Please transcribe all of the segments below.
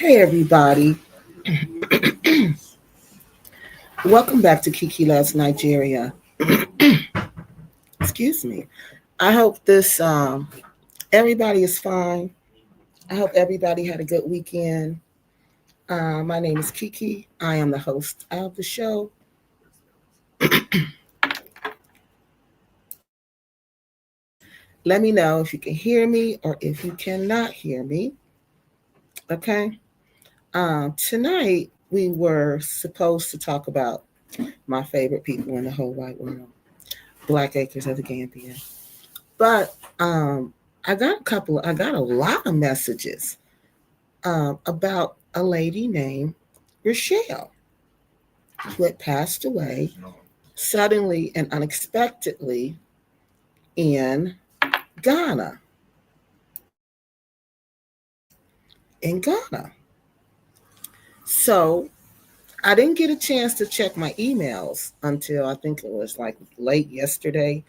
Hey everybody, welcome back to Kiki Loves Nigeria. Excuse me. I hope this everybody is fine. I hope everybody had a good weekend. My name is Kiki. I am the host of the show. Let me know if you can hear me or if you cannot hear me. Okay. Tonight we were supposed to talk about my favorite people in the whole wide world, Black Acres of the Gambia. But I got a lot of messages about a lady named Rochelle who had passed away suddenly and unexpectedly in Ghana. In Ghana. So I didn't get a chance to check my emails until I think it was like late yesterday.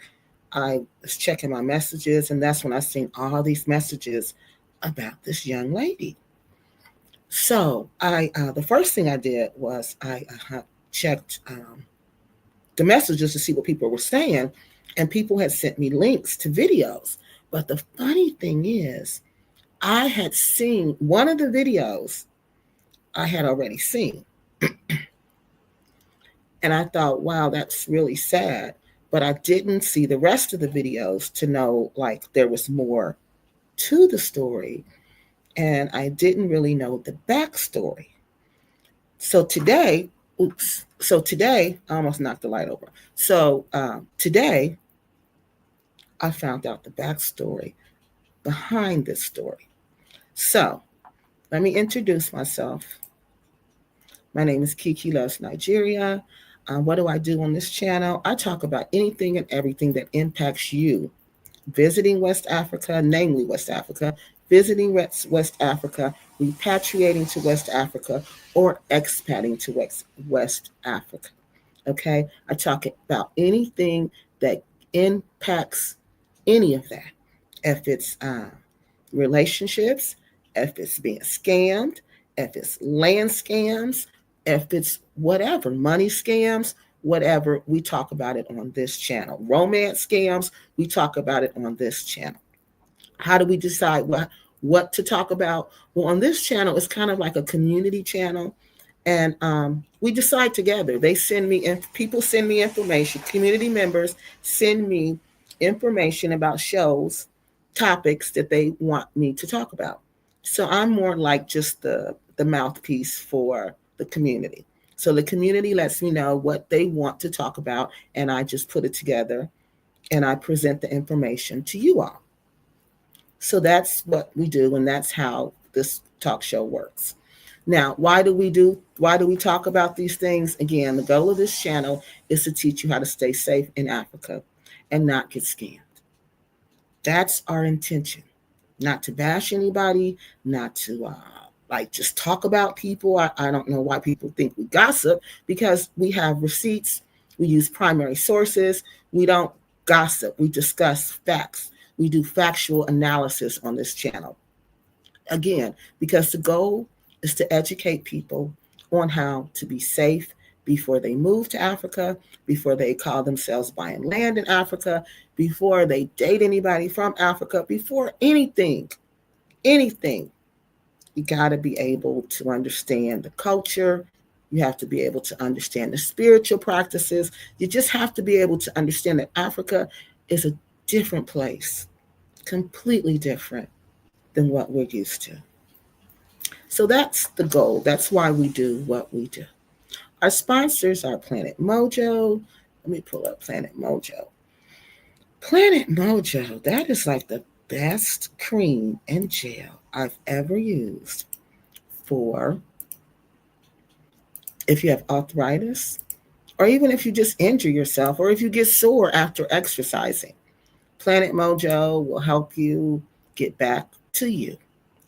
I was checking my messages, and that's when I seen all these messages about this young lady. So the first thing I did was I checked the messages to see what people were saying, and people had sent me links to videos. But the funny thing is, I had seen one of the videos I had already seen, and I thought, wow, that's really sad. But I didn't see the rest of the videos to know like there was more to the story, and I didn't really know the backstory. So today, oops. So today, I almost knocked the light over. So today, I found out the backstory behind this story. So let me introduce myself. My name is Kiki Loves Nigeria. What do I do on this channel? I talk about anything and everything that impacts you visiting West Africa, namely West Africa, visiting West Africa, repatriating to West Africa, or expating to West Africa. Okay? I talk about anything that impacts any of that. If it's relationships, if it's being scammed, if it's land scams, if it's whatever, money scams, whatever, we talk about it on this channel. Romance scams, we talk about it on this channel. How do we decide what to talk about? Well, on this channel, it's kind of like a community channel, and we decide together. They send me, people send me information. Community members send me information about shows, topics that they want me to talk about. So I'm more like just the mouthpiece for the community. So the community lets me know what they want to talk about, and I just put it together and I present the information to you all. So that's what we do, and that's how this talk show works. Now, why do we talk about these things? Again, the goal of this channel is to teach you how to stay safe in Africa and not get scammed. That's our intention. Not to bash anybody, not to like just talk about people. I don't know why people think we gossip, because we have receipts, we use primary sources, we don't gossip, we discuss facts. We do factual analysis on this channel. Again, because the goal is to educate people on how to be safe before they move to Africa, before they call themselves buying land in Africa, before they date anybody from Africa, before anything. You got to be able to understand the culture. You have to be able to understand the spiritual practices. You just have to be able to understand that Africa is a different place, completely different than what we're used to. So that's the goal. That's why we do what we do. Our sponsors are Planet Mojo. Let me pull up Planet Mojo. Planet Mojo, that is like the best cream and gel I've ever used for if you have arthritis, or even if you just injure yourself, or if you get sore after exercising. Planet Mojo will help you get back to you.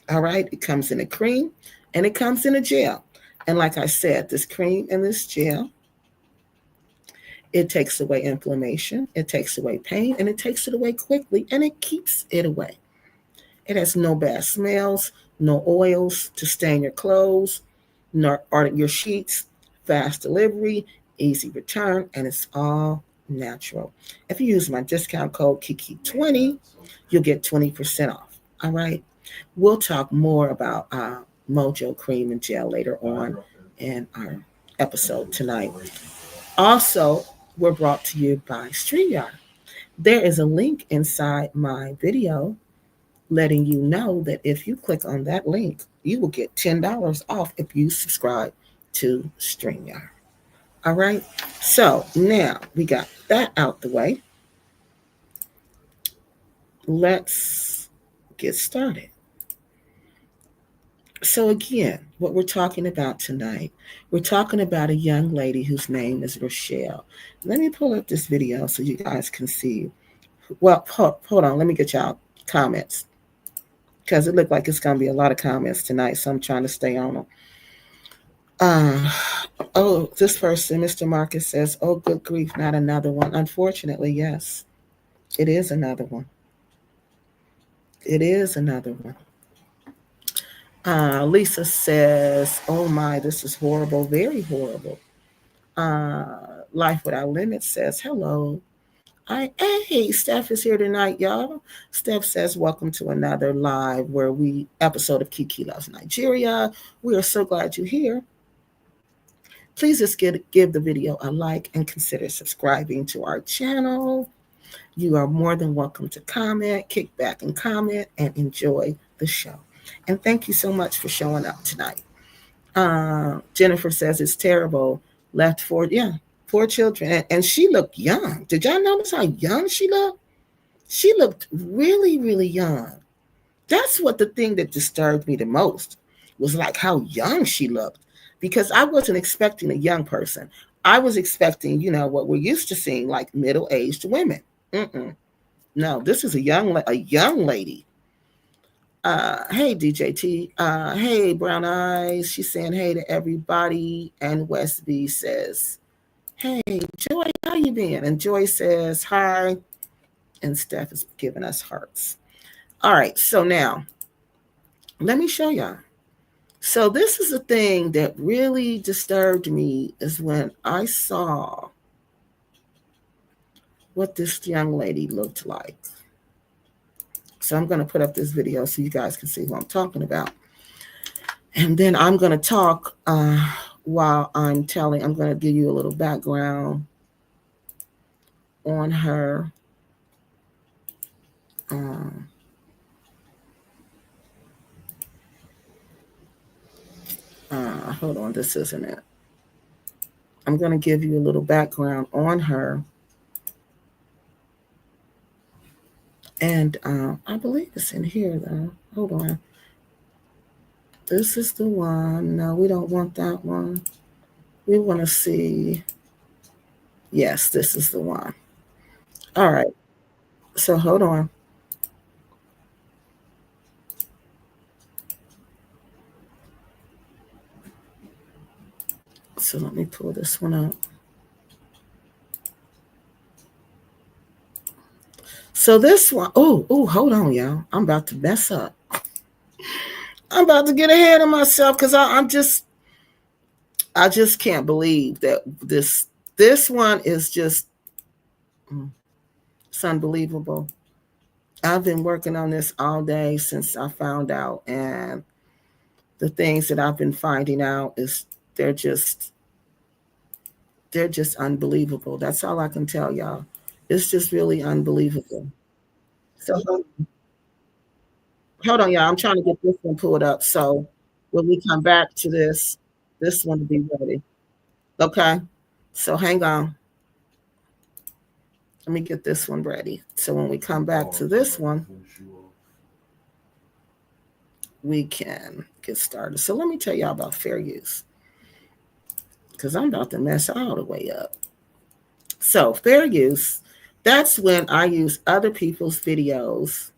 All right, it comes in a cream and it comes in a gel. And like I said, this cream and this gel, it takes away inflammation, it takes away pain, and it takes it away quickly, and it keeps it away. It has no bad smells, no oils to stain your clothes, nor or your sheets, fast delivery, easy return, and it's all natural. If you use my discount code Kiki20, you'll get 20% off. All right. We'll talk more about Mojo Cream and Gel later on in our episode tonight. Also, we're brought to you by StreamYard. There is a link inside my video letting you know that if you click on that link, you will get $10 off if you subscribe to StreamYard. All right. So now we got that out the way. Let's get started. So, again, what we're talking about tonight, we're talking about a young lady whose name is Rochelle. Let me pull up this video so you guys can see. Well, hold on. Let me get y'all comments because it looked like it's going to be a lot of comments tonight. So I'm trying to stay on them. Oh, this person, Mr. Marcus says, oh, good grief, not another one. Unfortunately, yes, it is another one. It is another one. Lisa says, oh my, this is horrible, very horrible. Life Without Limits says, hello. Hey, Steph is here tonight, y'all. Steph says, welcome to another live episode of Kiki Loves Nigeria. We are so glad you're here. Please just give the video a like and consider subscribing to our channel. You are more than welcome to comment, kick back and comment, and enjoy the show. And thank you so much for showing up tonight. Jennifer says it's terrible. Left four children. And she looked young. Did y'all notice how young she looked? She looked really, really young. That's what the thing that disturbed me the most was like how young she looked. Because I wasn't expecting a young person. I was expecting, what we're used to seeing, like middle-aged women. No, this is a young lady. Hey, DJT. Hey, Brown Eyes. She's saying hey to everybody. And Westby says, hey, Joy, how you been? And Joy says hi. And Steph is giving us hearts. All right, so now, let me show y'all. So this is the thing that really disturbed me is when I saw what this young lady looked like. So I'm going to put up this video so you guys can see who I'm talking about. And then I'm going to talk while I'm going to give you a little background on her. Hold on, this isn't it. I'm going to give you a little background on her. And I believe it's in here, though. Hold on. This is the one. No, we don't want that one. We want to see. Yes, this is the one. All right. So hold on. So let me pull this one up. So this one, hold on, y'all. I'm about to mess up. I'm about to get ahead of myself because I just can't believe that this one is just, it's unbelievable. I've been working on this all day since I found out, and the things that I've been finding out is they're just unbelievable. That's all I can tell y'all. It's just really unbelievable. So hold on, y'all. I'm trying to get this one pulled up. So when we come back to this one will be ready. Okay. So hang on. Let me get this one ready. So when we come back to this one, we can get started. So let me tell y'all about fair use, because I'm about to mess all the way up. So fair use, that's when I use other people's videos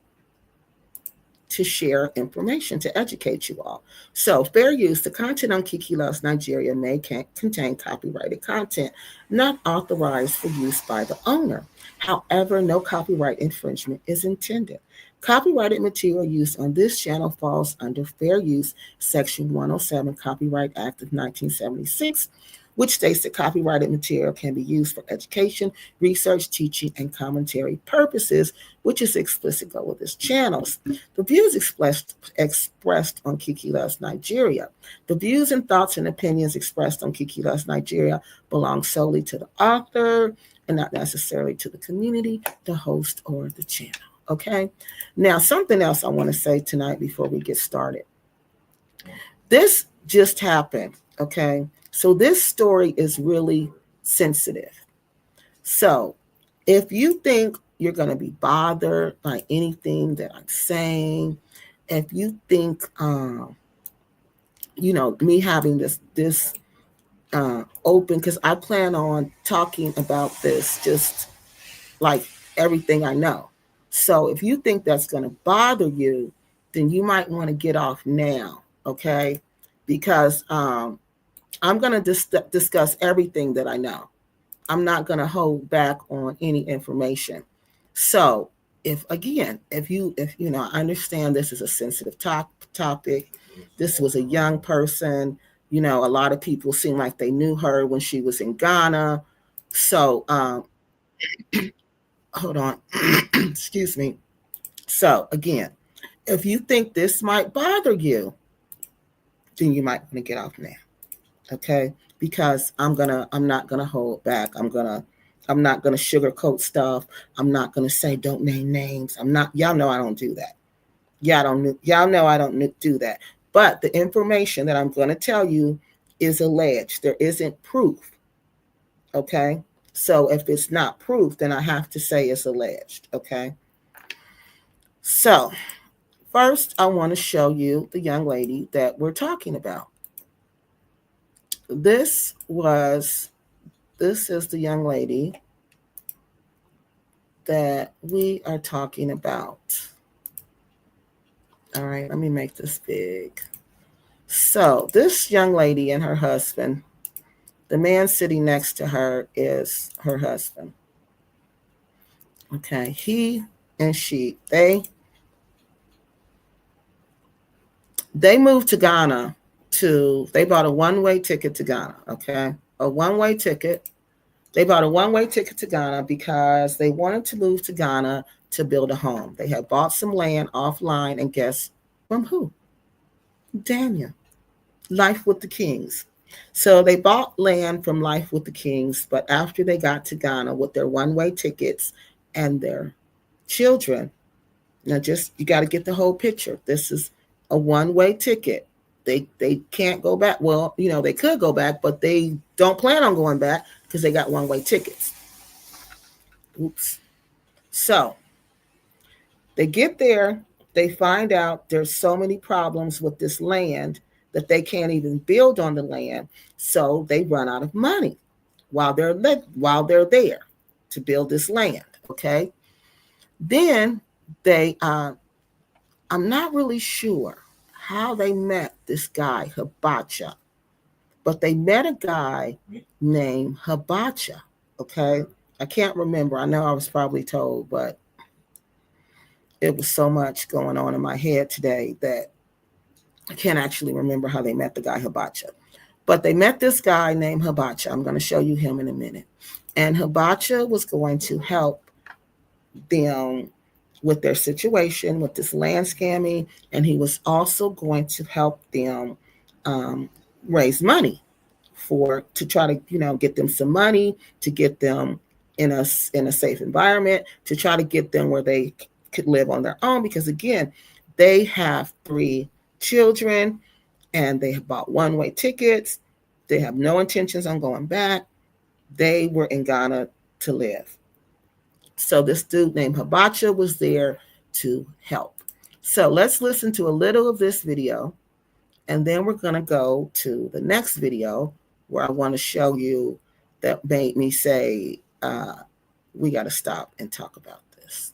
to share information, to educate you all. So fair use, the content on Kiki Loves Nigeria may contain copyrighted content not authorized for use by the owner. However, no copyright infringement is intended. Copyrighted material used on this channel falls under Fair Use, Section 107, Copyright Act of 1976, which states that copyrighted material can be used for education, research, teaching, and commentary purposes, which is the explicit goal of this channel. The views expressed on Kiki Loves Nigeria. The views and thoughts and opinions expressed on Kiki Loves Nigeria belong solely to the author and not necessarily to the community, the host, or the channel. Okay? Now, something else I want to say tonight before we get started. This just happened, okay? So this story is really sensitive. So if you think you're going to be bothered by anything that I'm saying, if you think, me having this open, because I plan on talking about this just like everything I know. So if you think that's going to bother you, then you might want to get off now, okay? Because I'm going to discuss everything that I know. I'm not going to hold back on any information. So if you know, I understand this is a sensitive topic. This was a young person. You know, a lot of people seem like they knew her when she was in Ghana. So hold on. Excuse me. So again, if you think this might bother you, then you might want to get off now. Okay? Because I'm not gonna hold back. I'm not gonna sugarcoat stuff. I'm not gonna say don't name names. Y'all know I don't do that. Y'all know I don't do that. But the information that I'm gonna tell you is alleged. There isn't proof. Okay? So if it's not proof, then I have to say it's alleged. Okay? So first, I want to show you the young lady that we're talking about. This is the young lady that we are talking about. All right, let me make this big. So this young lady and her husband, the man sitting next to her is her husband. Okay, he and she, they moved to Ghana they bought a one-way ticket to Ghana, okay? A one-way ticket. They bought a one-way ticket to Ghana because they wanted to move to Ghana to build a home. They had bought some land offline, and guess from who? Daniel. Lyfe with the Kiings. So they bought land from Lyfe with the Kiings, but after they got to Ghana with their one-way tickets and their children, now just you got to get the whole picture. This is a one-way ticket. They can't go back. Well, you know, they could go back, but they don't plan on going back because they got one-way tickets. Oops. So they get there, they find out there's so many problems with this land that they can't even build on the land. So they run out of money while they're there to build this land. Okay. Then I'm not really sure how they met this guy, Abacha, but they met a guy named Abacha. Okay. I can't remember. I know I was probably told, but it was so much going on in my head today that I can't actually remember how they met the guy Abacha. But they met this guy named Abacha. I'm going to show you him in a minute. And Abacha was going to help them with their situation, with this land scamming, and he was also going to help them raise money to try to, you know, get them some money, to get them in a safe environment, to try to get them where they could live on their own. Because again, they have 3 children and they have bought one-way tickets. They have no intentions on going back. They were in Ghana to live. So this dude named Abacha was there to help. So let's listen to a little of this video, and then we're going to go to the next video where I want to show you that made me say, we got to stop and talk about this.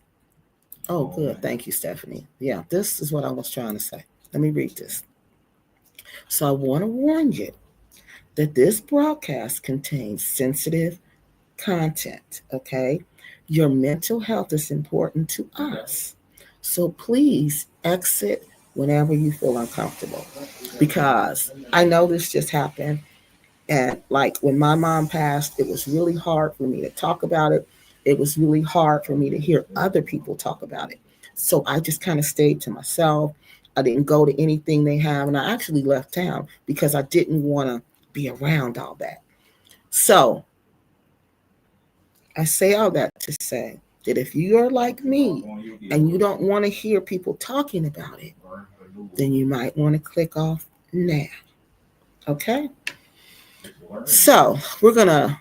Oh, good. Thank you, Stephanie. Yeah, this is what I was trying to say. Let me read this. So I want to warn you that this broadcast contains sensitive content, okay? Your mental health is important to us. So please exit whenever you feel uncomfortable, because I know this just happened. And like when my mom passed, it was really hard for me to talk about it. It was really hard for me to hear other people talk about it. So I just kind of stayed to myself. I didn't go to anything they have. And I actually left town because I didn't want to be around all that. So I say all that to say that if you are like me and you don't want to hear people talking about it, then you might want to click off now. Okay? So we're going to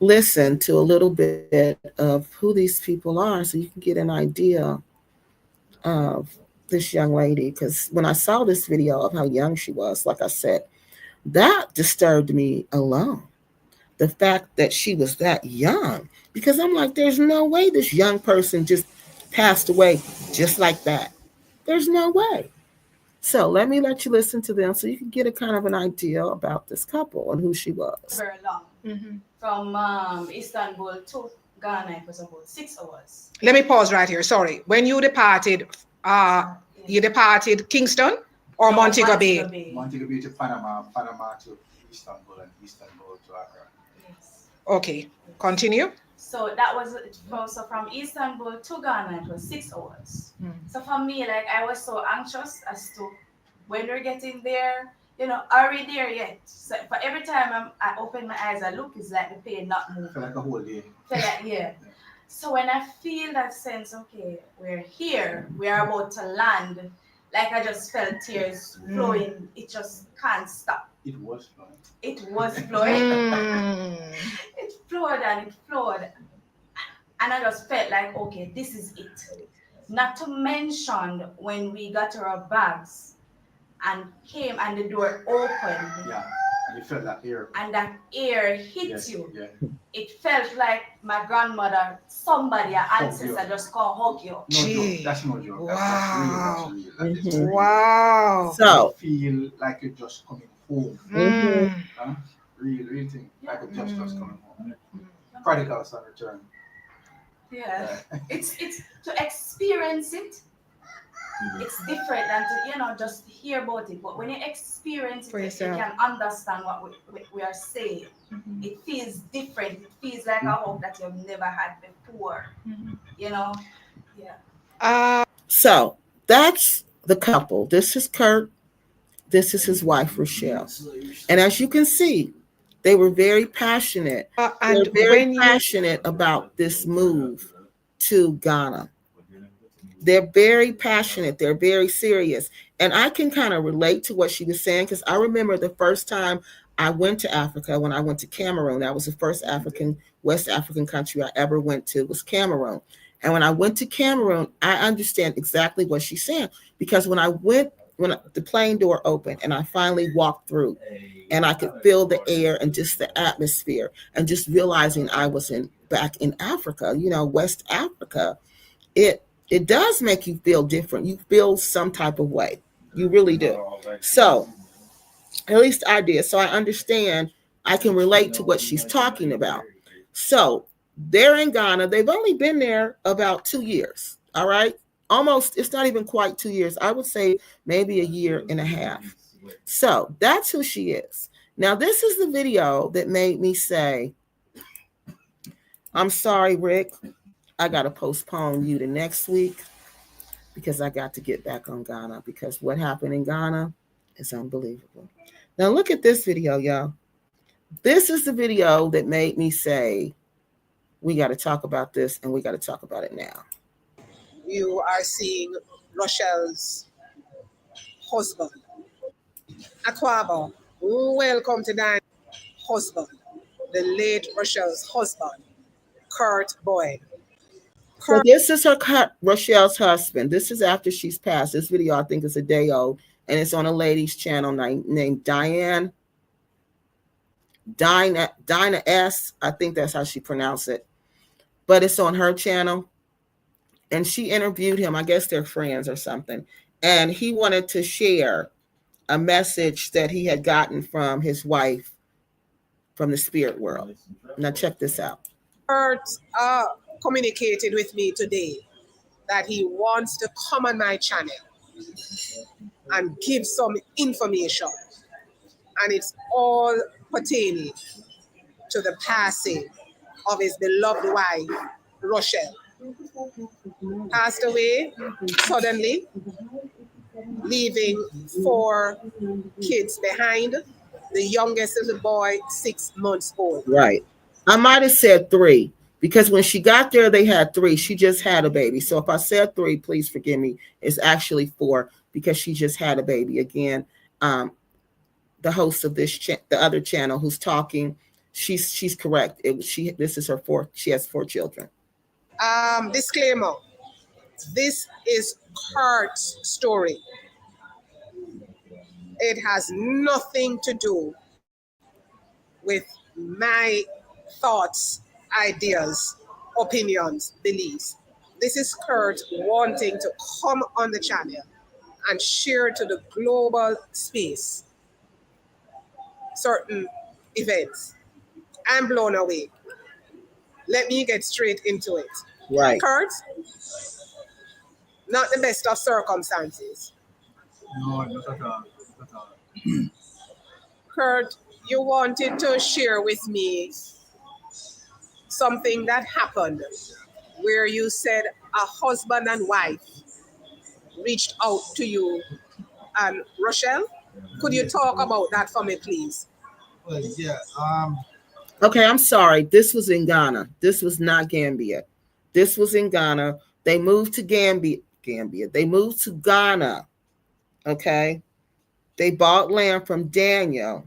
listen to a little bit of who these people are so you can get an idea of this young lady. Because when I saw this video of how young she was, like I said, that disturbed me alone. The fact that she was that young, because I'm like, there's no way this young person just passed away just like that. There's no way. So let you listen to them so you can get a kind of an idea about this couple and who she was. Very long. Mm-hmm. From Istanbul to Ghana, it was about 6 hours. Let me pause right here. Sorry. When you departed, you departed Kingston or no, Montego Bay? Montego Bay to Panama, Panama to Istanbul, and Istanbul to Accra. Yes. Okay. Continue. So that was so from Istanbul to Ghana, it was 6 hours. So for me, like I was so anxious as to when we're getting there, are we there yet? So for every time I open my eyes, I look, it's like the pain not moving. Feel like a whole day. Yeah. So when I feel that sense, okay, we're here, we are about to land, like I just felt tears flowing. It just can't stop. It was flowing. It flowed and it flowed. And I just felt like, okay, this is it. Not to mention when we got our bags and came and the door opened. Yeah, and you felt that air. And that air hit you. Yeah. It felt like my grandmother, somebody, an ancestor just can't hug you. No joke. That's no joke. Wow. That's real. Wow. So you feel like you're just coming home. Real thing. Like you're just coming home. Prodigals on return. Yeah. It's to experience it. It's different than to just hear about it. But when you experience it, you can understand what we are saying. It feels different. It feels like a hope that you've never had before. Yeah. So that's the couple. This is Kurt. This is his wife, Rochelle. And as you can see, they were very passionate. And they're very passionate about this move to Ghana. They're very passionate. They're very serious. And I can kind of relate to what she was saying, because I remember the first time I went to Africa, when I went to Cameroon. That was the first West African country I ever went to, was Cameroon. And when I went to Cameroon, I understand exactly what she's saying, because when the plane door opened and I finally walked through and I could feel the air and just the atmosphere, and just realizing I was back in Africa, West Africa, it does make you feel different. You feel some type of way. You really do. So at least I did. So I understand. I can relate to what she's talking about. So they're in Ghana. They've only been there about 2 years. All right. Almost, it's not even quite 2 years. I would say maybe a year and a half. So that's who she is. Now, this is the video that made me say, I'm sorry, Rick, I got to postpone you to next week, because I got to get back on Ghana, because what happened in Ghana is unbelievable. Now, look at this video, y'all. This is the video that made me say, we got to talk about this, and we got to talk about it now. You are seeing Rochelle's husband. Akwabo, welcome to Dan's husband, the late Rochelle's husband, Kurt Boyd. So this is Rochelle's husband. This is after she's passed. This video, I think, is a day old, and it's on a lady's channel named Dinah S. I think that's how she pronounced it. But it's on her channel. And she interviewed him. I guess they're friends or something. And he wanted to share a message that he had gotten from his wife from the spirit world. Now check this out. Kurt communicated with me today that he wants to come on my channel and give some information. And it's all pertaining to the passing of his beloved wife, Rochelle. Passed away suddenly, leaving 4 kids behind. The youngest little boy, 6 months old. Right. I might have said 3 because when she got there, they had 3. She just had a baby. So if I said 3, please forgive me. It's actually 4 because she just had a baby. Again, the host of this the other channel who's talking, she's correct. This is her 4th. She has 4 children. Disclaimer. This is Kurt's story. It has nothing to do with my thoughts, ideas, opinions, beliefs. This is Kurt wanting to come on the channel and share to the global space certain events. I'm blown away. Let me get straight into it. Right. Kurt, not the best of circumstances. No, not at all. Not at all. Kurt, you wanted to share with me something that happened where you said a husband and wife reached out to you. And Rochelle, could you talk about that for me, please? Well, yeah. Okay, I'm sorry. This was in Ghana. This was not Gambia. This was in Ghana. They moved to Gambia. They moved to Ghana. Okay. They bought land from Daniel.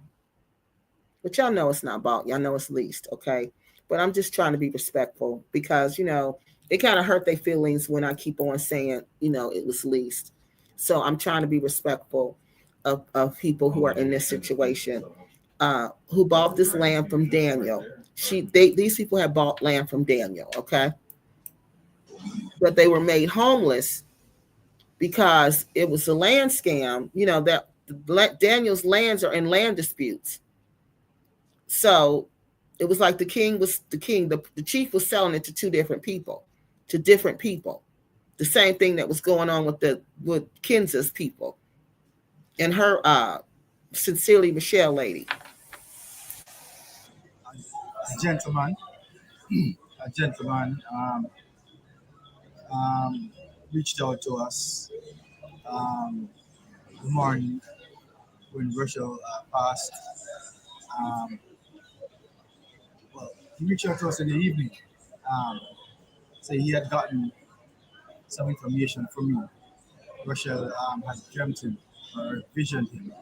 But y'all know it's not bought. Y'all know it's leased. Okay. But I'm just trying to be respectful because, it kind of hurt their feelings when I keep on saying, it was leased. So I'm trying to be respectful of people who are in this situation, who bought this land from Daniel. These people had bought land from Daniel, okay? But they were made homeless because it was a land scam, that Daniel's lands are in land disputes. So it was like the chief was selling it to 2 different people, The same thing that was going on with Kinza's people and her Sincerely Michelle lady. A gentleman reached out to us the morning when Rushell passed. Well, he reached out to us in the evening. So he had gotten some information from me. Rushell had dreamt him or visioned him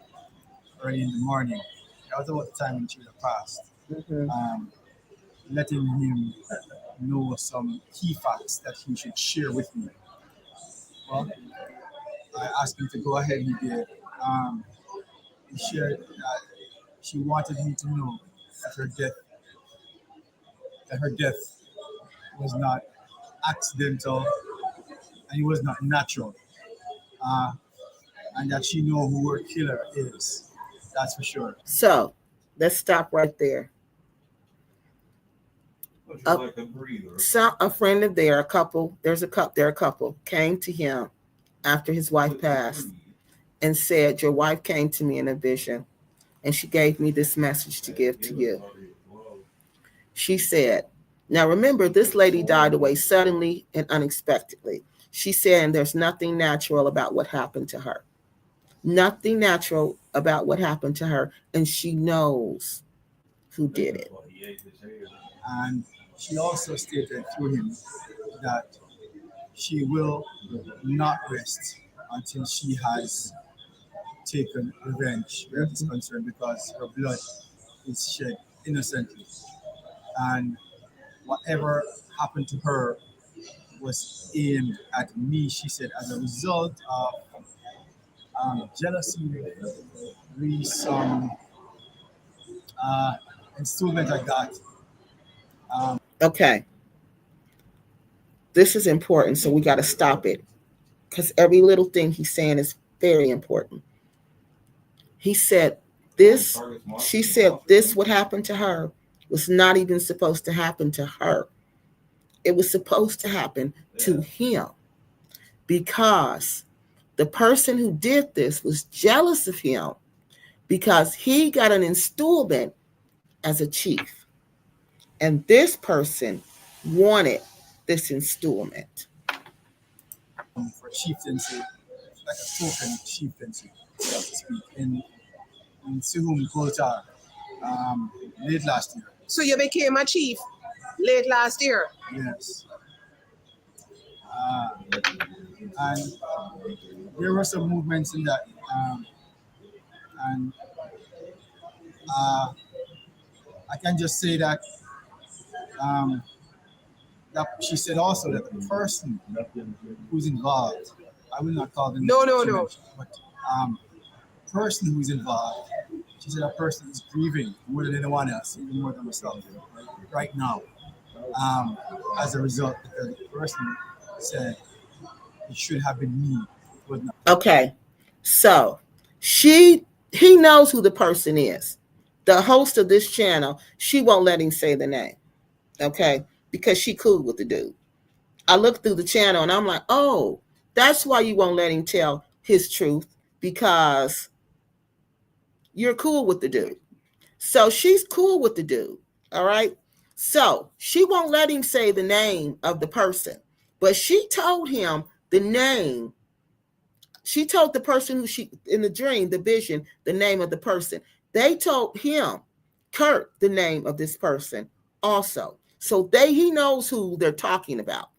early in the morning. That was about the time when she had passed. Mm-hmm. Letting him know some key facts that he should share with me. Well, I asked him to go ahead. He did. He shared that she wanted me to know that her death was not accidental and it was not natural, and that she know who her killer is. That's for sure. So let's stop right there. A friend of theirs, a couple came to him after his wife passed and said, your wife came to me in a vision and she gave me this message to give to you. She said, now remember, this lady died away suddenly and unexpectedly. She said, and there's nothing natural about what happened to her. Nothing natural about what happened to her. And she knows who did it. And she also stated through him that she will not rest until she has taken revenge where it is concerned, because her blood is shed innocently. And whatever happened to her was aimed at me, she said, as a result of jealousy, really some installment I got. Okay. This is important, so we got to stop it because every little thing he's saying is very important. He said this, she said this, what happened to her was not even supposed to happen to her. It was supposed to happen to him. because the person who did this was jealous of him because he got an installment as a chief. And this person wanted this installment. For chieftaincy, like a token chieftaincy, so to speak, in Suhum Kultar late last year. So you became a chief late last year? Yes. And there were some movements in that. And I can just say that that she said also that the person who's involved, I will not call them. No. But person who's involved, she said that person is grieving more than anyone else, even more than myself, right now. As a result, because the person said it should have been me. It was not. Okay. So he knows who the person is. The host of this channel, she won't let him say the name. Okay. Because she cool with the dude. I looked through the channel and I'm like, oh, that's why you won't let him tell his truth, because you're cool with the dude. So she's cool with the dude. All right. So she won't let him say the name of the person, but she told him the name. She told the person who she, in the dream, the vision, the name of the person. They told him, Kurt, the name of this person also. So he knows who they're talking about.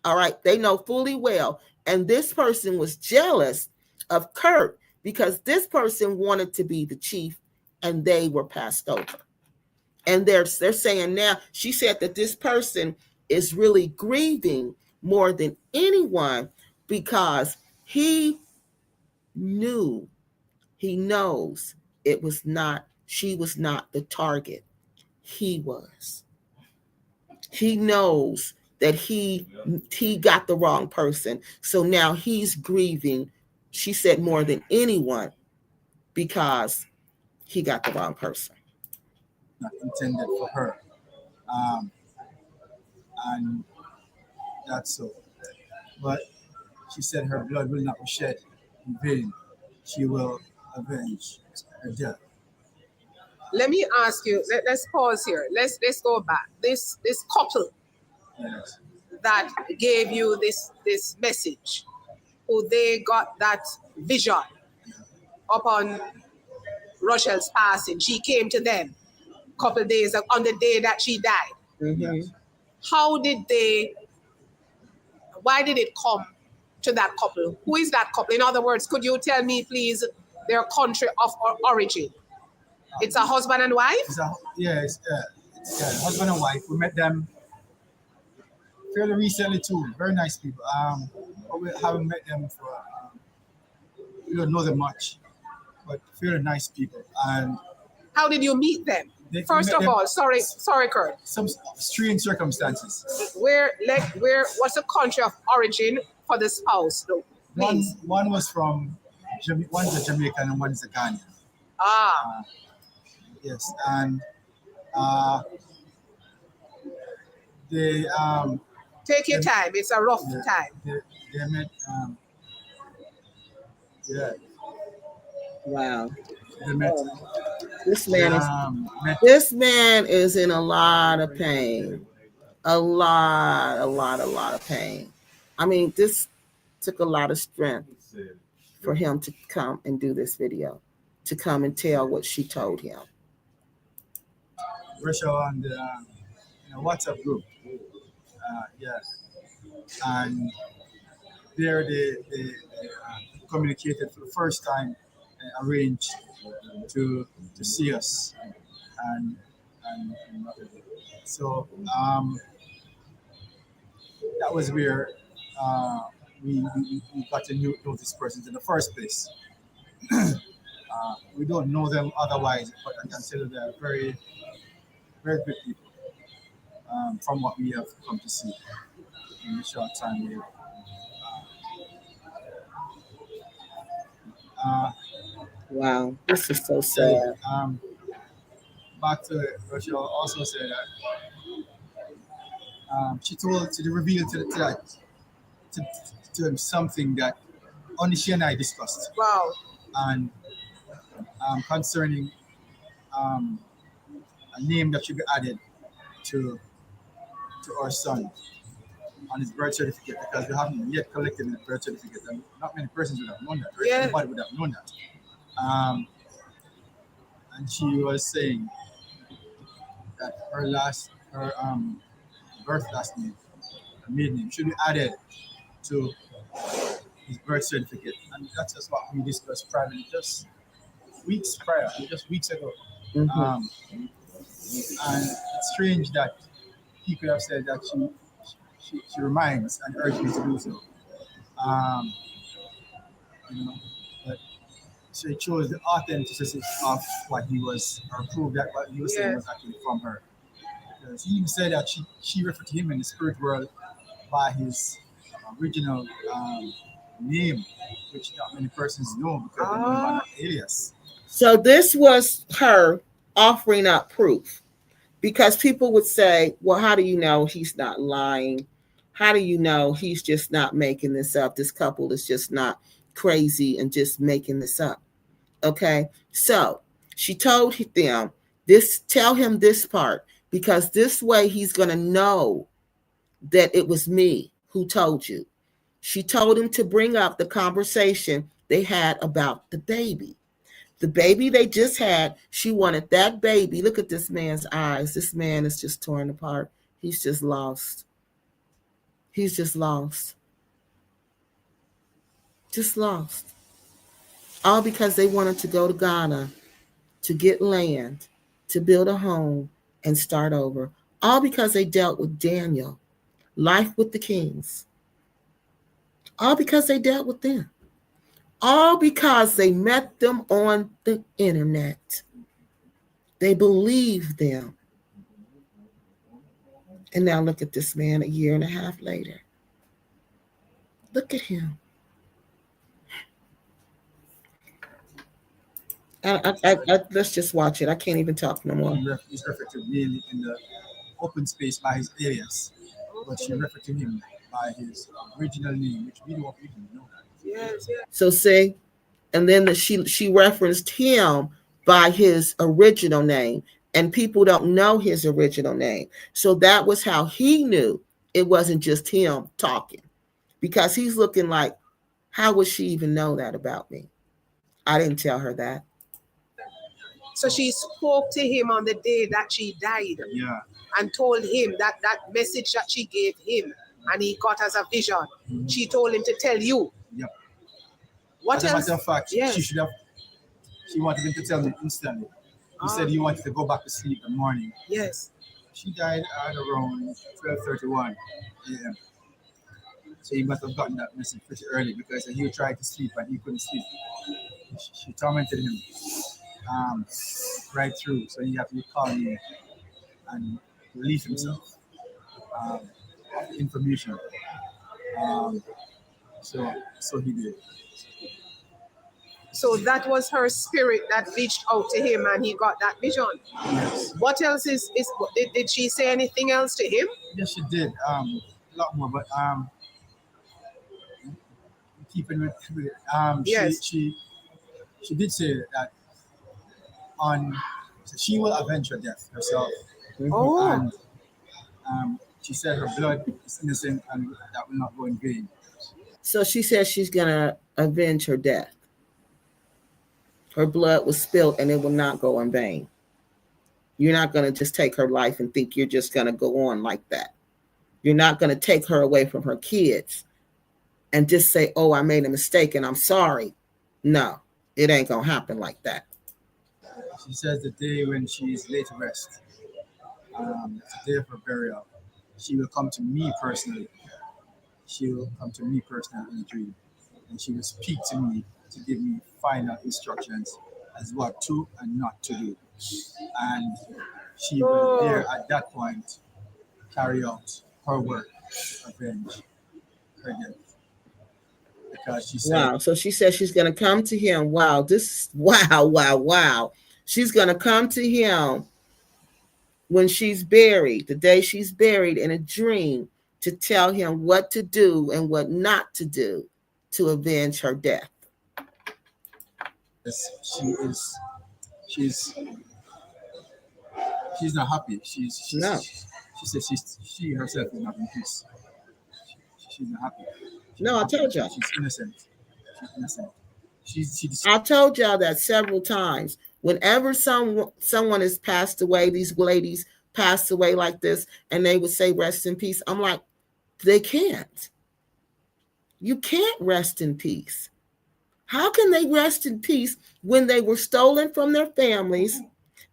All right. They know fully well. And this person was jealous of Kurt because this person wanted to be the chief and they were passed over. And they're saying now, she said that this person is really grieving more than anyone because he knows she was not the target. He was. He knows that he got the wrong person. So now he's grieving, she said, more than anyone because he got the wrong person. Not intended for her. And that's so. But she said her blood will not be shed in vain. She will avenge her death. Let me ask you, let's pause here. Let's go back. This couple, Yes. that gave you this message, who they got that vision upon RUSHELL's passing. She came to them a couple days on the day that she died. Mm-hmm. Why did it come to that couple? Who is that couple? In other words, could you tell me, please, their country of origin? It's a husband and wife? It's husband and wife. We met them fairly recently too. Very nice people. But we haven't met them for, we don't know them much, but fairly nice people. And how did you meet them? First of all, sorry, Kurt. Some strange circumstances. What's the country of origin for the spouse, though? Please. One was from, one's a Jamaican and one's a Ghanaian. Yes, and they take your time. It's a rough time. They met. Wow. They met. This man is in a lot of pain. A lot of pain. I mean, this took a lot of strength for him to come and do this video, to come and tell what she told him. Rochelle on the WhatsApp group. And there they communicated for the first time, arranged to see us, and so that was where we got to know these persons in the first place. We don't know them otherwise, but I can tell you they're very, very good people, from what we have come to see in the short time we have. Wow, this is so sad. Back to it, Rochelle also said that she revealed to to him something that only she and I discussed. Wow. And concerning a name that should be added to our son on his birth certificate, because we haven't yet collected the birth certificate, and not many persons would have known that, right? Yeah. Nobody would have known that. And she was saying that her birth last name, her maiden name, should be added to his birth certificate, and that's just what we discussed privately just weeks ago. Mhm. And it's strange that he could have said that she reminds and urged me to do so. But so it shows the authenticity of what he was, or proved that what he was saying was actually from her. Because he even said that she referred to him in the spirit world by his original name, which not many persons know because they know him by an alias. So this was her offering up proof, because people would say, well, how do you know he's not lying? How do you know he's just not making this up? This couple is just not crazy and just making this up. Okay. So she told them tell him this part, because this way he's going to know that it was me who told you. She told him to bring up the conversation they had about the baby. The baby they just had, she wanted that baby. Look at this man's eyes. This man is just torn apart. He's just lost. He's just lost. Just lost. All because they wanted to go to Ghana to get land, to build a home and start over. All because they dealt with Daniel, Lyfe with the Kiings. All because they dealt with them. All because they met them on the internet. They believed them. And now look at this man a year and a half later. Look at him. Let's just watch it. I can't even talk no more. He's referred to mainly in the open space by his alias, but she referred to him by his original name, which we don't even know that. Yes, yes. So see, and then she referenced him by his original name, and people don't know his original name. So that was how he knew it wasn't just him talking, because he's looking like, how would she even know that about me? I didn't tell her that. So she spoke to him on the day that she died. Yeah. And told him that message that she gave him, and he got as a vision. Mm-hmm. She told him to tell you. Yep. What as else? a matter of fact, yes. She wanted him to tell me instantly. He said he wanted to go back to sleep in the morning. Yes. She died at around 12:31 a.m. So he must have gotten that message pretty early, because he tried to sleep and he couldn't sleep. She tormented him right through, so he had to call me and relieve himself of information. So he did. So that was her spirit that reached out to him, and he got that vision. Yes. What else did she say anything else to him? Yes, she did. A lot more, but keeping with it. Yes. She did say that she will avenge her death herself. Oh. And she said her blood is innocent and that will not go in vain. So she says she's gonna avenge her death. Her blood was spilled and it will not go in vain. You're not gonna just take her life and think you're just gonna go on like that. You're not gonna take her away from her kids and just say, oh, I made a mistake and I'm sorry. No, it ain't gonna happen like that. She says the day when she's laid to rest, the day of her burial, she will come to me personally. She will come to me personally in a dream, and she will speak to me to give me final instructions as what to and not to do. And she will there at that point carry out her work, avenge her death. Because she said, wow. So she says she's gonna come to him. Wow, wow. She's gonna come to him when she's buried, the day she's buried, in a dream, to tell him what to do and what not to do to avenge her death. Yes, she's not happy. No. She said she herself is not in peace. She's not happy. No, I told y'all. She's innocent. She's innocent. I told y'all that several times. Whenever someone has passed away, these ladies passed away like this, and they would say rest in peace. I'm like, they can't. You can't rest in peace. How can they rest in peace when they were stolen from their families?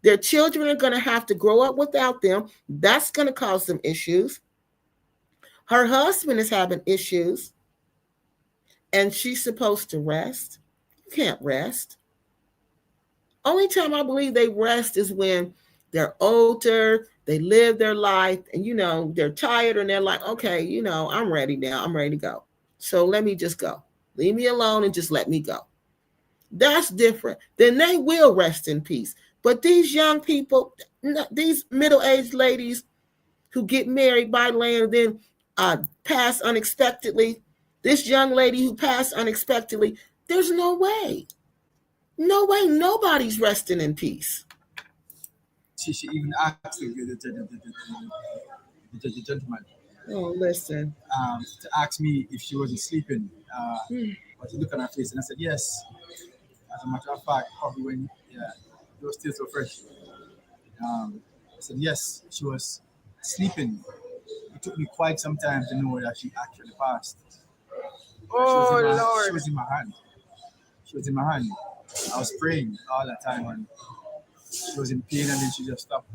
Their children are going to have to grow up without them. That's going to cause them issues. Her husband is having issues, and she's supposed to rest. You can't rest. Only time I believe they rest is when they're older, they live their life, and they're tired, and they're like, okay, I'm ready now. I'm ready to go. So let me just go. Leave me alone and just let me go. That's different. Then they will rest in peace. But these young people, these middle-aged ladies who get married by land, then pass unexpectedly. This young lady who passed unexpectedly, there's no way. No way. Nobody's resting in peace. She even asked the gentleman. Oh, listen. To ask me if she wasn't sleeping. But he looked at her face and I said, yes. As a matter of fact, probably when you were still so fresh. I said, yes, she was sleeping. It took me quite some time to know that she actually passed. Oh, Lord. Lord. She was in my hand. She was in my hand. I was praying all that time and she was in pain and then she just stopped.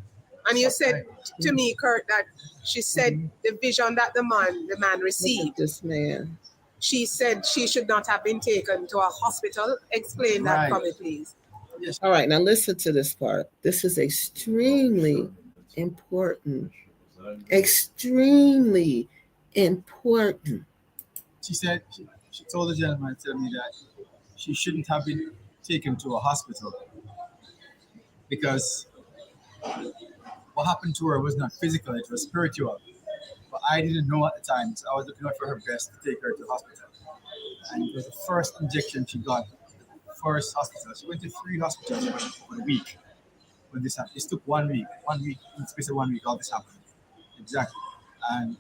And you said to me, Kurt, that she said the vision that the man received. Look at this man. She said she should not have been taken to a hospital. Explain that for me, please. Yes. All right, now listen to this part. This is extremely important. Extremely important. She said, she told the gentleman, tell me that she shouldn't have been taken to a hospital because what happened to her was not physical, it was spiritual. But I didn't know at the time, so I was looking out for her best to take her to the hospital. And it was the first injection she got, the first hospital. She went to 3 hospitals for a week when this happened. It took 1 week, in the space of 1 week, all this happened. Exactly. And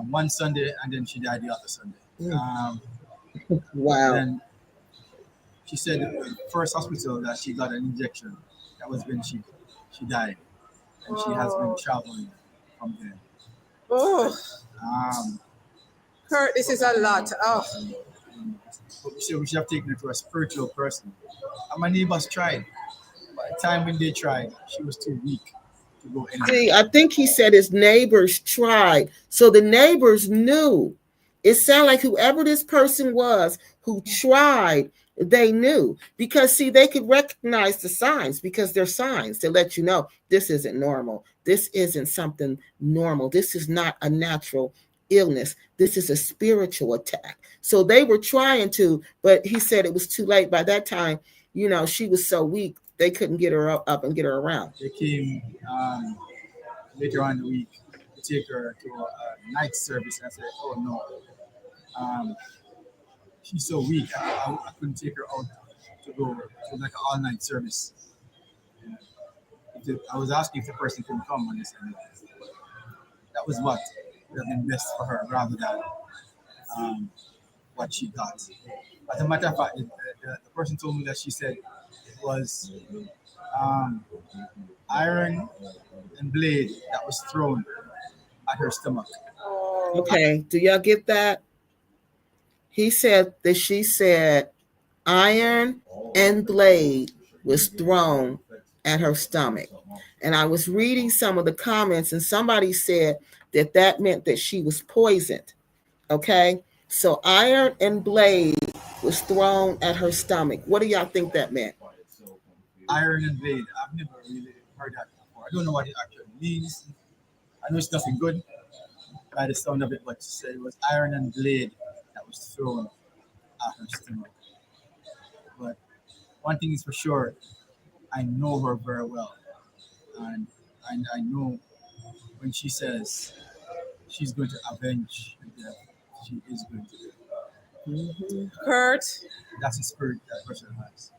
one Sunday, and then she died the other Sunday. Wow. Then she said the first hospital that she got an injection, that was when she died. And she has been traveling from there. Oh, Kurt, this is a lot. Oh. But we should have taken her to a spiritual person. And my neighbors tried. By the time when they tried, she was too weak to go anywhere. See, I think he said his neighbors tried. So the neighbors knew. It sounded like whoever this person was who tried, they knew. Because, see, they could recognize the signs because they're signs to let you know this isn't normal. This isn't something normal. This is not a natural illness. This is a spiritual attack. So they were trying to, but he said it was too late. By that time, she was so weak, they couldn't get her up and get her around. They came later on in the week to take her to a night service. And I said, oh no, she's so weak. I couldn't take her out to go to like an all-night service. I was asking if the person could come, and they said no. That was what would have been best for her rather than what she got. As a matter of fact, the person told me that she said it was iron and blade that was thrown at her stomach. Okay, do y'all get that? He said that she said iron and blade was thrown at her stomach. And I was reading some of the comments, and somebody said that meant that she was poisoned. Okay, so iron and blade was thrown at her stomach. What do y'all think that meant? Iron and blade. I've never really heard that before. I don't know what it actually means. I know it's nothing good by the sound of it, but she said it was iron and blade that was thrown at her stomach. But one thing is for sure, I know her very well. And I know when she says she's going to avenge the death. She is going to do it. Kurt, That's the spirit that person has.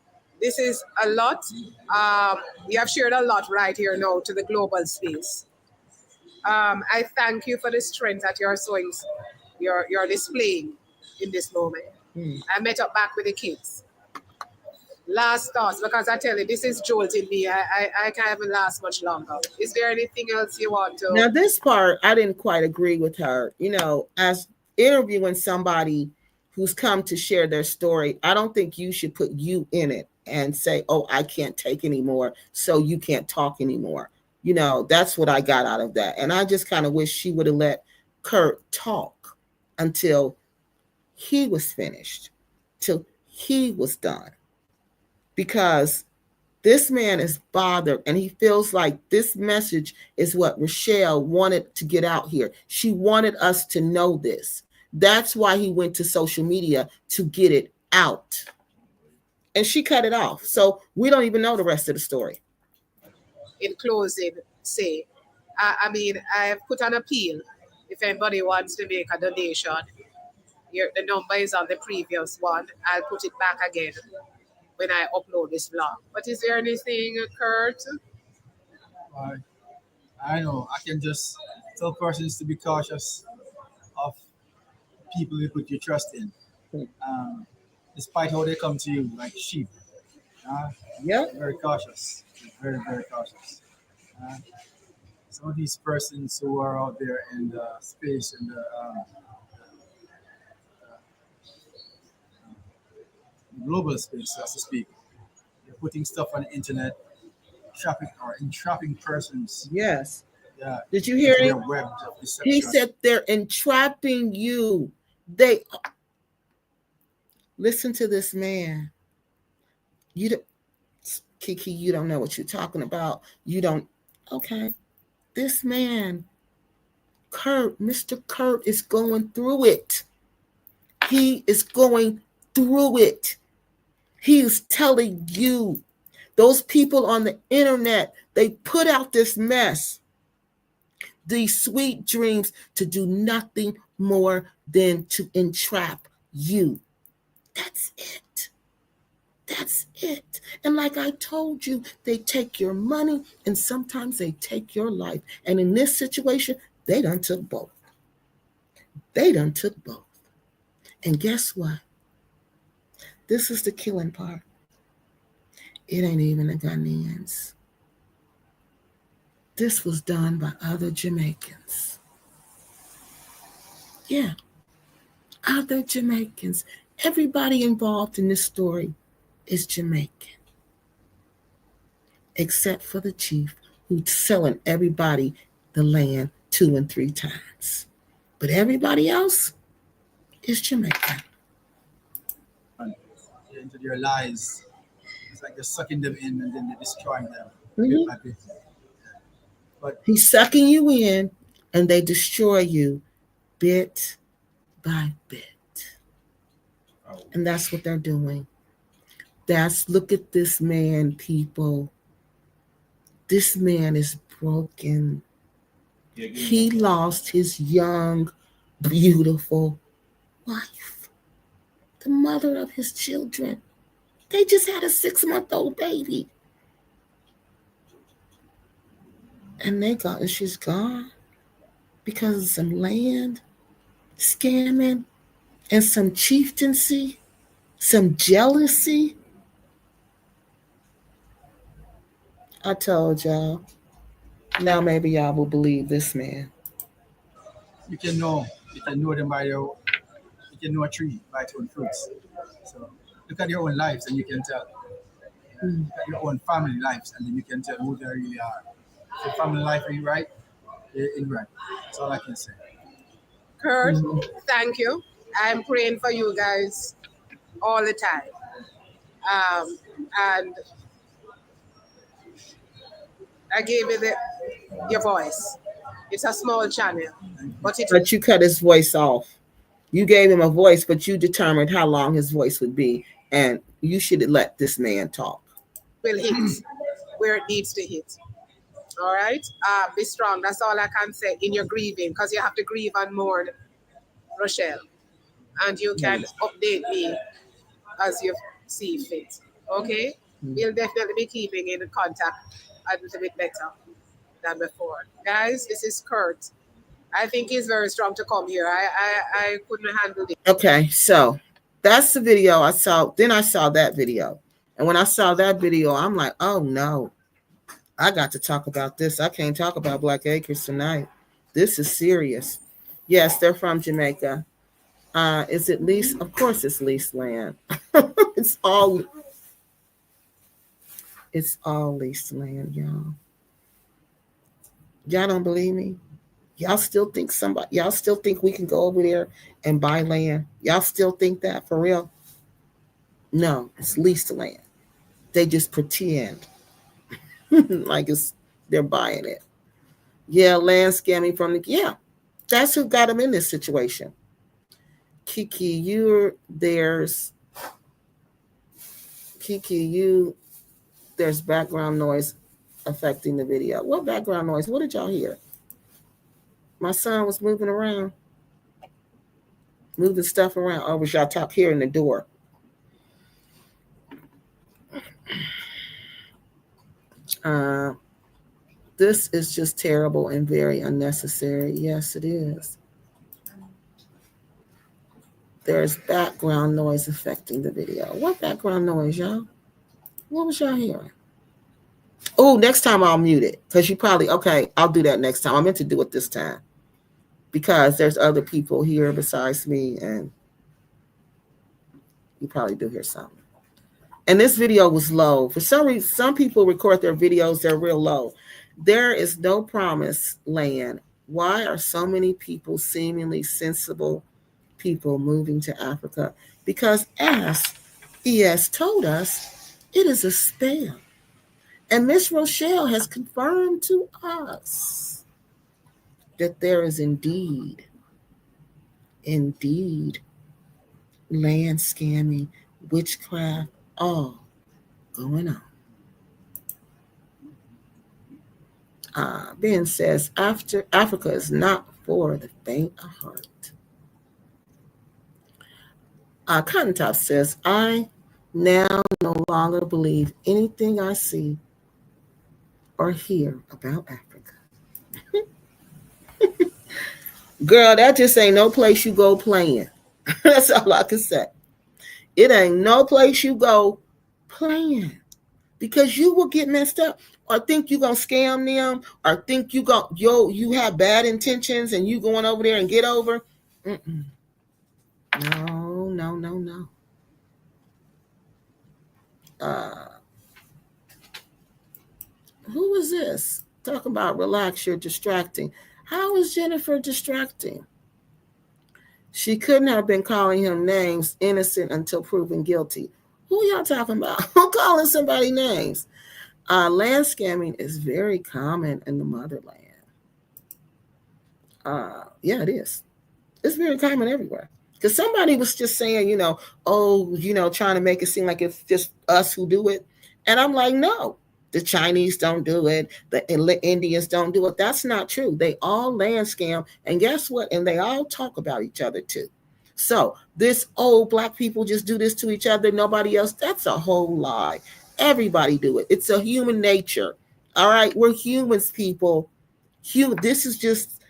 this is a lot. You have shared a lot right here now to the global space. I thank you for the strength that you're showing, you're displaying in this moment. I met up back with the kids. Last thoughts, because I tell you, this is jolting me. I can't even last much longer. Is there anything else you want to? Now, this part, I didn't quite agree with her. You know, as interviewing somebody who's come to share their story, I don't think you should put you in it and say, oh, I can't take anymore, so you can't talk anymore. You know, that's what I got out of that. And I just kind of wish she would have let Kurt talk until he was finished, till he was done. Because this man is bothered and he feels like this message is what Rochelle wanted to get out here. She wanted us to know this. That's why he went to social media, to get it out. And she cut it off. So we don't even know the rest of the story. In closing, say, I have put an appeal. If anybody wants to make a donation, the number is on the previous one. I'll put it back again when I upload this vlog. But is there anything, Kurt? I know. I can just tell persons to be cautious of people you put your trust in. Despite how they come to you like sheep. Yeah. Very cautious. Very, very cautious. Some of these persons who are out there in the space, in the global space, so to speak, they're putting stuff on the internet, entrapping persons. Yes. Yeah. Did you hear him? Web of deception. He said they're entrapping you. They listen to this man. You don't, Kiki, you don't know what you're talking about. You don't. Okay. This man, Kurt, Mr. Kurt is going through it. He is going through it. He is telling you, those people on the internet, they put out this mess, these sweet dreams, to do nothing more than to entrap you. That's it. That's it. And like I told you, they take your money and sometimes they take your life. And in this situation, they done took both. They done took both. And guess what? This is the killing part. It ain't even the Ghanaians. This was done by other Jamaicans. Yeah, other Jamaicans. Everybody involved in this story is Jamaican, except for the chief who's selling everybody the land 2 and 3 times. But everybody else is Jamaican. Into their lies. It's like they're sucking them in and then they're destroying them. Mhm. Bit by bit. But He's sucking you in and they destroy you bit by bit. And that's what they're doing. Look at this man, people. This man is broken. He lost his young, beautiful wife, the mother of his children. They just had a 6-month-old baby. And she's gone because of some land scamming and some chieftaincy, some jealousy. I told y'all. Now maybe y'all will believe this man. you can know them by you can know a tree by its own fruits. So look at your own lives and you can tell. Look at your own family lives and then you can tell who they really are. If your family life ain't right, they're in right. That's all I can say. Kurt, thank you. I'm praying for you guys all the time. And I gave you your voice. It's a small channel, but you cut his voice off. You gave him a voice, but you determined how long his voice would be, and you should have let this man talk. will hit where it needs to hit. All right? Be strong. That's all I can say in your grieving, because you have to grieve and mourn, Rochelle. And you can update me as you see fit. Okay? We'll definitely be keeping in contact a little bit better than before. Guys, this is Kurt. I think he's very strong to come here. I couldn't handle it. Okay, so that's the video I saw. Then I saw that video. And when I saw that video, I'm like, oh no, I got to talk about this. I can't talk about Black Acres tonight. This is serious. Yes, they're from Jamaica. Is it leased? Of course it's leased land. it's all leased land, y'all. Y'all don't believe me? Y'all still think we can go over there and buy land? Y'all still think that for real? No, it's leased land. They just pretend like they're buying it. Yeah, land scamming from that's who got them in this situation. Kiki, there's background noise affecting the video. What background noise? What did y'all hear? My son was moving stuff around. Oh, was y'all talk here in the door? This is just terrible and very unnecessary. Yes, it is. There's background noise affecting the video. What background noise, y'all? What was y'all hearing? Oh, next time I'll mute it. Because you probably, okay, I'll do that next time. I meant to do it this time. Because there's other people here besides me, and you probably do hear something. And this video was low. For some reason, some people record their videos, they're real low. There is no promised land. Why are so many people, seemingly sensible people, moving to Africa? Because as ES told us, it is a spam. And Miss Rochelle has confirmed to us that there is indeed land scamming, witchcraft, all going on. Ben says, Africa is not for the faint of heart. Cotton Top says, I now no longer believe anything I see or hear about Africa. Girl, that just ain't no place you go playing. That's all I can say. It ain't no place you go playing, because you will get messed up, or think you gonna scam them, or think you have bad intentions and you going over there and get over. Mm-mm. No. Who is this talking about relax, you're distracting? How is Jennifer distracting? She couldn't have been calling him names, innocent until proven guilty. Who y'all talking about? Who calling somebody names? Land scamming is very common in the motherland. Yeah, it is. It's very common everywhere. Because somebody was just saying, trying to make it seem like it's just us who do it. And I'm like, no, the Chinese don't do it. The Indians don't do it. That's not true. They all land scam. And guess what? And they all talk about each other too. So this Black people just do this to each other, nobody else, that's a whole lie. Everybody do it. It's a human nature. All right, we're humans, people. This is just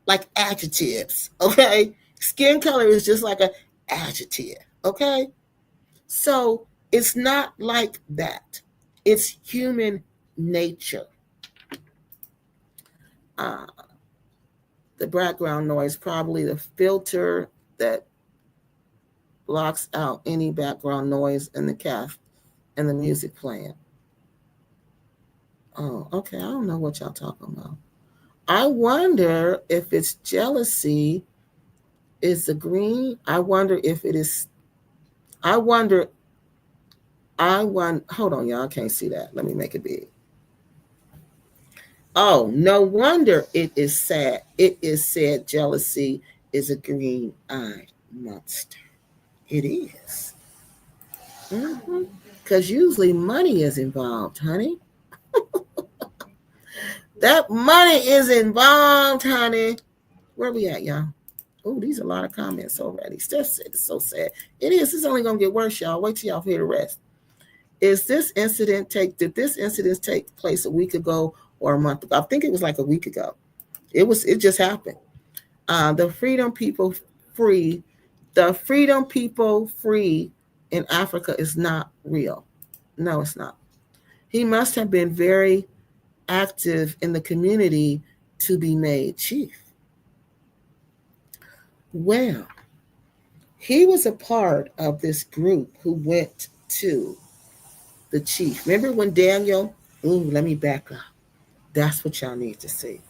like adjectives, okay? Skin color is just like an adjective, okay? So it's not like that. It's human nature. The background noise, probably the filter that blocks out any background noise in the calf and the music playing. Oh, okay. I don't know what y'all talking about. I wonder if it's jealousy is the green. I wonder if it is. Hold on, y'all. I can't see that. Let me make it big. Oh, no wonder it is sad. It is said jealousy is a green-eyed monster. It is. Because usually money is involved, honey. That money is involved, honey. Where we at, y'all? Oh, these are a lot of comments already. It's so sad. It is. It's only gonna get worse, y'all. Wait till y'all hear the rest. Did this incident take place a week ago or a month ago? I think it was like a week ago. It just happened. The freedom people free in Africa is not real. No, it's not. He must have been very active in the community to be made chief. Well, he was a part of this group who went to the chief. Remember when Daniel, let me back up. That's what y'all need to see.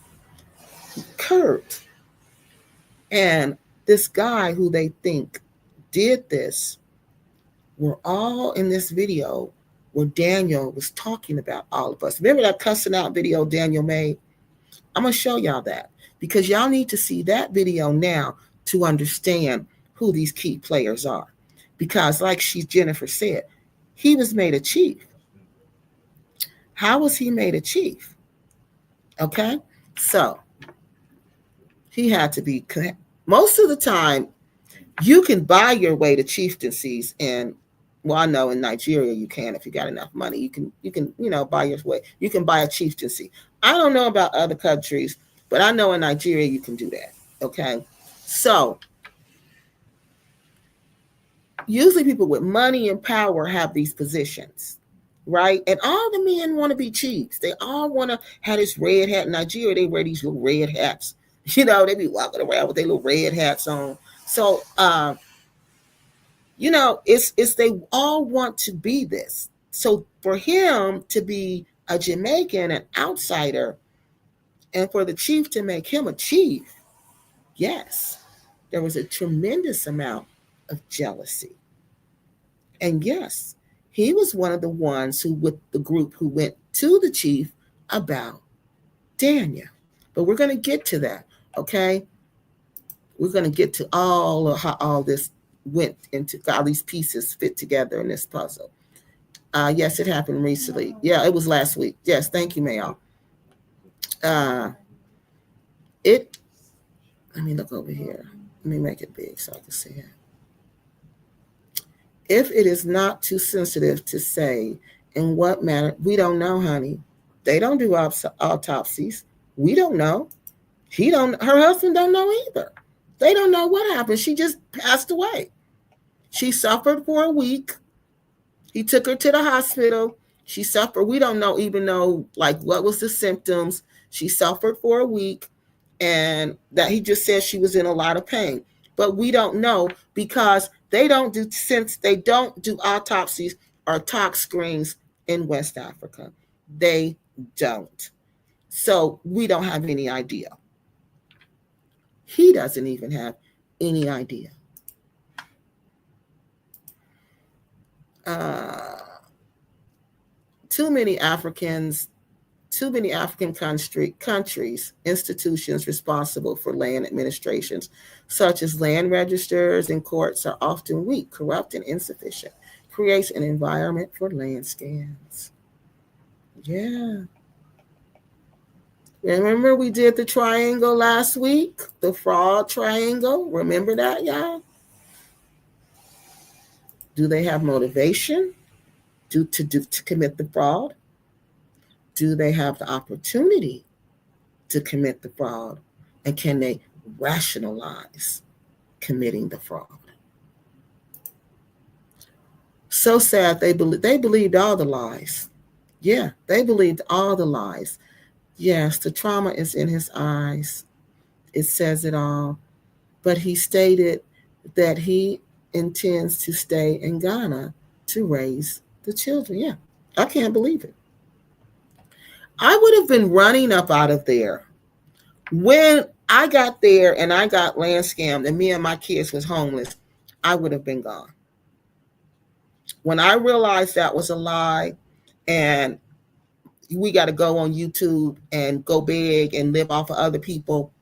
Kurt and this guy who they think did this were all in this video where Daniel was talking about all of us. Remember that cussing out video Daniel made? I'm going to show y'all that because y'all need to see that video now to understand who these key players are. Because like Jennifer said, he was made a chief. How was he made a chief? Okay, so he had to be, most of the time, you can buy your way to chieftaincies, and well, I know in Nigeria you can if you got enough money. You can buy your way. You can buy a chieftaincy. I don't know about other countries, but I know in Nigeria you can do that. Okay, so usually people with money and power have these positions, right? And all the men want to be chiefs. They all want to have this red hat. In Nigeria, they wear these little red hats. They be walking around with their little red hats on. So, it's they all want to be this. So for him to be a Jamaican, an outsider, and for the chief to make him a chief, yes, there was a tremendous amount of jealousy. And yes, he was one of the ones who, with the group who went to the chief about Daniel. But we're going to get to that, okay? We're going to get to all of how all this went into, all these pieces fit together in this puzzle. Yes, it happened recently. Yeah, it was last week. Yes, thank you, Mayal. Let me look over here. Let me make it big so I can see it. If it is not too sensitive to say in what manner, we don't know, honey. They don't do autopsies. We don't know. Her husband don't know either. They don't know what happened. She just passed away. She suffered for a week. He took her to the hospital. She suffered. We don't even know like what was the symptoms. She suffered for a week, and that he just said she was in a lot of pain. But we don't know because since they don't do autopsies or tox screens in West Africa. They don't. So we don't have any idea. He doesn't even have any idea. Too many African countries, institutions responsible for land administrations, such as land registers and courts, are often weak, corrupt, and insufficient. Creates an environment for land scams. Yeah. Remember we did the triangle last week? The fraud triangle? Remember that, y'all? Do they have motivation to commit the fraud? Do they have the opportunity to commit the fraud? And can they rationalize committing the fraud? So sad they believed all the lies. Yeah, they believed all the lies. Yes, the trauma is in his eyes. It says it all. But he stated that he intends to stay in Ghana to raise the children. Yeah, I can't believe it. I would have been running up out of there. When I got there and I got land scammed and me and my kids was homeless, I would have been gone. When I realized that was a lie and we got to go on YouTube and go big and live off of other people,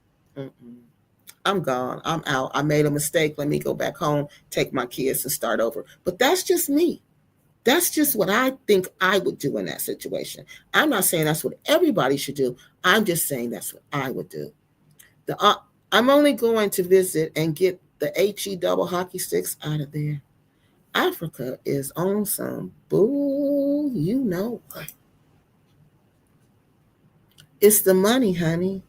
I'm gone. I'm out. I made a mistake. Let me go back home, take my kids and start over. But that's just me. That's just what I think I would do in that situation. I'm not saying that's what everybody should do. I'm just saying that's what I would do. I'm only going to visit and get the HE double hockey sticks out of there. Africa is on some boo, you know what. It's the money, honey.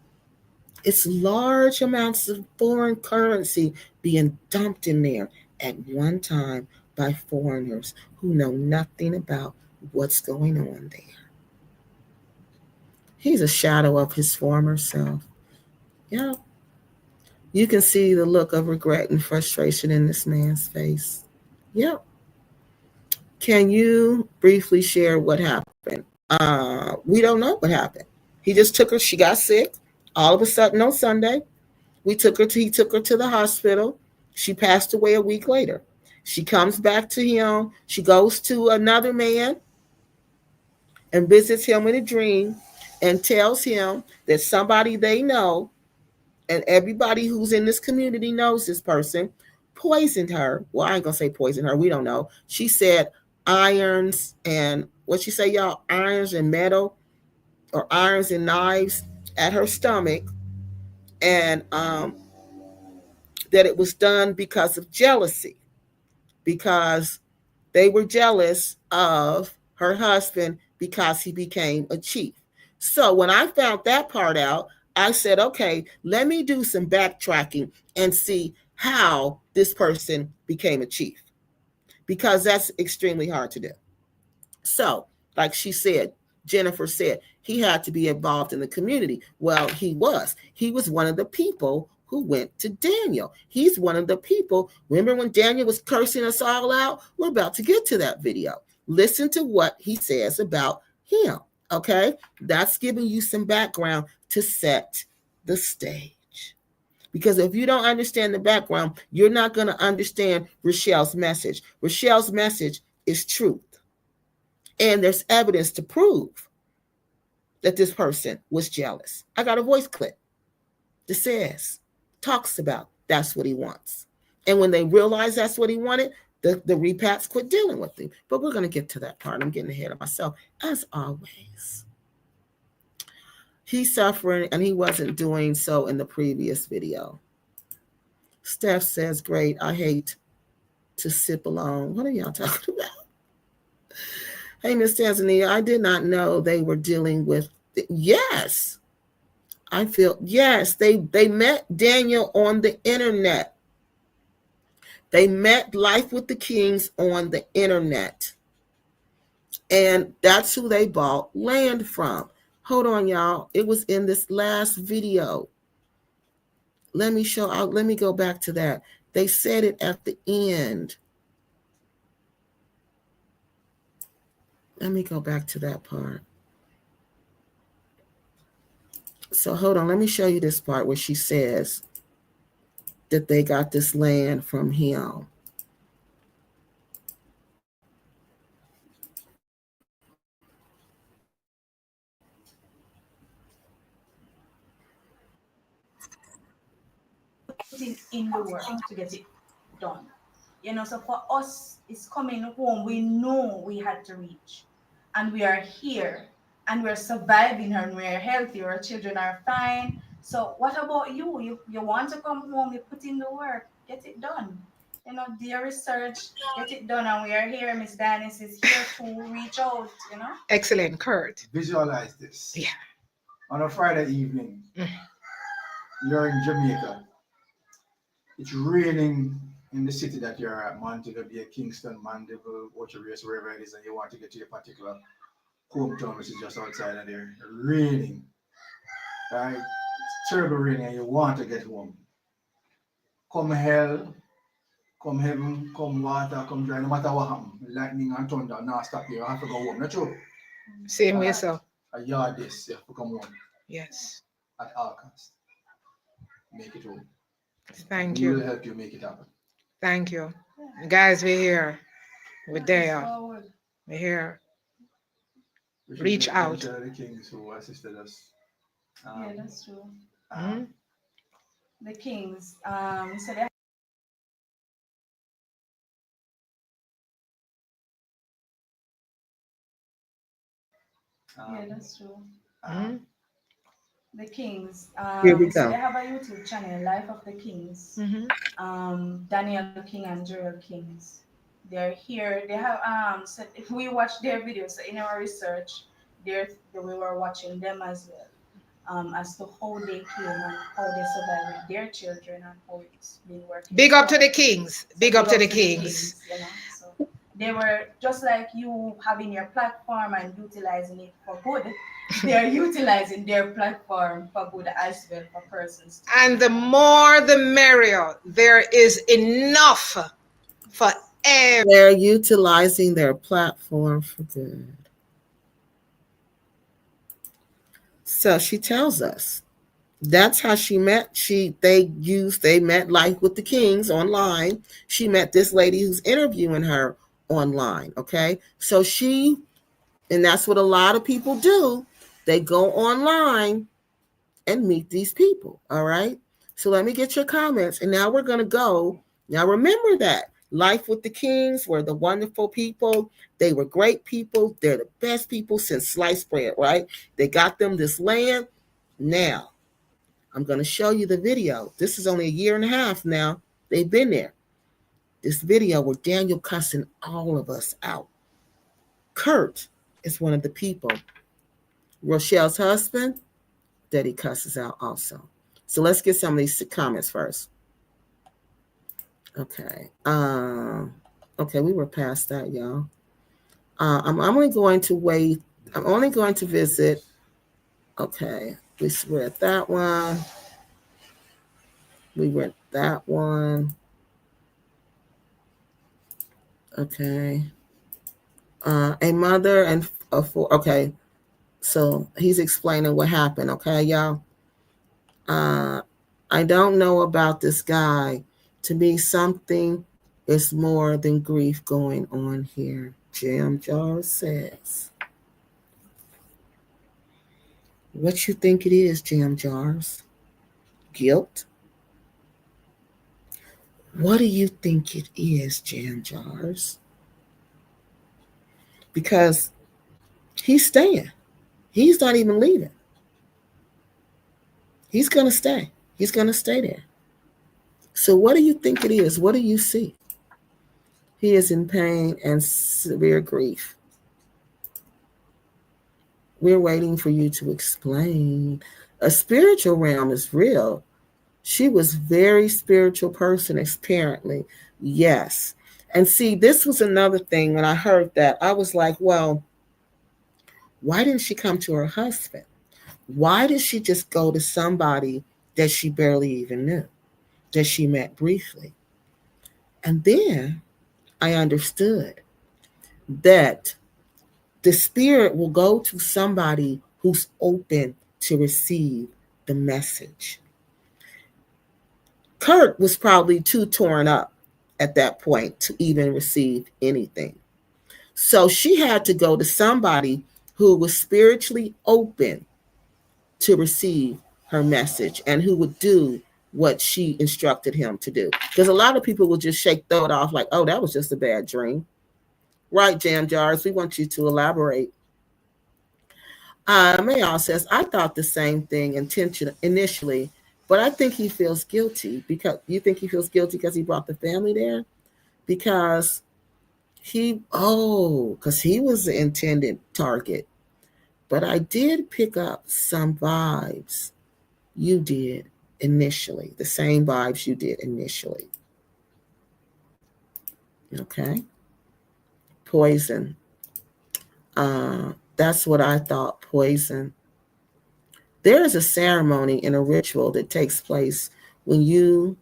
It's large amounts of foreign currency being dumped in there at one time by foreigners who know nothing about what's going on there. He's a shadow of his former self. Yeah. You can see the look of regret and frustration in this man's face. Yep. Can you briefly share what happened? We don't know what happened. He just took her. She got sick. All of a sudden on Sunday, he took her to the hospital. She passed away a week later. She comes back to him. She goes to another man and visits him in a dream and tells him that somebody they know and everybody who's in this community knows this person poisoned her. Well, I ain't gonna say poison her. We don't know. She said irons and what she say, y'all? Irons and metal or irons and knives at her stomach, and that it was done because of jealousy, because they were jealous of her husband because he became a chief. So when I found that part out, I said, okay, let me do some backtracking and see how this person became a chief, because that's extremely hard to do. So, like she said, Jennifer said, he had to be involved in the community. Well, he was. He was one of the people who went to Daniel. He's one of the people. Remember when Daniel was cursing us all out? We're about to get to that video. Listen to what he says about him. Okay? That's giving you some background to set the stage. Because if you don't understand the background, you're not going to understand Rochelle's message. Rochelle's message is truth. And there's evidence to prove that this person was jealous. I got a voice clip that says, talks about that's what he wants. And when they realized that's what he wanted, the repats quit dealing with him. But we're going to get to that part. I'm getting ahead of myself, as always. He's suffering, and he wasn't doing so in the previous video. Steph says, great, I hate to sip alone. What are y'all talking about? Hey, Miss Tanzania, I did not know they were dealing with. Yes, I feel yes. They met Daniel on the internet. They met Lyfe with the Kiings on the internet, and that's who they bought land from. Hold on, y'all. It was in this last video. Let me show out. Let me go back to that. They said it at the end. Let me go back to that part. So hold on, let me show you this part where she says that they got this land from him. Putting in the work to get it done. So for us, it's coming home. We know we had to reach, and we are here, and we're surviving, and we're healthy. Our children are fine. So what about you? You want to come home? You put in the work, get it done. Do your research, get it done, and we are here. Miss Dennis is here to reach out. Excellent, Kurt. Visualize this. Yeah. On a Friday evening, you're in Jamaica. It's raining in the city that you're at, Montego Bay, Kingston, Mandeville, Waterways, wherever it is, and you want to get to your particular hometown, which is just outside of there. Raining. Right? It's terrible raining, and you want to get home. Come hell, come heaven, come water, come dry, no matter what happens. Lightning and thunder, now stop you. You have to go home. Not true. Same way, so. A yard this, you have to come home. Yes. At all costs. Make it home. Thank We you. will help you make it happen. Thank you. Guys, we're here. We're there. We're here. Reach out. The Kings who assisted us. Yeah, that's true. Mm-hmm. The Kings. So they Yeah, that's true. Mhm. The Kings. Here we So go. they have a YouTube channel, Life of the Kings. Mhm. Daniel King and Joel Kings. They're here. They have so if we watch their videos, so in our research, we were watching them as well. As to how they came and how they survived with their children and how it's been working Big up to throughout. the kings. So Big up big to up the to the kings. Kings, you know. So they were just like you having your platform and utilizing it for good. They're utilizing their platform for good as well for persons to And the more the merrier. There is enough for every. They're utilizing their platform for good. So she tells us that's how she met. They met Life with the Kings online. She met this lady who's interviewing her online. Okay. So and that's what a lot of people do. They go online and meet these people. All right. So let me get your comments. And now we're going to go. Now remember that Life with the Kings were the wonderful people. They were great people. They're the best people since sliced bread, right? They got them this land. Now, I'm going to show you the video. This is only a year and a half now. They've been there. This video where Daniel cussing all of us out. Kurt is one of the people. Rochelle's husband, that he cusses out also. So let's get some of these comments first. Okay. Okay, we were past that, y'all. I'm only going to wait. I'm only going to visit. Okay, we read that one. We read that one. Okay. A mother and a four. Okay, so he's explaining what happened. Okay, y'all. Uh, I don't know about this guy. To me, something is more than grief going on here. Jam Jar says. What you think it is, Jam Jars? Guilt? What do you think it is, Jam Jars? Because he's staying. He's not even leaving. He's going to stay. He's going to stay there. So, what do you think it is? What do you see? He is in pain and severe grief. We're waiting for you to explain. A spiritual realm is real. She was very spiritual person, apparently. Yes. And see, this was another thing when I heard that. I was like, well, why didn't she come to her husband? Why did she just go to somebody that she barely even knew, that she met briefly? And then I understood that the spirit will go to somebody who's open to receive the message. Kurt was probably too torn up at that point to even receive anything. So she had to go to somebody who was spiritually open to receive her message and who would do what she instructed him to do. Because a lot of people will just throw it off like, oh, that was just a bad dream. Right, Jam Jars, we want you to elaborate. Mayall says, I thought the same thing initially, but I think he feels guilty because you think he feels guilty because he brought the family there? Because because he was the intended target. But I did pick up some vibes you did initially, the same vibes you did initially. Okay. Poison. That's what I thought, poison. There is a ceremony and a ritual that takes place when you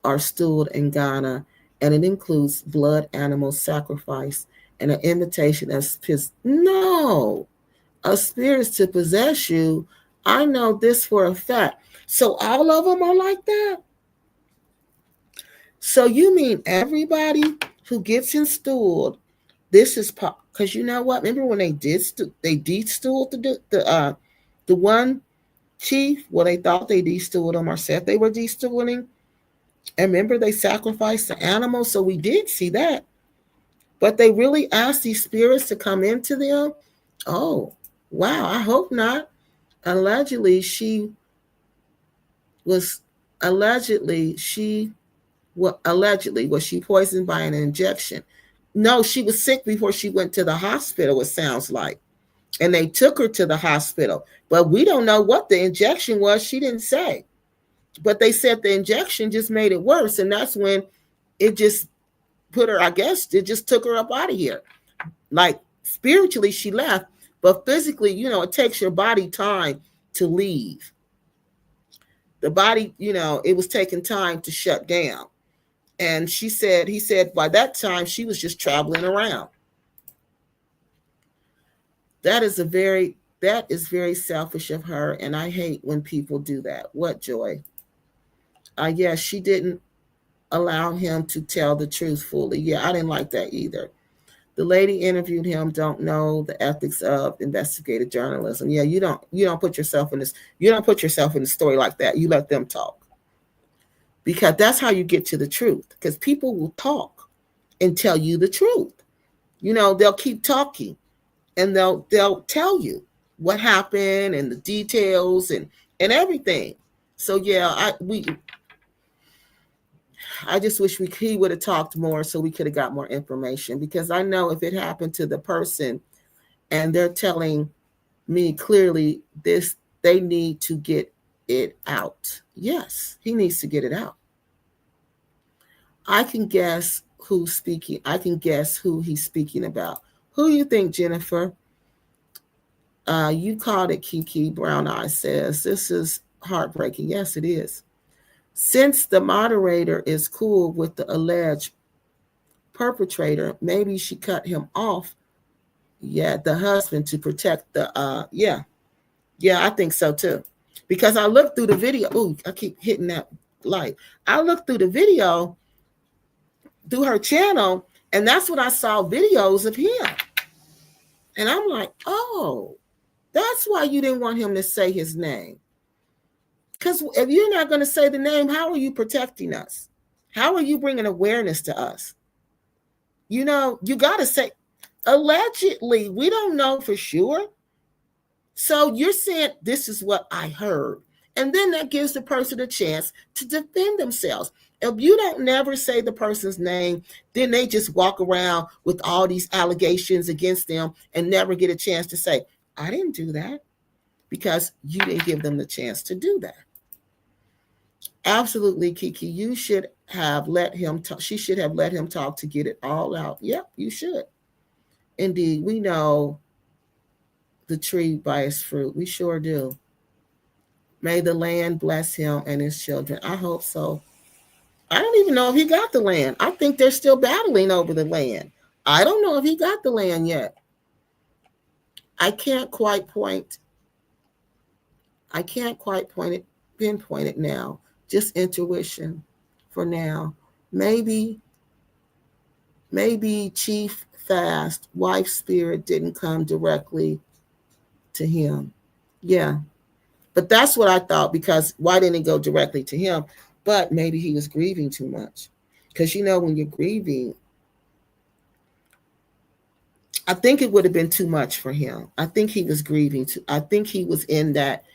are stooled in Ghana, and it includes blood animal sacrifice and an invitation of no, a spirit to possess you. I know this for a fact. So all of them are like that. So you mean everybody who gets installed? This is because you know what? Remember when they de-stooled the one chief? Well, they thought they de-stooled him or said they were de-stooling. And remember they sacrificed the animal, so we did see that. But they really asked these spirits to come into them. Oh, Wow, I hope not. Allegedly, was allegedly she allegedly was she poisoned by an injection? No, she was sick before she went to the hospital, it sounds like. And they took her to the hospital. But we don't know what the injection was. She didn't say. But they said the injection just made it worse. And that's when it just put her, I guess, it just took her up out of here. Like spiritually, she left. But physically, it takes your body time to leave. The body, it was taking time to shut down. And he said by that time she was just traveling around. That is very selfish of her, and I hate when people do that. What joy. Yeah, she didn't allow him to tell the truth fully. Yeah, I didn't like that either. The lady interviewed him don't know the ethics of investigative journalism. Yeah, you don't put yourself in this. You don't put yourself in a story like that. You let them talk. Because that's how you get to the truth. Because people will talk and tell you the truth. They'll keep talking and they'll tell you what happened and the details and everything. So yeah, I just wish he would have talked more so we could have got more information, because I know if it happened to the person and they're telling me clearly this, they need to get it out. Yes, he needs to get it out. I can guess who's speaking. I can guess who he's speaking about. Who you think, Jennifer? You called it, Kiki. Brown Eye says, this is heartbreaking. Yes, it is. Since the moderator is cool with the alleged perpetrator, maybe she cut him off. Yeah, the husband, to protect the, yeah, I think so too. Because I looked through the video. Ooh, I keep hitting that light. I looked through the video through her channel, and that's when I saw videos of him. And I'm like, oh, that's why you didn't want him to say his name. Because if you're not going to say the name, how are you protecting us? How are you bringing awareness to us? You got to say, allegedly, we don't know for sure. So you're saying, this is what I heard. And then that gives the person a chance to defend themselves. If you don't never say the person's name, then they just walk around with all these allegations against them and never get a chance to say, I didn't do that, because you didn't give them the chance to do that. Absolutely, Kiki. You should have let him talk. She should have let him talk to get it all out. Yep, you should. Indeed, we know the tree by its fruit. We sure do. May the land bless him and his children. I hope so. I don't even know if he got the land. I think they're still battling over the land. I don't know if he got the land yet. I can't quite pinpoint it now. Just intuition for now. Maybe Chief Fast, wife spirit, didn't come directly to him. Yeah. But that's what I thought, because why didn't it go directly to him? But maybe he was grieving too much. Because when you're grieving, I think it would have been too much for him. I think he was grieving too. I think he was in that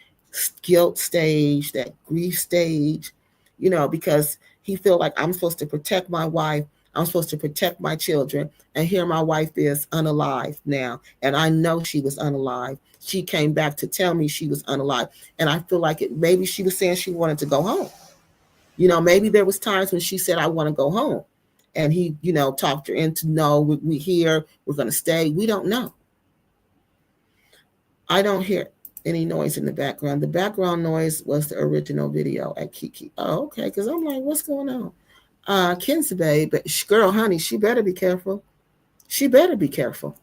guilt stage, that grief stage, because he felt like, I'm supposed to protect my wife. I'm supposed to protect my children. And here my wife is unalive now. And I know she was unalive. She came back to tell me she was unalive. And I feel like maybe she was saying she wanted to go home. Maybe there was times when she said, I want to go home. And he, talked her into, no, we here, we're going to stay. We don't know. I don't hear any noise in the background. The background noise was the original video at Kiki. Oh, okay. Because I'm like, what's going on? Kinsabe, but girl, honey, she better be careful. She better be careful.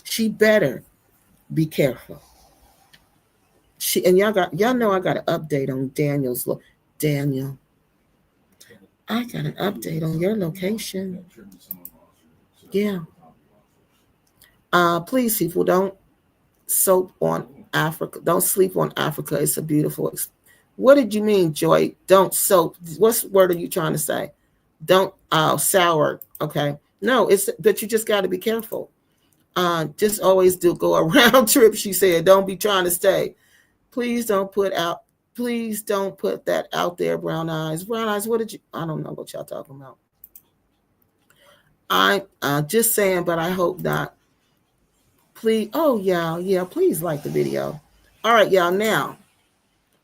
She better be careful. And y'all know I got an update on Daniel's. Daniel, I got an update on your location. Yeah. Please, people, don't soap on Africa. Don't sleep on Africa. It's a beautiful. What did you mean, Joy? Don't soap. What word are you trying to say? Don't sour. Okay. No, it's that you just got to be careful. Just always do go a round trip, she said. Don't be trying to stay. Please don't put that out there, Brown Eyes. Brown Eyes, what did you, I don't know what y'all talking about. I just saying, but I hope not. Please, oh yeah, please like the video. All right, y'all, now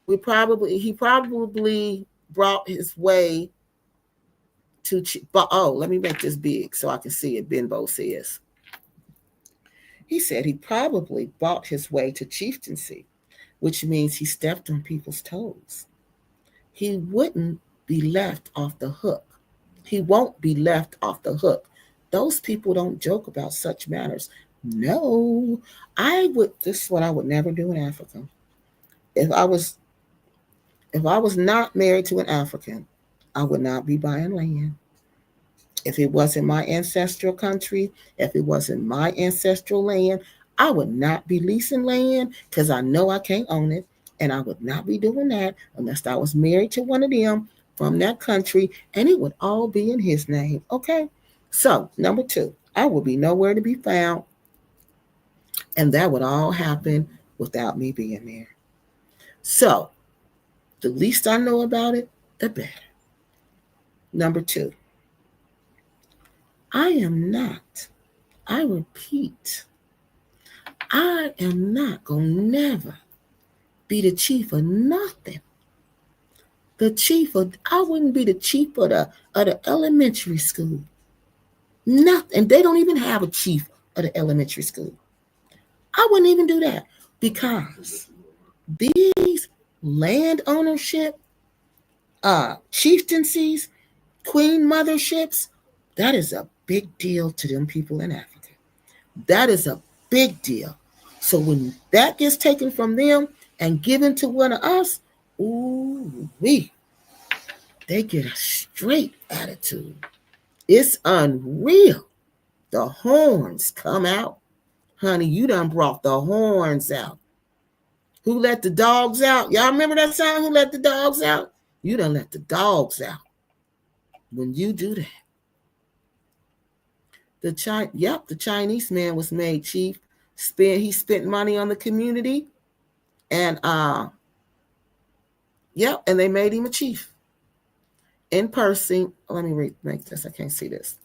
he probably brought his way to but let me make this big so I can see it. Benbow says he said he probably bought his way to chieftaincy, which means he stepped on people's toes. He wouldn't be left off the hook. He won't be left off the hook. Those people don't joke about such matters. No, this is what I would never do in Africa. If I was not married to an African, I would not be buying land. If it wasn't my ancestral country, if it wasn't my ancestral land, I would not be leasing land because I know I can't own it. And I would not be doing that unless I was married to one of them from that country, and it would all be in his name. Okay? So, number 2, I would be nowhere to be found, and that would all happen without me being there. So, the least I know about it, the better. Number 2, I repeat, I am not going to never be the chief of nothing. I wouldn't be the chief of the elementary school. Nothing. They don't even have a chief of the elementary school. I wouldn't even do that because these land ownership, chieftaincies, queen motherships, that is a big deal to them people in Africa. That is a big deal. So when that gets taken from them and given to one of us, they get a straight attitude. It's unreal. The horns come out. Honey, you done brought the horns out. Who let the dogs out? Y'all remember that song, Who Let the Dogs Out? You done let the dogs out when you do that. The Chinese man was made chief. He spent money on the community, and and they made him a chief. In person, let me make this. I can't see this.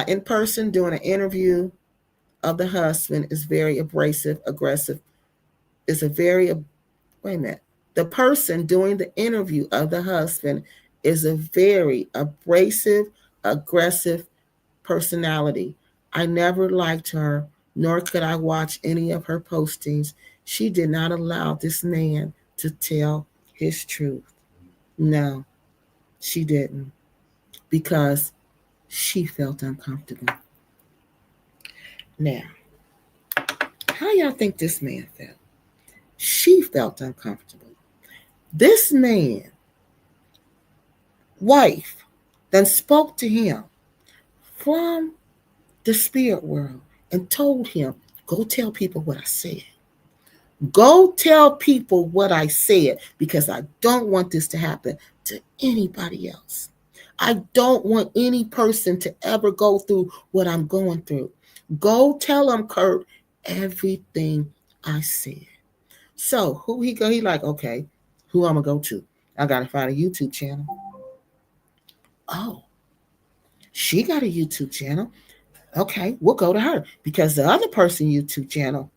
In person, doing an interview of the husband is very abrasive, aggressive. Wait a minute. The person doing the interview of the husband is a very abrasive, aggressive personality. I never liked her, nor could I watch any of her postings. She did not allow this man to tell his truth. No, she didn't, because she felt uncomfortable. Now, how y'all think this man felt? She felt uncomfortable. This man, wife, then spoke to him from the spirit world and told him, go tell people what I said. Go tell people what I said, because I don't want this to happen to anybody else. I don't want any person to ever go through what I'm going through. Go tell them, Kurt, everything I said. So who he go? He like, okay, who I'm gonna go to? I gotta find a YouTube channel. Oh, she got a YouTube channel. Okay, we'll go to her, because the other person YouTube channel,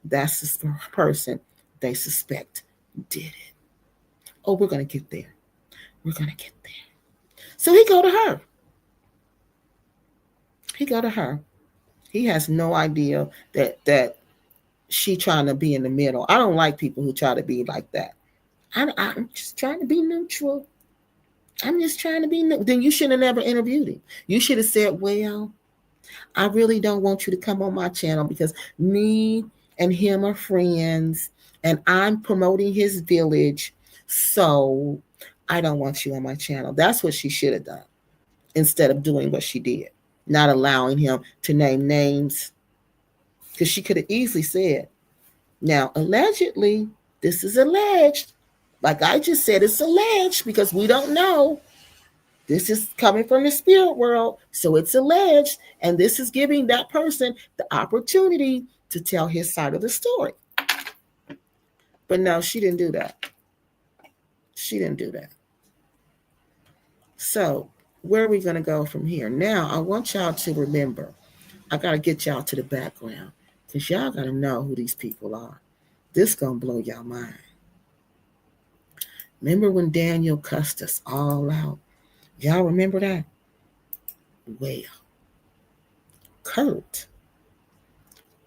that's the person they suspect did it. Oh, we're gonna get there. We're gonna get there. So he go to her. He has no idea that she trying to be in the middle. I don't like people who try to be like that. I'm just trying to be neutral. I'm just trying to be neutral. Then you should have never interviewed him. You should have said, well, I really don't want you to come on my channel because me and him are friends and I'm promoting his village. So I don't want you on my channel. That's what she should have done instead of doing what she did, not allowing him to name names. Because she could have easily said, now, allegedly, this is alleged. Like I just said, it's alleged because we don't know. This is coming from the spirit world, so it's alleged, and this is giving that person the opportunity to tell his side of the story. But no, she didn't do that. She didn't do that. So where are we going to go from here? Now, I want y'all to remember, I got to get y'all to the background, because y'all got to know who these people are. This going to blow y'all mind. Remember when Daniel cussed us all out? Y'all remember that? Well, Kurt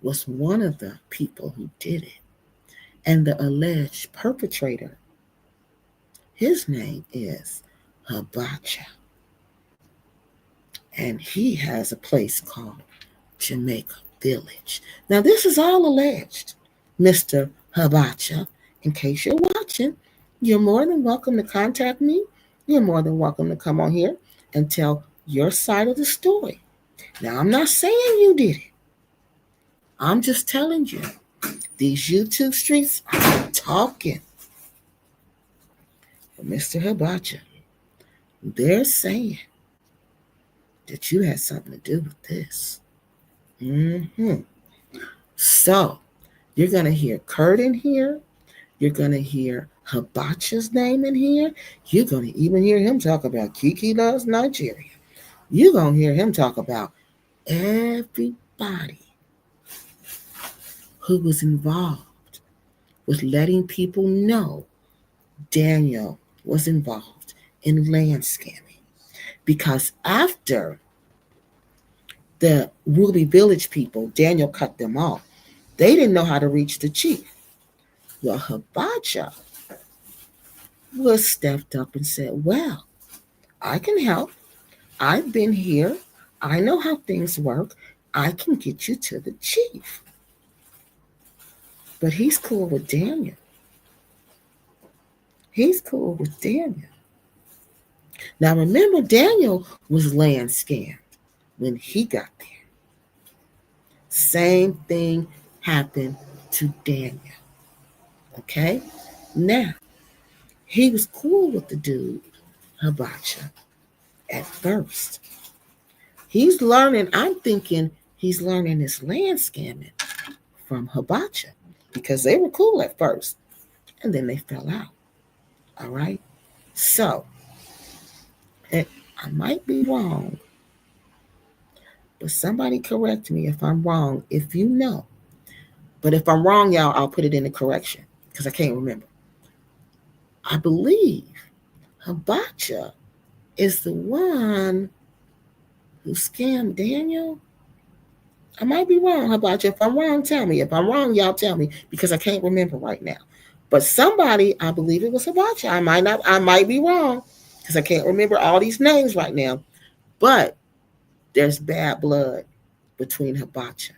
was one of the people who did it. And the alleged perpetrator, his name is Abacha. And he has a place called Jamaican Village. Now, this is all alleged. Mr. Abacha, in case you're watching, you're more than welcome to contact me. You're more than welcome to come on here and tell your side of the story. Now, I'm not saying you did it. I'm just telling you, these YouTube streets are talking. But Mr. Abacha, they're saying that you had something to do with this. So, you're going to hear Kurt in here. You're going to hear Abacha's name in here. You're going to even hear him talk about Kiki Loves Nigeria. You're going to hear him talk about everybody who was involved with letting people know Daniel was involved in land scamming. Because after the Ruby Village people, Daniel cut them off. They didn't know how to reach the chief. Well, Abacha was stepped up and said, well, I can help. I've been here. I know how things work. I can get you to the chief. But he's cool with Daniel. He's cool with Daniel. Now, remember, Daniel was land scammed when he got there. Same thing happened to Daniel. Okay? Now, he was cool with the dude, Abacha, at first. He's learning, I'm thinking he's learning this land scamming from Abacha, because they were cool at first, and then they fell out. All right? So, and I might be wrong, but somebody correct me if I'm wrong, if you know. But if I'm wrong, y'all, I'll put it in the correction, because I can't remember. I believe Abacha is the one who scammed Daniel. I might be wrong, Abacha. If I'm wrong, tell me. If I'm wrong, y'all tell me, because I can't remember right now. But somebody, I believe it was Abacha. I might be wrong, because I can't remember all these names right now. But there's bad blood between Abacha.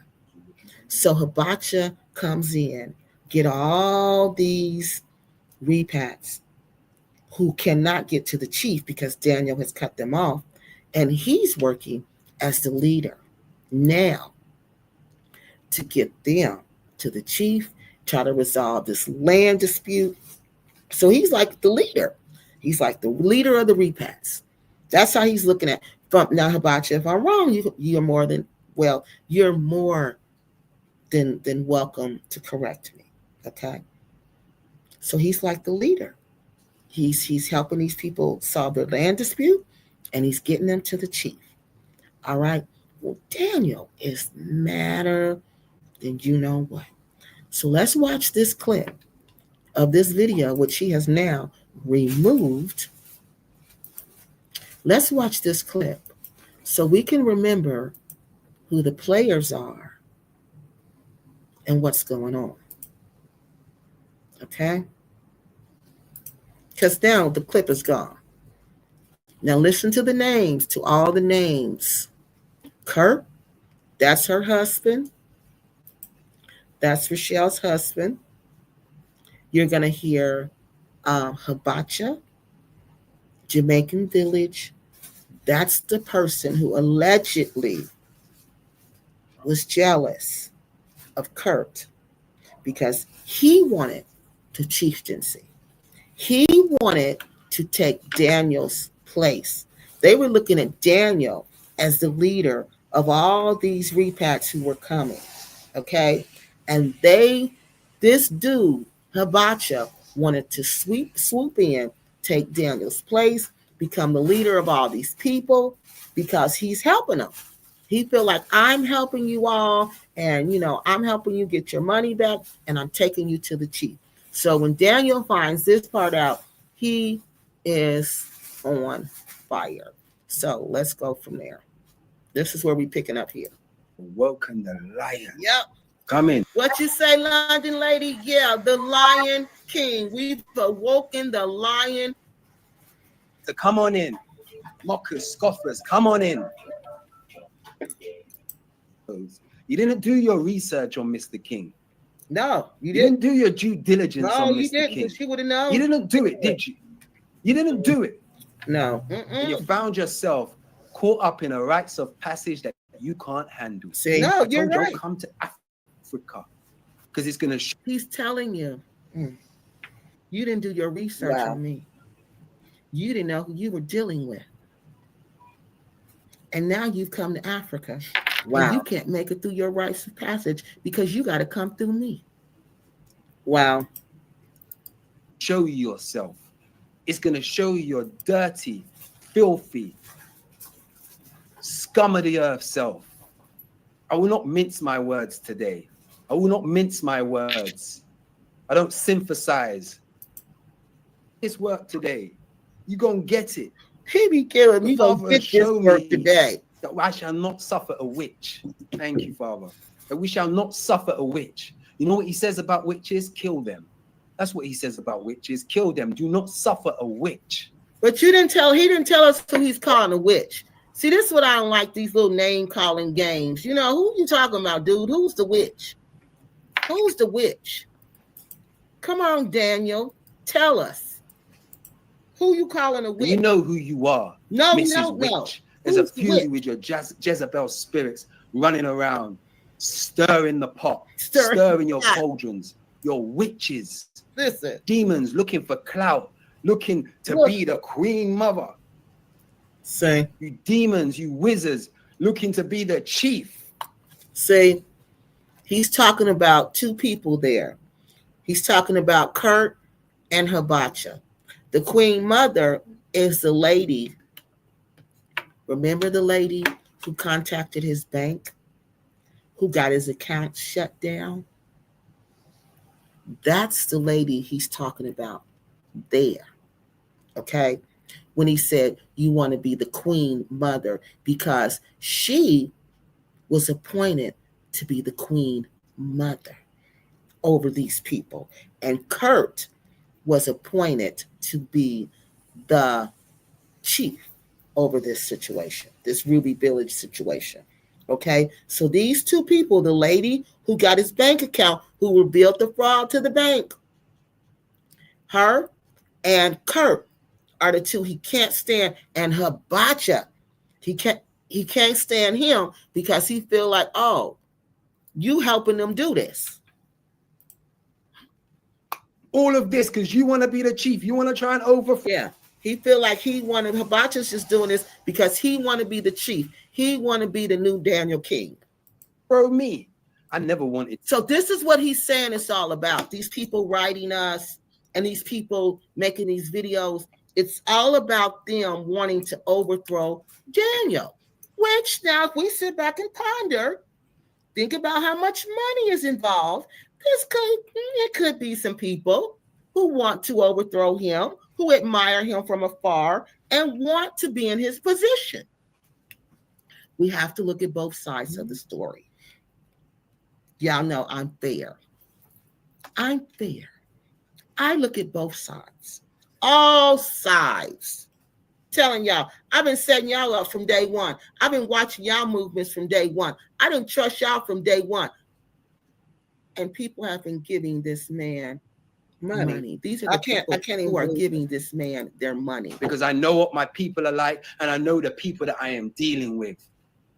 So Abacha comes in, get all these repats who cannot get to the chief because Daniel has cut them off, and he's working as the leader now to get them to the chief, try to resolve this land dispute. So he's like the leader. He's like the leader of the repats. That's how he's looking at. From now, Abacha, if I'm wrong, you're more than welcome to correct me. Okay. So he's like the leader. He's helping these people solve their land dispute, and he's getting them to the chief. All right. Well, Daniel is madder than you know what. So let's watch this clip of this video, which he has now removed. Let's watch this clip so we can remember who the players are and what's going on. Okay? Because now the clip is gone. Now listen to the names, to all the names. Kurt, that's her husband. That's Rochelle's husband. You're going to hear Abacha, Jamaican Village. That's the person who allegedly was jealous of Kurt because he wanted the chieftaincy. He wanted to take Daniel's place. They were looking at Daniel as the leader of all these repacts who were coming. Okay. And this dude, Abacha, wanted to swoop in, take Daniel's place, become the leader of all these people because he's helping them. He feel like I'm helping you all, and I'm helping you get your money back, and I'm taking you to the chief. So when Daniel finds this part out, he is on fire. So let's go from there. This is where we picking up here. Welcome the lion. Yep. Come in. What you say, London lady? Yeah, the Lion King. We've awoken the lion. So come on in. Mockers, scoffers, come on in. You didn't do your research on Mr. King. No, you didn't do your due diligence on Mr. You didn't, King. She would have known. You didn't do it, did you? You didn't do it. No. And you found yourself caught up in a rites of passage that you can't handle. See, no, you're right. Don't come to Africa because it's going to. He's telling you, you didn't do your research on me. You didn't know who you were dealing with, and now you've come to Africa. Wow. You can't make it through your rites of passage because you got to come through me. Wow. Show you yourself. It's going to show you your dirty, filthy, scum of the earth self. I will not mince my words today. I will not mince my words. I don't synthesize. This work today. You gonna get it. He be killing me. You gonna get this work today. That I shall not suffer a witch. Thank you, Father. That we shall not suffer a witch. You know what he says about witches? Kill them. That's what he says about witches. Kill them. Do not suffer a witch. But he didn't tell us who he's calling a witch. See, this is what I don't like, these little name calling games. Who you talking about, dude? Who's the witch? Who's the witch? Come on, Daniel. Tell us. Who you calling a witch? You know who you are. No, Mrs. no, Witch. no. There's a few with your Jezebel spirits running around, stirring the pot, stirring your cauldrons, your witches. Listen. Demons looking for clout, looking to be the queen mother. Say. You demons, you wizards, looking to be the chief. See, he's talking about two people there. He's talking about Kurt and Abacha. The queen mother is the lady. Remember the lady who contacted his bank, who got his account shut down? That's the lady he's talking about there. Okay? When he said, you want to be the queen mother, because she was appointed to be the queen mother over these people. And Kurt was appointed to be the chief over this situation, this Ruby Village situation. Okay, so these two people, the lady who got his bank account, who revealed the fraud to the bank, her and Kurt are the two he can't stand. And Abacha, he can't stand him because he feel like, oh, you helping them do this. All of this because you want to be the chief. You want to try and overthrow. Yeah. He feel like Hibacha's just doing this because he want to be the chief. He want to be the new Daniel King. Bro, me. I never wanted. So this is what he's saying it's all about. These people writing us and these people making these videos. It's all about them wanting to overthrow Daniel. Which now, if we sit back and ponder, think about how much money is involved. It could be some people who want to overthrow him, who admire him from afar and want to be in his position. We have to look at both sides of the story. Y'all know I'm fair. I'm fair. I look at both sides. All sides. Telling y'all, I've been setting y'all up from day one. I've been watching y'all movements from day one. I didn't trust y'all from day one. And people have been giving this man money. These are the people who are giving this man their money. Because I know what my people are like, and I know the people that I am dealing with.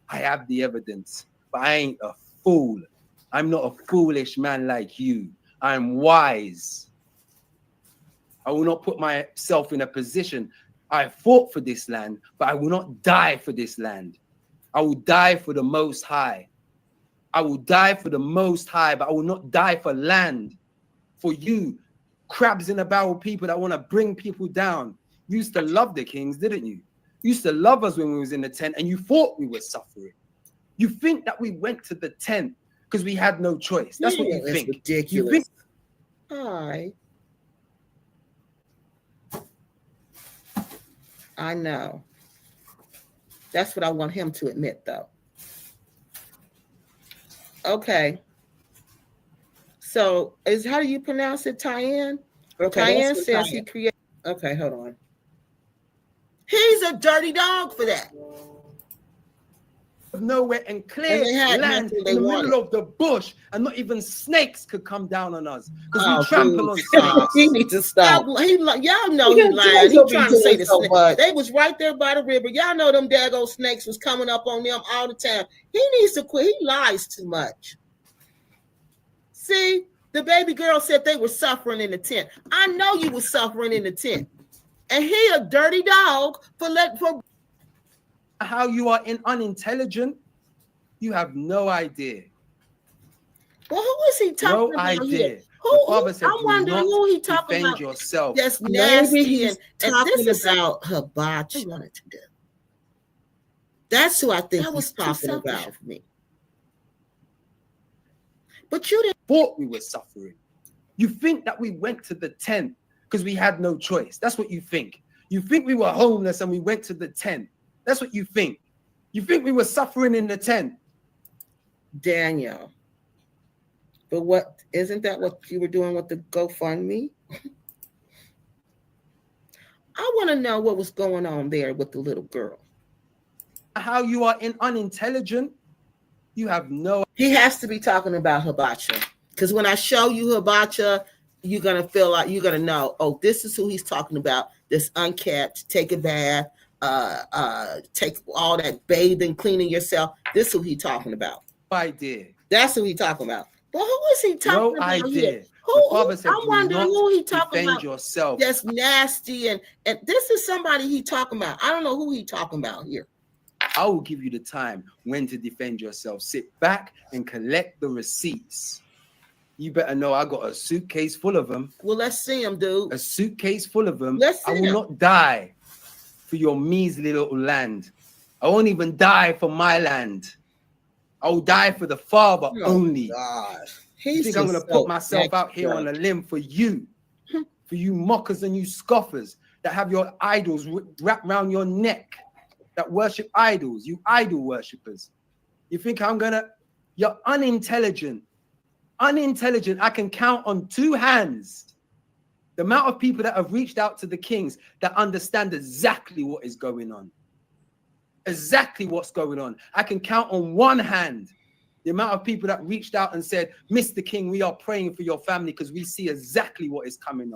I have the evidence, but I ain't a fool. I'm not a foolish man like you. I'm wise. I will not put myself in a position I fought for this land, but I will not die for this land. I will die for the Most High. I will die for the Most High, but I will not die for land. For you, crabs in a barrel people that want to bring people down. You used to love the kings, didn't you? You used to love us when we was in the tent, and you thought we were suffering. You think that we went to the tent because we had no choice. That's what you think. Ridiculous. You think. Hi. I know. That's what I want him to admit, though. Okay. So, how do you pronounce it, Tyann? Okay, Tyann says he created. Okay, hold on. He's a dirty dog for that. Nowhere and clear land in the middle of the bush, and not even snakes could come down on us because we trample on snakes. He needs to stop. Y'all know he lying. He trying to say the snake. They was right there by the river. Y'all know them daggone snakes was coming up on them all the time. He needs to quit. He lies too much. See, the baby girl said they were suffering in the tent. I know you were suffering in the tent, and he a dirty dog for how you are unintelligent. You have no idea. Well, who is he talking about idea. Here? I'm wondering who he talking about. Yourself. That's nasty. And this is about Abacha. Wanted to do. That's who I think that was talking about for me. But you didn't thought we were suffering. You think that we went to the tent because we had no choice. That's what you think. You think we were homeless and we went to the tent. That's what you think. You think we were suffering in the tent. Daniel. But what isn't that what you were doing with the GoFundMe? I want to know what was going on there with the little girl. How you are unintelligent. You have no. He has to be talking about Abacha. Because when I show you Abacha, you're going to feel like you're going to know, oh, this is who he's talking about. This unkept, take a bath, take all that bathing, cleaning yourself. This is who he's talking about. No idea. That's who he's talking about. Well, who is he talking about idea. here? I'm wondering who he talking about. Yourself. That's nasty. And this is somebody he talking about. I don't know who he talking about here. I will give you the time when to defend yourself. Sit back and collect the receipts. You better know I got a suitcase full of them. Well, let's see them, dude. A suitcase full of them. Let's see I will not die for your measly little land. I won't even die for my land. I will die for the Father only. God. You think I'm going to put myself out here on a limb for you mockers and you scoffers that have your idols wrapped around your neck, that worship idols, you idol worshippers. You think I'm going to, you're unintelligent. Unintelligent. I can count on two hands the amount of people that have reached out to the kings that understand exactly what is going on. Exactly what's going on. I can count on one hand the amount of people that reached out and said, Mr. King, we are praying for your family because we see exactly what is coming.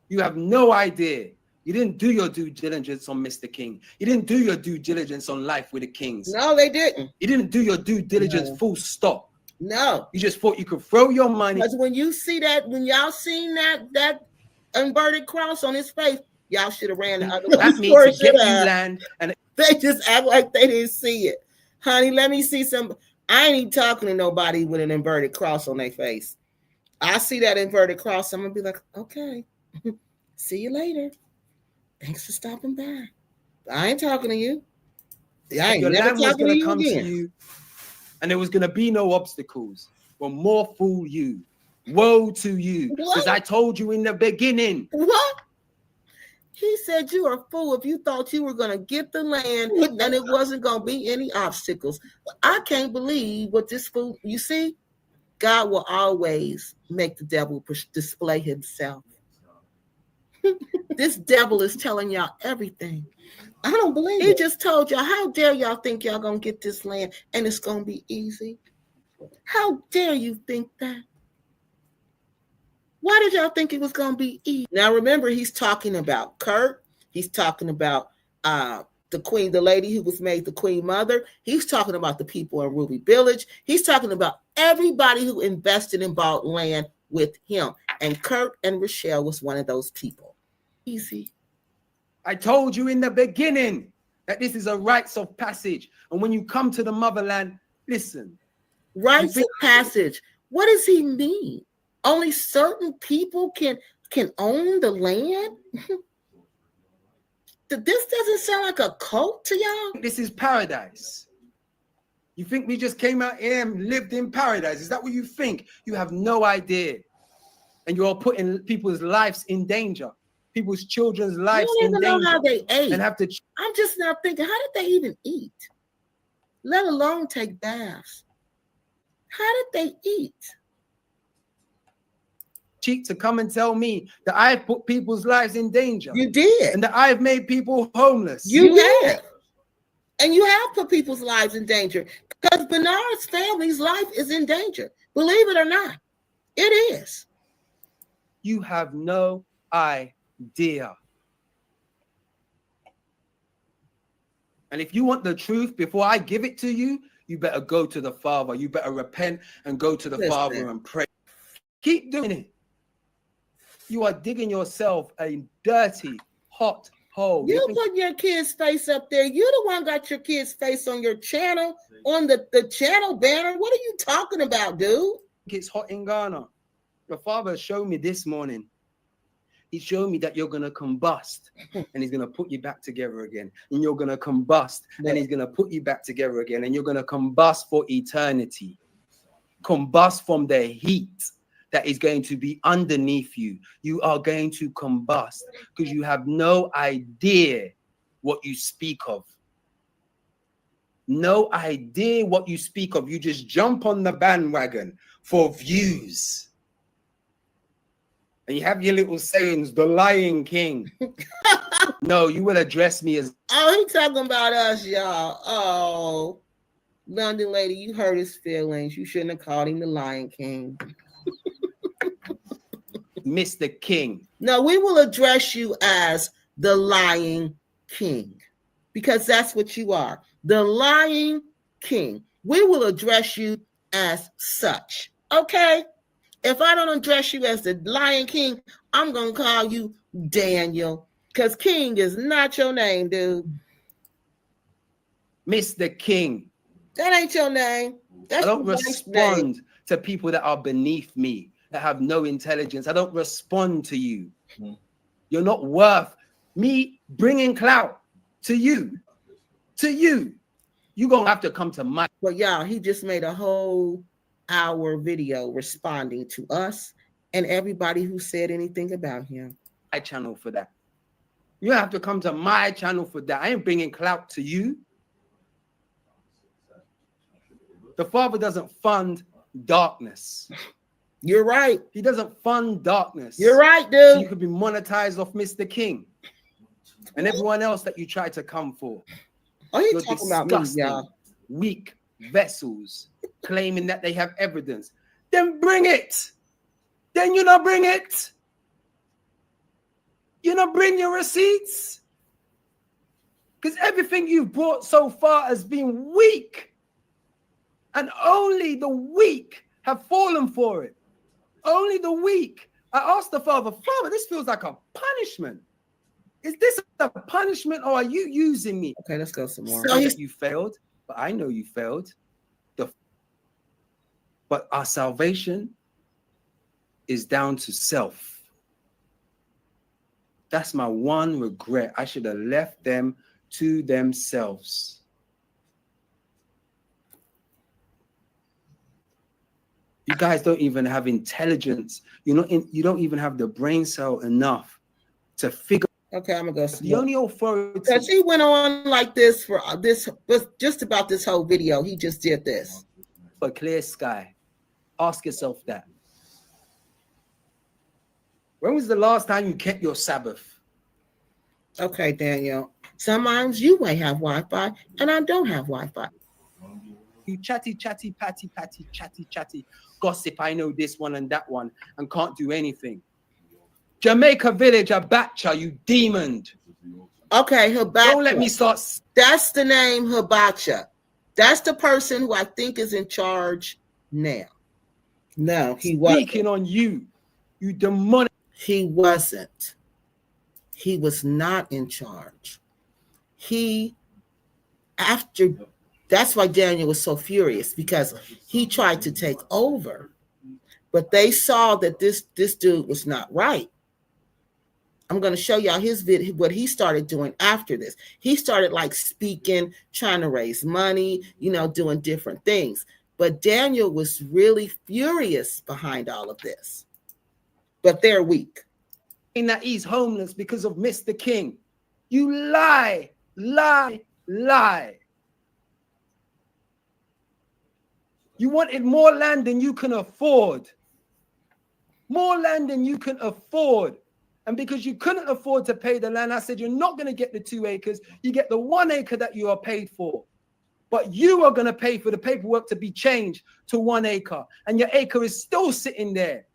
You have no idea. You didn't do your due diligence on Mr. King. You didn't do your due diligence on Life with the Kings. No, they didn't. You didn't do your due diligence full stop. No. You just thought you could throw your money. Because when you see that, when y'all seen that inverted cross on his face, y'all should have ran the other way. That means to get you land. And they just act like they didn't see it. Honey, let me see some. I ain't even talking to nobody with an inverted cross on their face. I see that inverted cross, I'm going to be like, okay, see you later. Thanks for stopping by. I ain't talking to you. I ain't never talking to you again. And there was going to be no obstacles. Well, more fool you. Woe to you. Because I told you in the beginning. What? He said you are a fool if you thought you were going to get the land and it wasn't going to be any obstacles. I can't believe what this fool, you see, God will always make the devil display himself. This devil is telling y'all everything. I don't believe it. He just told y'all, how dare y'all think y'all going to get this land and it's going to be easy? How dare you think that? Why did y'all think it was going to be easy? Now, remember, he's talking about Kurt. He's talking about the queen, the lady who was made the queen mother. He's talking about the people in Ruby Village. He's talking about everybody who invested and bought land with him. And Kurt and Rochelle was one of those people. Easy. I told you in the beginning that this is a rites of passage. And when you come to the motherland, listen. Rites of passage. What does he mean? Only certain people can own the land? This doesn't sound like a cult to y'all? This is paradise. You think we just came out here and lived in paradise? Is that what you think? You have no idea. And you're putting people's lives in danger. People's children's lives in danger. You don't even know how they ate. And have to. I'm just now thinking, how did they even eat? Let alone take baths. How did they eat? Cheap to come and tell me that I've put people's lives in danger. You did. And that I've made people homeless. You did. And you have put people's lives in danger. Because Bernard's family's life is in danger. Believe it or not. It is. You have no idea. And if you want the truth before I give it to you, you better go to the Father. You better repent and go to the Father and pray. Keep doing it. You are digging yourself a dirty, hot hole. You put your kid's face up there. You the one got your kid's face on your channel, on the channel banner. What are you talking about, dude? It's hot in Ghana. The Father showed me this morning. He showed me that you're going to combust and he's going to put you back together again. And you're going to combust and he's going to put you back together again. And you're going to combust for eternity. Combust from the heat that is going to be underneath you. You are going to combust because you have no idea what you speak of. No idea what you speak of. You just jump on the bandwagon for views. And you have your little sayings, the Lion King. No, you will address me as... Oh, he talking about us, y'all. Oh, London lady, you hurt his feelings. You shouldn't have called him the Lion King. Mr. King. No, we will address you as the Lion King. Because that's what you are. The Lion King. We will address you as such. Okay? If I don't address you as the Lion King, I'm going to call you Daniel. Because King is not your name, dude. Mr. King. That ain't your name. That's I don't respond to people that are beneath me, that have no intelligence. I don't respond to you. You're not worth me bringing clout to you. To you. You're going to have to come to my... But y'all, he just made a whole hour video responding to us and everybody who said anything about him. My channel for that. You have to come to my channel for that. I ain't bringing clout to you. The Father doesn't fund darkness. You're right. He doesn't fund darkness. You're right, dude. So you could be monetized off Mr. King and everyone else that you try to come for. Oh, he's talking about me, y'all. Weak vessels claiming that they have evidence. Then bring it. Then you not bring it. You not bring your receipts. Because everything you've brought so far has been weak. And only the weak have fallen for it. Only the weak. I asked the Father, this feels like a punishment. Is this a punishment or are you using me? Okay, let's go some more. So you failed, but I know you failed. But our salvation is down to self. That's my one regret. I should have left them to themselves. You guys don't even have intelligence. You don't even have the brain cell enough to figure. Okay, I'm gonna go. The only authority. Because he went on like this for this, just about this whole video. He just did this. A clear sky. Ask yourself that. When was the last time you kept your Sabbath? Okay, Daniel. Sometimes you may have Wi-Fi and I don't have Wi-Fi. You chatty, patty, chatty. Gossip, I know this one and that one and can't do anything. Jamaica Village, Abacha, you demon. Okay, Abacha. Don't let me start. That's the name, Abacha. That's the person who I think is in charge now. No, he wasn't. Speaking on you, you demonic. He wasn't. He was not in charge. That's why Daniel was so furious, because he tried to take over, but they saw that this dude was not right. I'm going to show y'all his video, what he started doing after this. He started like speaking, trying to raise money, doing different things. But Daniel was really furious behind all of this. But they're weak. That he's homeless because of Mr. King. You lie, lie, lie. You wanted more land than you can afford. More land than you can afford. And because you couldn't afford to pay the land, I said, you're not going to get the 2 acres. You get the 1 acre that you are paid for. But you are going to pay for the paperwork to be changed to 1 acre. And your acre is still sitting there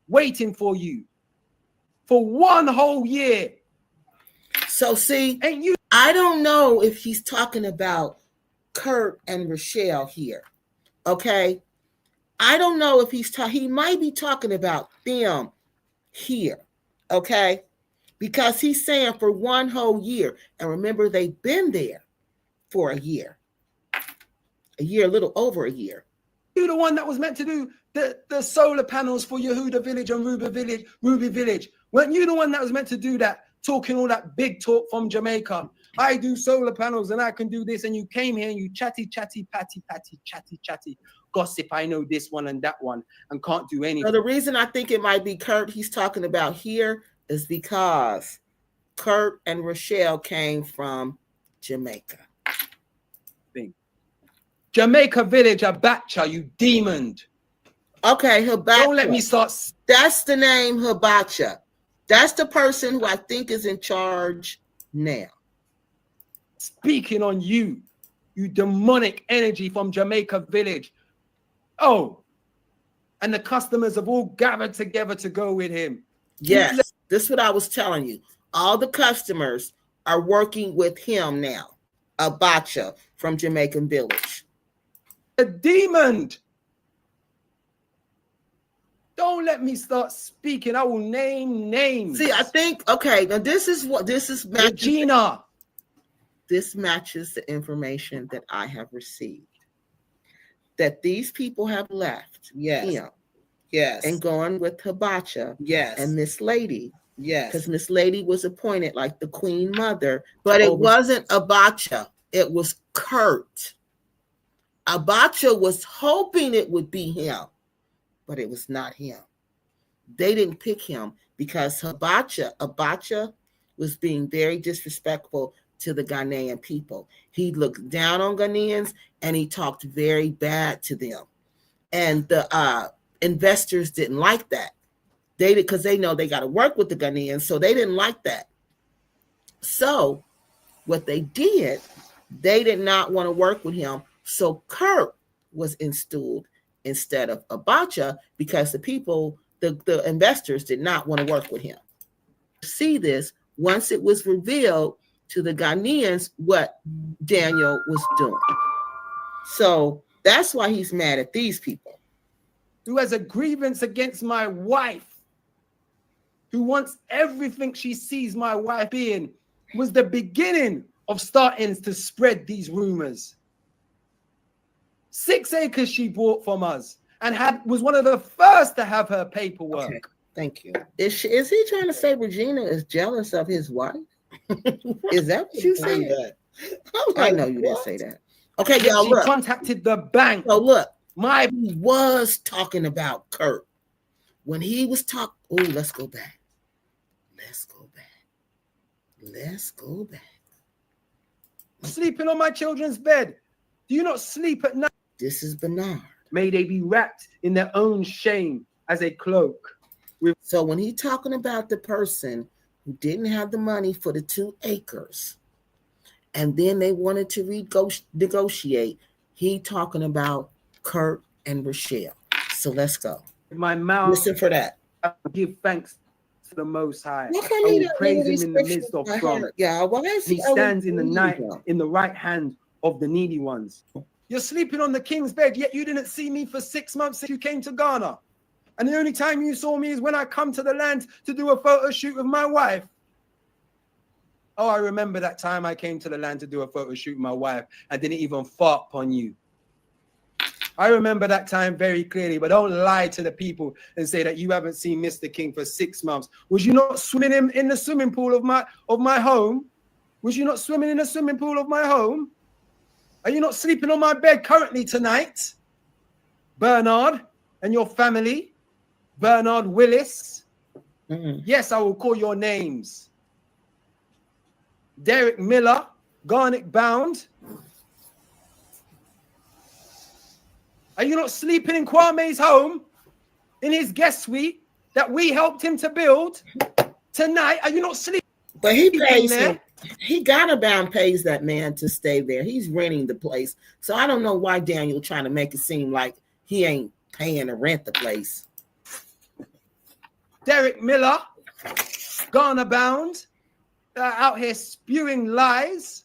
waiting for you for 1 whole year. So see, I don't know if he's talking about Kurt and Rochelle here. Okay. I don't know if he might be talking about them here. Okay. Because he's saying for 1 whole year. And remember, they've been there for a year. A little over a year. You're the one that was meant to do the solar panels for Yehuda Village and Ruby Village. Weren't you the one that was meant to do that, talking all that big talk from Jamaica? I do solar panels and I can do this. And you came here and you chatty, patty, gossip. I know this one and that one and can't do anything. So the reason I think it might be Kurt he's talking about here is because Kurt and Rochelle came from Jamaica. Jamaica Village, Abacha, you demon. Okay, Abacha. Don't let me start. That's the name, Abacha. That's the person who I think is in charge now. Speaking on you demonic energy from Jamaica Village. Oh, and the customers have all gathered together to go with him. Yes, this is what I was telling you. All the customers are working with him now. Abacha from Jamaican Village. A demon. Don't let me start speaking. I will name names. See, I think, okay, now this is Regina. This matches the information that I have received. That these people have left. Yes. Yes. And gone with Abacha. Yes. And Miss Lady. Yes. Because Miss Lady was appointed like the Queen Mother. But it wasn't Abacha. It was Kurt. Abacha was hoping it would be him, but it was not him. They didn't pick him because Abacha was being very disrespectful to the Ghanaian people. He looked down on Ghanaians and he talked very bad to them. And the investors didn't like that. They did, because they know they got to work with the Ghanaians, so they didn't like that. So what they did, they did not want to work with him. So Kurt was installed instead of Abacha because the people, the investors did not want to work with him. See this once it was revealed to the Ghanaians what Daniel was doing. So that's why he's mad at these people. Who has a grievance against my wife, who wants everything she sees my wife being, was the beginning of starting to spread these rumors. 6 acres she bought from us and was one of the first to have her paperwork. Okay, thank you. Is he trying to say Regina is jealous of his wife? Is that what you said? I know you didn't say that. Okay, y'all, she contacted the bank. So look, he was talking about Kurt. When he was talking, let's go back. Sleeping on my children's bed. Do you not sleep at night? This is Bernard. May they be wrapped in their own shame as a cloak. So when he's talking about the person who didn't have the money for the 2 acres, and then they wanted to negotiate, he talking about Kurt and Rochelle. So let's go. My mouth. Listen for that. I give thanks to the Most High. I will praise him in the midst of storm. He stands in the night in the right hand of the needy ones. You're sleeping on the king's bed, yet you didn't see me for 6 months since you came to Ghana. And the only time you saw me is when I come to the land to do a photo shoot with my wife. Oh, I remember that time I came to the land to do a photo shoot with my wife and didn't even fart upon you. I remember that time very clearly, but don't lie to the people and say that you haven't seen Mr. Kiing for 6 months. Was you not swimming in the swimming pool of my home? Was you not swimming in the swimming pool of my home? Are you not sleeping on my bed currently tonight? Bernard and your family, Bernard Willis. Yes, I will call your names. Derek Miller, Garnet Bound. Are you not sleeping in Kwame's home, in his guest suite that we helped him to build tonight? Are you not sleeping? But he pays him. He Garnet pays that man to stay there. He's renting the place. So I don't know why Daniel trying to make it seem like he ain't paying to rent the place. Derek Miller, Garner Bound, out here spewing lies.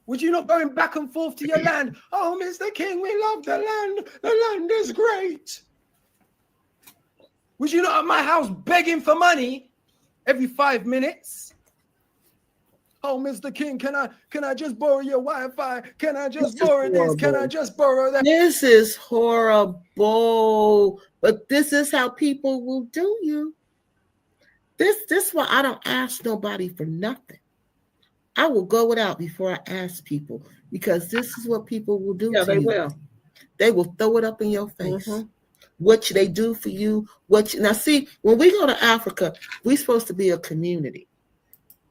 Would you not going back and forth to your land? Oh, Mr. Kiing, we love the land. The land is great. Was you not at my house begging for money every 5 minutes? Oh, Mr. Kiing, can I just borrow your Wi-Fi? Can I just borrow this? Can I just borrow that? This is horrible. But this is how people will do you. This why I don't ask nobody for nothing. I will go without before I ask people, because this is what people will do. Yeah, to you. Will. They will throw it up in your face. What they do for you. Now see, when we go to Africa, we're supposed to be a community.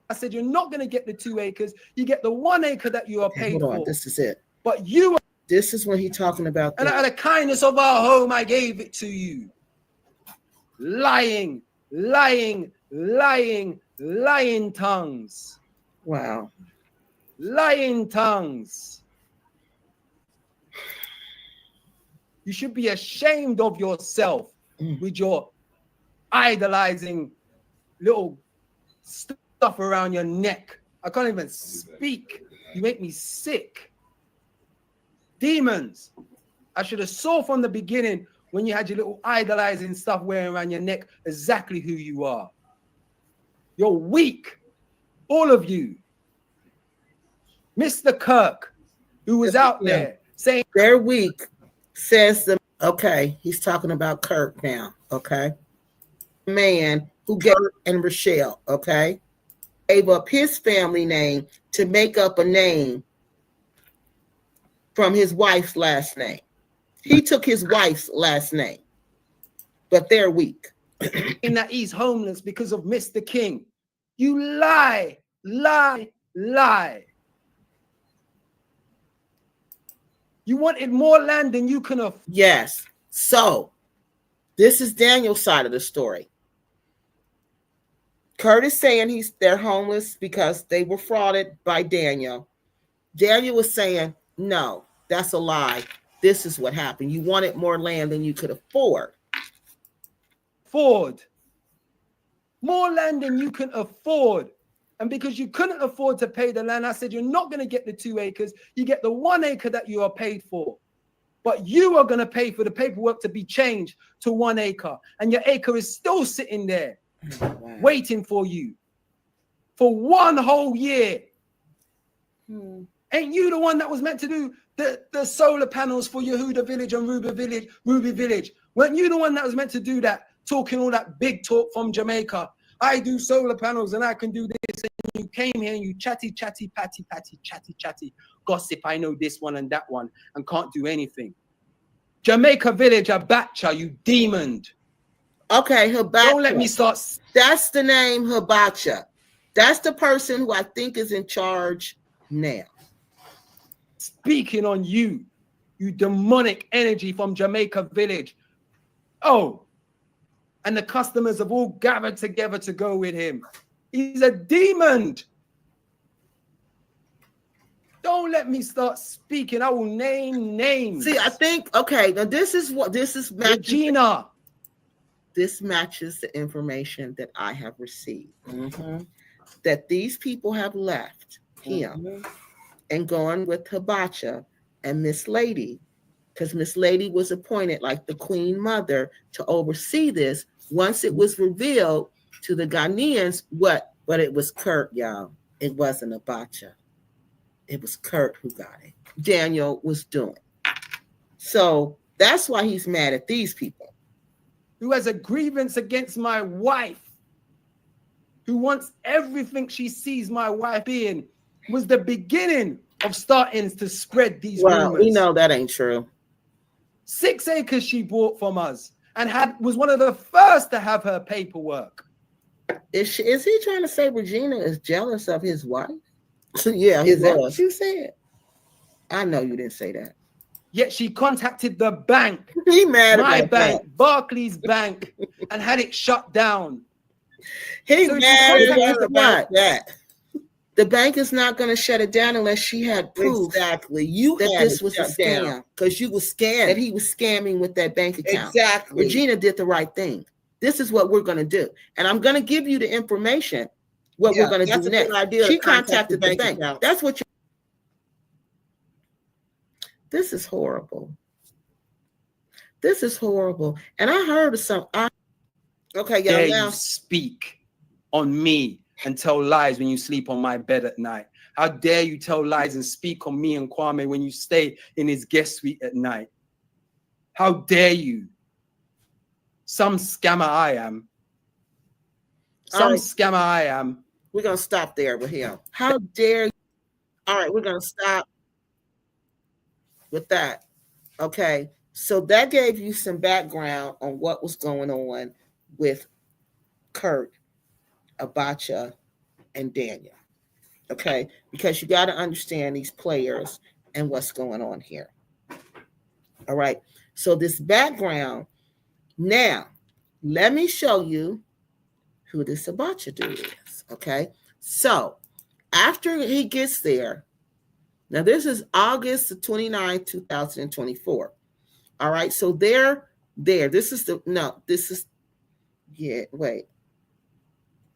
I said, you're not going to get the 2 acres. You get the 1 acre that you are paid for. This is it. But you... This is when he's talking about... And out of the kindness of our home, I gave it to you. Lying, lying, lying, lying tongues. Wow. Lying tongues. You should be ashamed of yourself with your idolizing little stuff around your neck. I can't even speak. You make me sick. Demons. I should have saw from the beginning when you had your little idolizing stuff wearing around your neck exactly who you are. You're weak. All of you. Mr. Kirk, who was out there saying they're weak, says the okay, he's talking about Kirk now, okay? Man who gave and RUSHELL, okay? Gave up his family name to make up a name from his wife's last name. He took his wife's last name, but they're weak. in that he's homeless because of Mr. Kiing. You lie, lie, lie. You wanted more land than you can afford. Yes. So this is Daniel's side of the story. Kurt is saying they're homeless because they were frauded by Daniel. Daniel was saying, no, that's a lie. This is what happened. You wanted more land than you could afford. More land than you can afford. And because you couldn't afford to pay the land, I said, you're not going to get the 2 acres. You get the 1 acre that you are paid for. But you are going to pay for the paperwork to be changed to 1 acre. And your acre is still sitting there waiting for you for 1 whole year. Ain't you the one that was meant to do the solar panels for Yehuda Village and Ruby Village? Weren't you the one that was meant to do that, talking all that big talk from Jamaica? I do solar panels and I can do this. And you came here and you chatty, gossip. I know this one and that one and can't do anything. Jamaica Village, Abacha, you demon. Okay, Abacha. Don't let me start. That's the name, Abacha. That's the person who I think is in charge now. Speaking on you, you demonic energy from Jamaica Village. Oh, and the customers have all gathered together to go with him. He's a demon. Don't let me start speaking. I will name names. See, I think, okay, now this is Regina. This matches the information that I have received. That these people have left him and gone with Abacha and Miss Lady, because Miss Lady was appointed like the Queen Mother to oversee this. Once it was revealed to the Ghanaians, what? But it was Kurt, y'all. It wasn't Abacha. It was Kurt who got it. Daniel was doing. So that's why he's mad at these people. Who has a grievance against my wife, who wants everything she sees my wife in, was the beginning of starting to spread these rumors. We know that ain't true. 6 acres she bought from us and was one of the first to have her paperwork. Is he trying to say Regina is jealous of his wife? Yeah, is that what you said? I know you didn't say that. Yet she contacted the bank, he mad my about bank, that. Barclays Bank, and had it shut down. He So mad about that. The bank is not going to shut it down unless she had proof Exactly. that this was a scam. Because you was scammed. That he was scamming with that bank account. Exactly. Regina did the right thing. This is what we're going to do. And I'm going to give you the information, what we're going to do next. She contacted the bank. That's what you... This is horrible. This is horrible. And I heard of some... Okay, y'all, now... you speak on me and tell lies when you sleep on my bed at night? How dare you tell lies and speak on me and Kwame when you stay in his guest suite at night? How dare you? Some scammer I am. Scammer I am. We're going to stop there with him. How dare you? All right, we're going to stop with that. Okay, so that gave you some background on what was going on with Kurt, Abacha, and Daniel. Okay, because you got to understand these players and what's going on here. All right, so this background. Now, let me show you who this Abacha dude is. Okay, so after he gets there, now this is August the 29th, 2024. All right, so there. This is the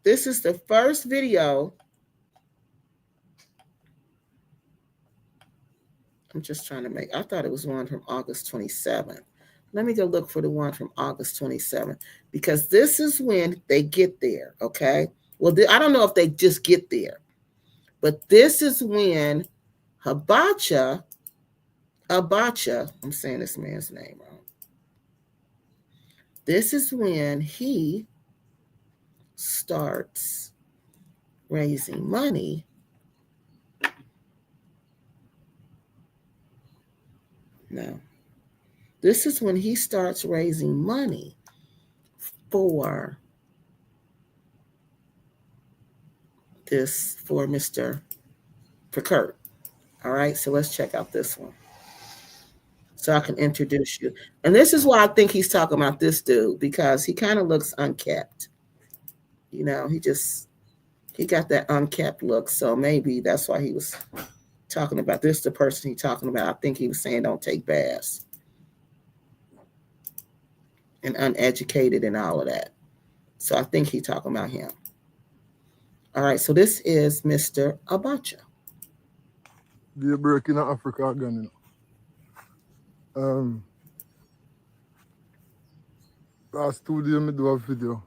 This is the first video. I'm just trying to make, I thought it was one from August 27th. Let me go look for the one from August 27th, because this is when they get there, okay? Well, I don't know if they just get there, but this is when Abacha, I'm saying this man's name wrong. This is when he starts raising money No. This is when he starts raising money for Kurt. All right, so let's check out this one so I can introduce you. And this is why I think he's talking about this dude, because he kind of looks unkept. You know, he got that unkept look. So maybe that's why he was talking about this. The person he's talking about, I think he was saying don't take baths. And uneducated and all of that. So I think he's talking about him. All right, so this is Mr. Abacha. They're breaking Africa again, you know. Last 2 days, I do a video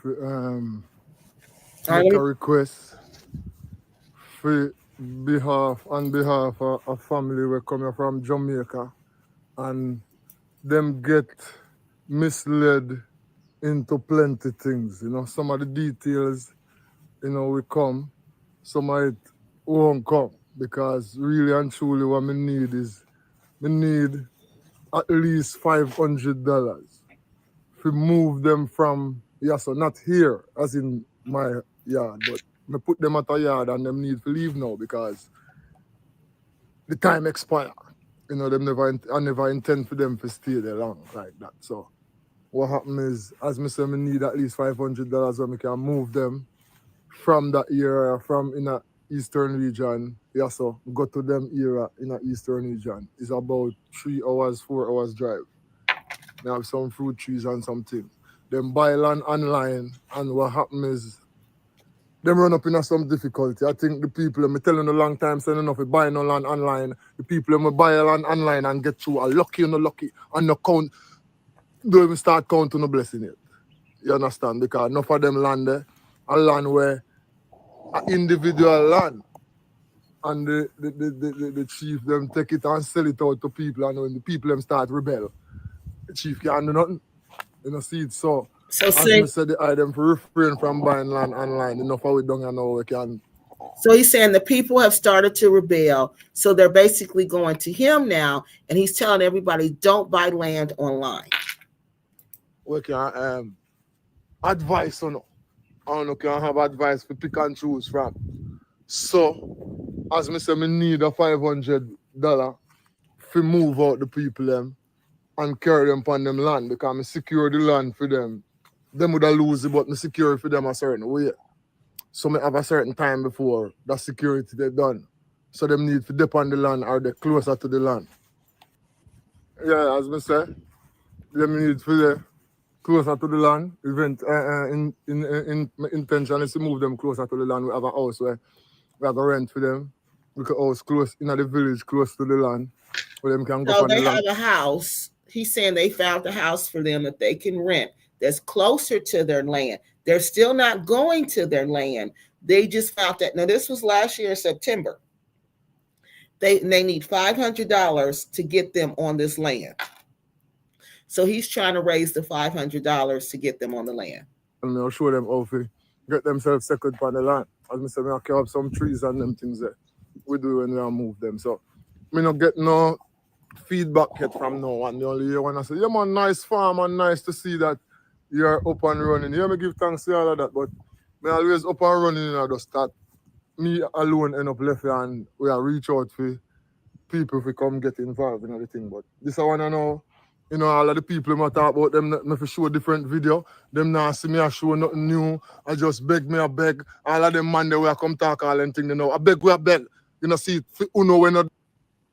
for make a request on behalf of a family who coming from Jamaica, and them get misled into plenty things. You know, some of the details, you know, will come, some of it won't come, because really and truly what I need is, I need at least $500 to move them from, so not here, as in my yard, but I put them at a yard and them need to leave now because the time expire. You know, I never intend for them to stay there long like that. So what happens is, as I say, I need at least $500 so I can move them from that area, from in a eastern region. So go to them area in a eastern region. It's about 3 hours, 4 hours drive. They have some fruit trees and something. Them buy land online, and what happens is them run up in some difficulty. I think the people, I'm telling a long time, saying enough, if buy no land online, the people who buy land online and get through are lucky or not lucky, and no count, don't even start counting no blessing yet. You understand? Because enough of them land there, a land where an individual land. And the chief them take it and sell it out to people, and when the people them start rebel, the chief can't do nothing. You know, see it so. So As say, me said, the item for refrain from buying land online. Enough of it don't know we can. so he's saying the people have started to rebel, so they're basically going to him now, and he's telling everybody don't buy land online. We can advice on. I don't know, can have advice for pick and choose from. So, as me say, me need a $500 to move out the people them and carry them upon them land because I secure the land for them. Them would have lose it, but me secure for them a certain way. So me have a certain time before that security they done. So them need to dip on the land or they closer to the land. Yeah, as me say, them need for the closer to the land. Event my intention is to move them closer to the land. We have a house where we have a rent for them. We could house close in the village, close to the land, where them can go So on the they land. have a house. He's saying they found a house for them that they can rent that's closer to their land. They're still not going to their land. They just found that. Now, this was last year in September. They need $500 to get them on this land. So he's trying to raise the $500 to get them on the land. And I'll show them how to get themselves second on the land. As I said, I can have some trees and them things there. We do when we move them. So me not get no feedback yet from no one. The only one I say, yeah man, nice farm and nice to see that you're up and running. Yeah, me give thanks to all of that, but me always up and running and I just start me alone end up left here and we are reach out for people to come get involved in everything. But this I wanna know, you know, all of the people who talk about them, me for show different video. Them now see me I show nothing new. I just beg me, I beg. All of them man they will come talk all them thing, you know. I beg, we I beg. You know, see, uno when not.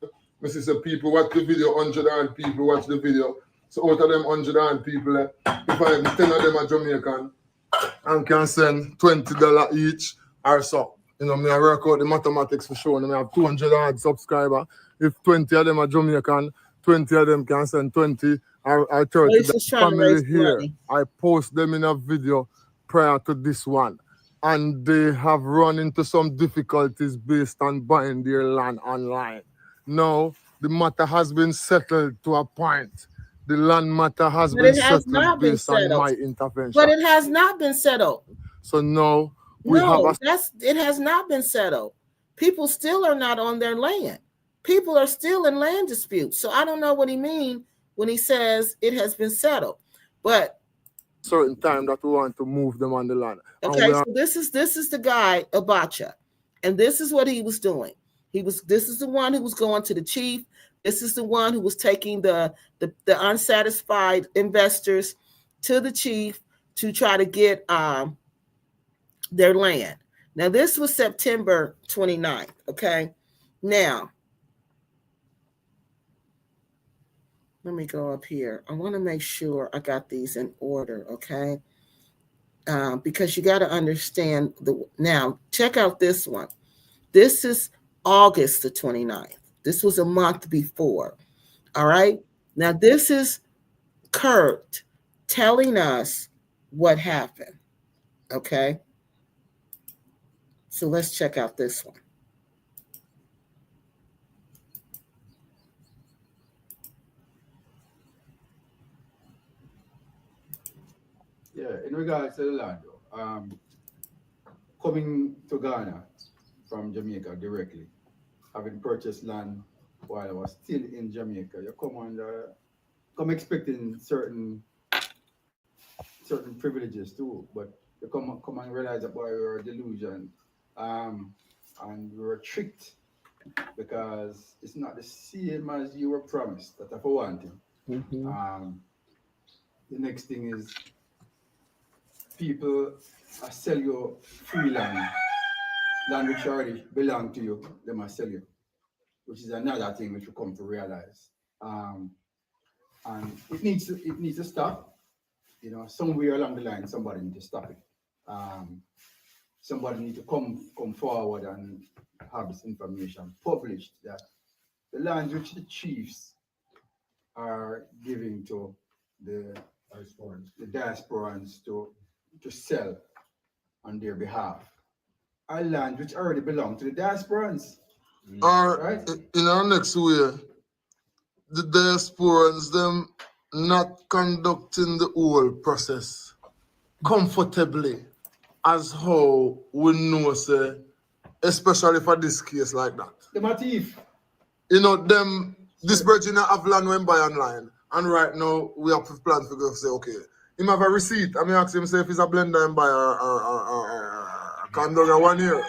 I see some people watch the video, 100 people watch the video. So out of them 100 people, if I 10 of them are Jamaican and can send $20 each or so. You know, me I work out the mathematics for sure. And I have 200 odd subscribers. If 20 of them are Jamaican, 20 of them can send 20 or 30. He's just The trying to raise family here, money. I post them in a video prior to this one. And they have run into some difficulties based on buying their land online. Now, the matter has been settled to a point. The land matter has But been it has settled not been based on settled. my intervention. But it has not been settled. So now we have No, a it has not been settled. People still are not on their land. People are still in land disputes. So I don't know what he means when he says it has been settled. But certain time that we want to move them on the land. okay, so this is the guy, Abacha. And this is what he was doing. This is the one who was going to the chief. This is the one who was taking the unsatisfied investors to the chief to try to get their land. Now, this was September 29th, okay? Now, let me go up here. I want to make sure I got these in order, okay? Because you got to understand now, check out this one. This is August the 29th. This was a month before, all right? Now, this is Kurt telling us what happened, okay? So let's check out this one. Yeah, in regards to the land, coming to Ghana from Jamaica directly, having purchased land while I was still in Jamaica, you come expecting certain privileges too, but you come and realize that boy, we were a delusion, and we were tricked because it's not the same as you were promised. That's for one thing. Mm-hmm. The next thing is people sell you free land which already belong to you, they must sell you, which is another thing which you come to realize. And it needs to stop. You know, somewhere along the line, somebody needs to stop it. Somebody needs to come forward and have this information published that the land which the chiefs are giving to the the diasporans to sell on their behalf a land which already belonged to the diasporans. Or Right? in our next way, the diasporans them not conducting the whole process comfortably as how we know, say, especially for this case like that. Them a thief. You know, them this virgin have land when buy online, and right now we have to plan to go say, okay, him have a receipt. I mean, ask him say if he's a blender and buy a condom 1 year,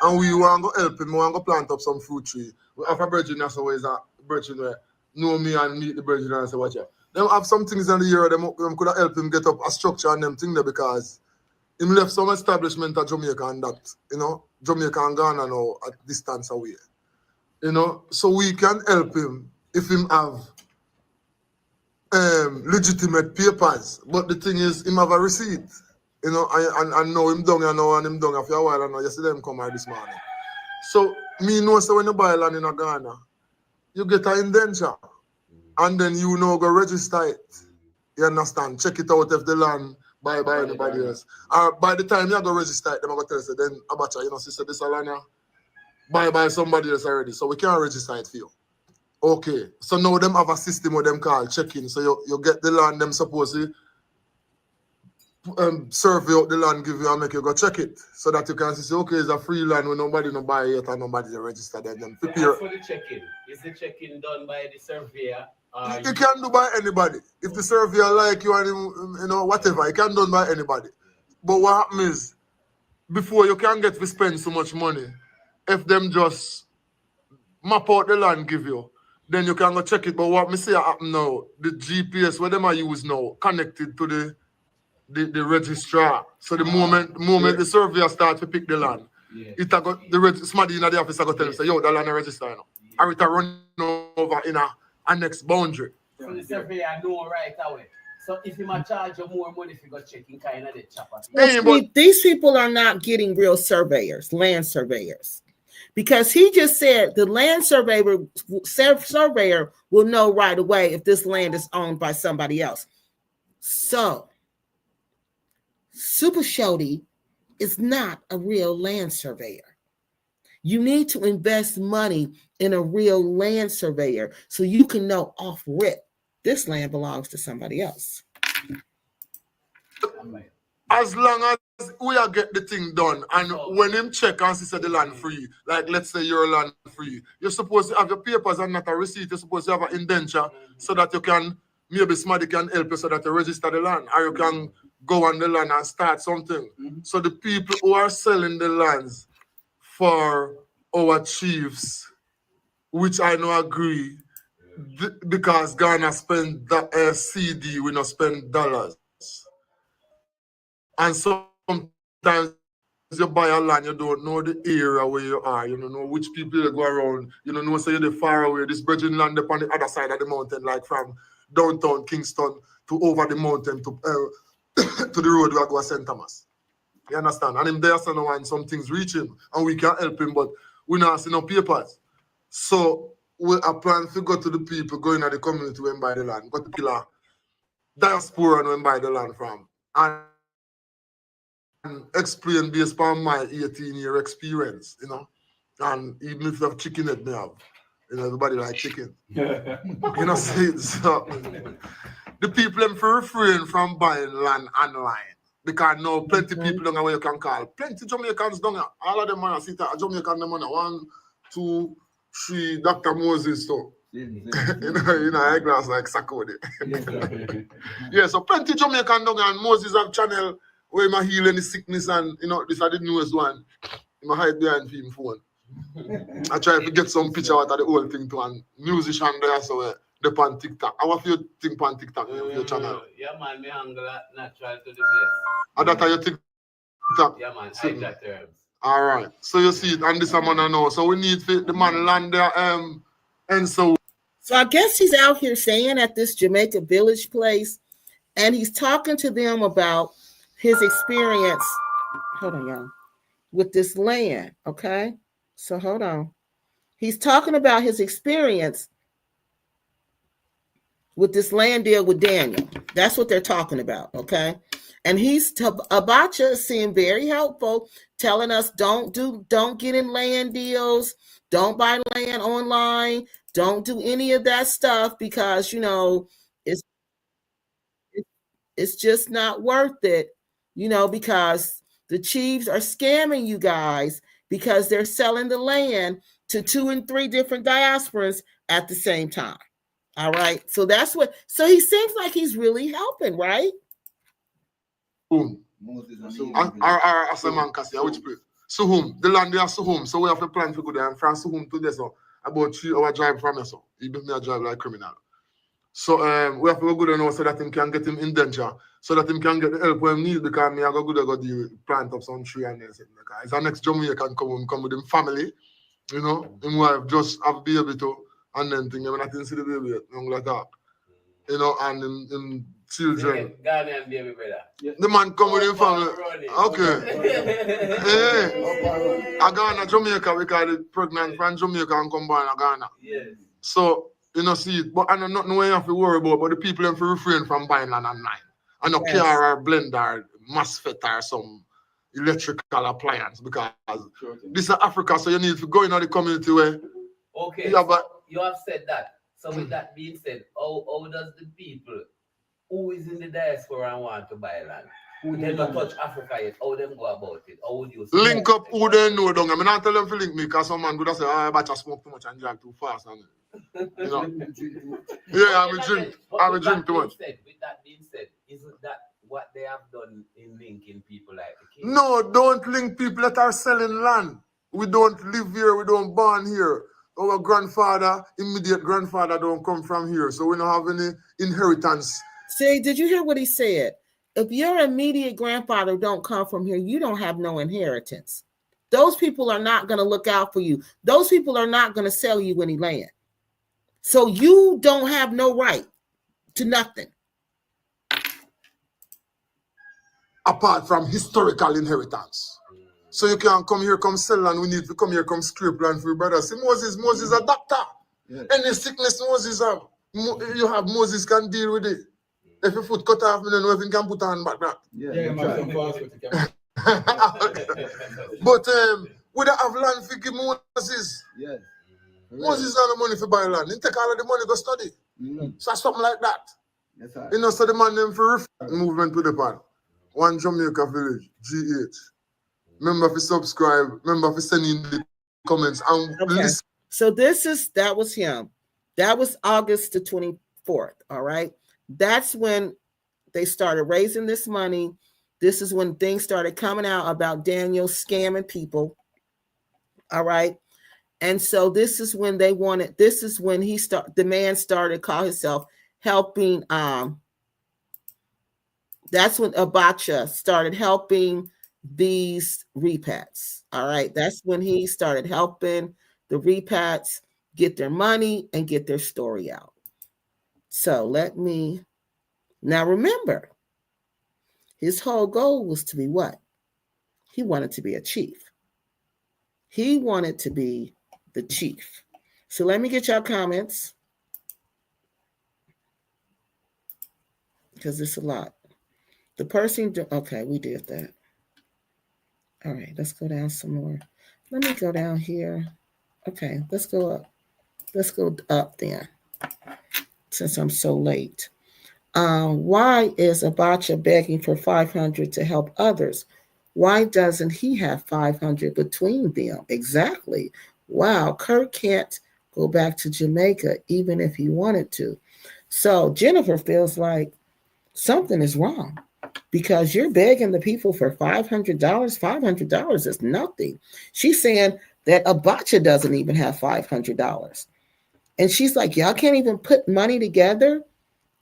and we want to help him. We want to plant up some fruit tree. We have a virgin that's always a virgin where know me and meet the virgin and say, watch out. Them have some things in the year. Them could have helped him get up a structure and them thing there because him left some establishment at Jamaica and that, you know, Jamaica and Ghana now at distance away. You know, so we can help him if him have legitimate papers. But the thing is, him have a receipt. You know, I know him down here now and him down after a while and now yesterday him come here this morning. So me know so when you buy land in Ghana, you get an indenture and then you know go register it. You understand? Check it out if the land by anybody else. By the time you go register it, them go tell you, then Abacha, you know, sister, this land here, by somebody else already. So we can't register it for you. Okay. So now them have a system where them call check-in. So you get the land, them supposed to survey out the land, give you and make you go check it. So that you can say, okay, it's a free land where nobody no buy it and nobody registered it. Then prepare. As for the check-in, is the check-in done by the surveyor? You can do by anybody. If the surveyor like you and him, you know, whatever, it can done by anybody. But what happens is, before you can get to spend so much money, if them just map out the land give you, then you can go check it. But what me say happen now, the GPS where them are use now connected to the registrar. So the moment the surveyor starts to pick the land, it got somebody in the office I go tell him say, yo, that land is registered now. And it run over in a next boundary. So the surveyor know right away. So if he might charge you more money if you go checking kind of the chopper. These people are not getting real surveyors, land surveyors. Because he just said the land surveyor will know right away if this land is owned by somebody else. So, Super Shody is not a real land surveyor. You need to invest money in a real land surveyor so you can know off rip this land belongs to somebody else. As long as we are get the thing done, and when him check and see the land free, like let's say you're land free, you're supposed to have your papers and not a receipt. You're supposed to have an indenture so that you can, maybe somebody can help you so that you register the land, or you can go on the land and start something. So the people who are selling the lands for our chiefs, which I know agree, because Ghana spend the CD, we not spend dollars. And sometimes you buy a land, you don't know the area where you are, you don't know which people go around, you don't know, so you're far away. This virgin land up on the other side of the mountain, like from downtown Kingston to over the mountain to to the road where I go to St. Thomas. You understand? And him there, so now, and some things reach him, and we can help him, but we not see no papers. So we are planning to go to the people going to the community when buy the land, go to the diaspora when buy the land from, and explain based on my 18-year experience, you know. And even if you have chicken that they have, you know, everybody like chicken. You know, so the people them refrain from buying land online. Because now plenty people down where you can call. Plenty Jamaicans down here. All of them are sit at Jamaican them on 1, 2, 3, Dr. Moses so. you know, eyeglass like Sakode. Yeah, so plenty Jamaican down here, and Moses have channel where he heal any sickness, and you know, this is the newest one. He hide behind him phone. I try to get some picture out of the whole thing too, and musician there, so they on TikTok. How do you think on TikTok, your channel? Yeah, man, me angle natural to the bless. And that's how you TikTok? Yeah, man, I got terms. All right. So you see it, and this man I know. So we need the man land there, and so. So I guess he's out here staying at this Jamaica Village place, and he's talking to them about his experience. Hold on, y'all. With this land, okay? So hold on. He's talking about his experience with this land deal with Daniel. That's what they're talking about, okay? And Abacha is being very helpful, telling us don't get in land deals, don't buy land online, don't do any of that stuff because it's just not worth it, because the chiefs are scamming you guys because they're selling the land to 2 and 3 different diasporas at the same time. All right. So he seems like he's really helping, right? Boom. Our man Cassia, which place? Suhum. The land there Suhum. So we have to plan to go there. And from Suhum to there, so about 3 hour drive from here. So he make me a drive like criminal. So we have to go there now so that him can get him indenture, so that him can get the help when he need, because me I go there go deal plant up some tree and everything. It's the next Jamaican come with him family, him wife just have baby too, and then thing when I didn't see the baby yet, like that. And him children. Ghanaian baby brother. Yeah. The man come with him family. Okay. Hey. I Ghana, Jamaica, because the pregnant from Jamaica and come born in Ghana. Yes. So, see it, but I know nothing you have to worry about, but the people have to refrain from buying land online. I know car or blender, MOSFET or some electrical appliance, because this is Africa, so you need to go in the community where. Okay, you have said that. So with that being said, how does the people who is in the diaspora and want to buy land, who they don't touch Africa yet, how them go about it? How would you say link up who they know, don't I mean, not tell them to link me, because some man would say, Abacha smoke too much and drive too fast. And, yeah, I'm a drink too much. With that being said, isn't that what they have done in linking people like the King? No, don't link people that are selling land. We don't live here, we don't born here. Our immediate grandfather don't come from here, so we don't have any inheritance. See, did you hear what he said? If your immediate grandfather don't come from here, you don't have no inheritance. Those people are not going to look out for you. Those people are not going to sell you any land. So you don't have no right to nothing. Apart from historical inheritance. So you can't come here, come sell land. We need to come here, come scrape land for your brother. See, Moses a doctor. Yeah. Any sickness Moses have, you have Moses can deal with it. If your foot cut off, I don't know if you can put on back that. But we don't have land for give Moses. Yes. Moses have the money for buy land. He take all of the money to study. So something like that. Yes, so the man them for movement to the pan. One Jamaica village, GH. Remember to subscribe. Remember to send in the comments. Listen. So that was him. That was August the 24th. All right. That's when they started raising this money. This is when things started coming out about Daniel scamming people. All right. And so this is when the man started call himself helping. That's when Abacha started helping these repats. All right. That's when he started helping the repats get their money and get their story out. So now remember, his whole goal was to be what? He wanted to be a chief. He wanted to be the chief. So let me get y'all comments, because it's a lot. The person, okay, we did that. All right, let's go down some more. Let me go down here. Okay, let's go up. Let's go up then, since I'm so late. Why is Abacha begging for 500 to help others? Why doesn't he have 500 between them? Exactly. Wow, Kurt can't go back to Jamaica even if he wanted to. So Jennifer feels like something is wrong, because you're begging the people for $500. $500 is nothing. She's saying that Abacha doesn't even have $500. And she's like, y'all can't even put money together,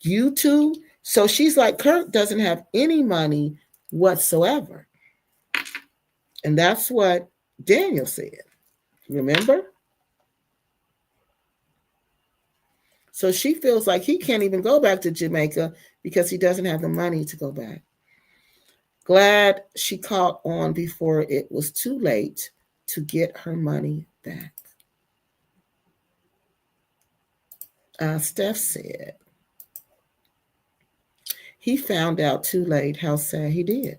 you two? So she's like, Kurt doesn't have any money whatsoever. And that's what Daniel said. Remember? So she feels like he can't even go back to Jamaica because he doesn't have the money to go back. Glad she caught on before it was too late to get her money back. Steph said, He found out too late how sad he did.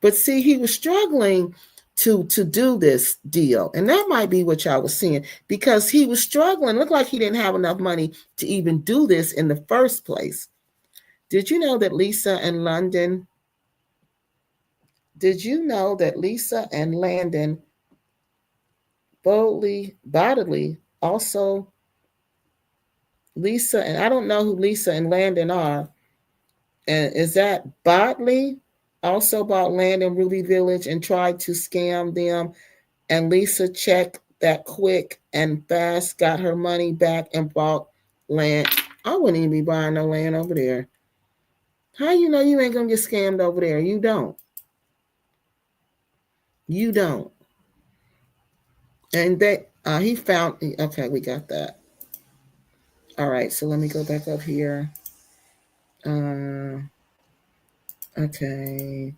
But see, he was struggling to do this deal. And that might be what y'all was seeing, because he was struggling. Looked like he didn't have enough money to even do this in the first place. Did you know that Lisa and London? Did you know that Lisa and Landon bodily also Lisa, and I don't know who Lisa and Landon are. And is that Botley also bought land in Ruby Village and tried to scam them? And Lisa checked that quick and fast, got her money back and bought land. I wouldn't even be buying no land over there. How you know you ain't gonna get scammed over there? You don't. You don't. And they he found, okay, we got that. All right, so let me go back up here. Okay.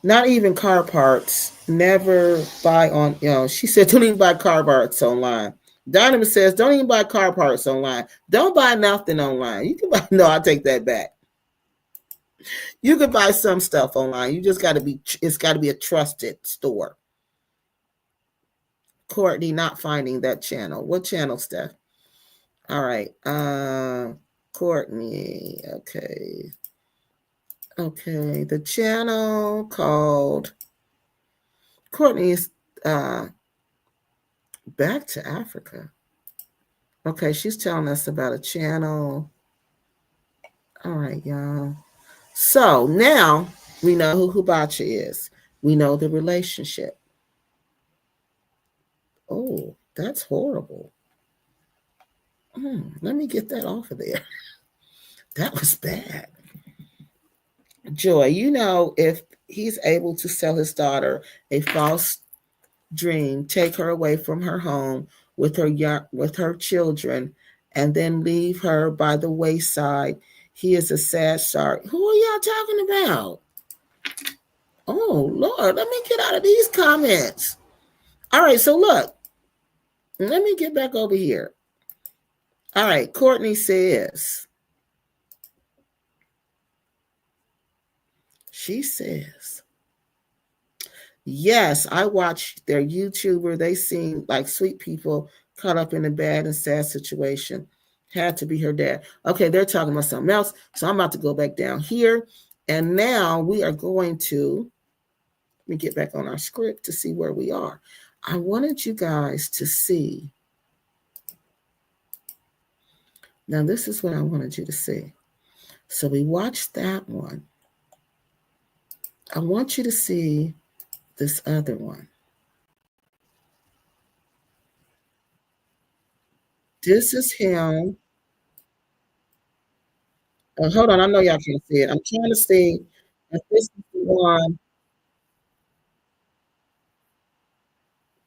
Not even car parts. Never buy on, she said, don't even buy car parts online. Dynamo says, don't even buy car parts online. Don't buy nothing online. You can buy, no, I'll take that back. You can buy some stuff online. You just got to be, it's got to be a trusted store. Courtney not finding that channel. What channel, Steph? All right. Courtney. Okay. Okay. The channel called Courtney's Back to Africa. Okay, she's telling us about a channel. All right, y'all. So now we know who Abacha is. We know the relationship. Oh, that's horrible. Let me get that off of there. That was bad. Joy, if he's able to sell his daughter a false dream, take her away from her home with her children, and then leave her by the wayside, he is a sad shark. Who are y'all talking about? Oh Lord, let me get out of these comments. All right, so look, let me get back over here. All right, Courtney says, yes, I watched their YouTuber. They seem like sweet people caught up in a bad and sad situation. Had to be her dad. Okay, they're talking about something else. So I'm about to go back down here. And now we are going to, let me get back on our script to see where we are. I wanted you guys to see. Now, this is what I wanted you to see. So we watched that one. I want you to see this other one. This is him. Oh, hold on, I know y'all can't see it. I'm trying to see if this is the one.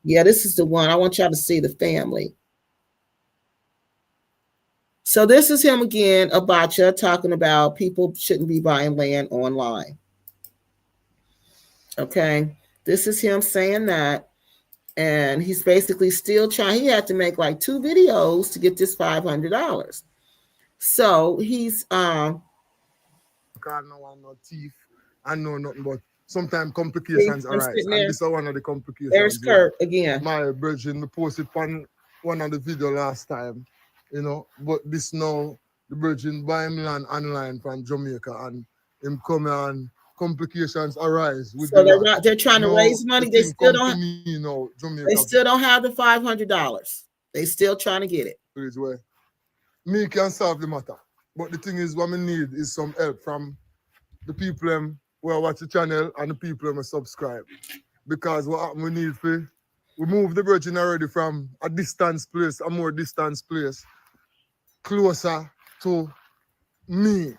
Yeah, this is the one. I want y'all to see the family. So this is him again, Abacha, talking about people shouldn't be buying land online. Okay, this is him saying that. And he's basically still trying. He had to make like 2 videos to get this $500. So he's God, no one, no thief. I know nothing but sometimes complications arise. And this is one of the complications. There's Kurt again. My virgin posted on one of the video last time, but this now the virgin buy him land online from Jamaica and him come and complications arise with so they're trying to raise money. They still don't Jamaica. They still don't have the $500. They still trying to get it. Where me can solve the matter. But the thing is, what we need is some help from the people who are watch the channel and the people who subscribe. Because what we need for we move the virgin already from a more distance place, closer to me.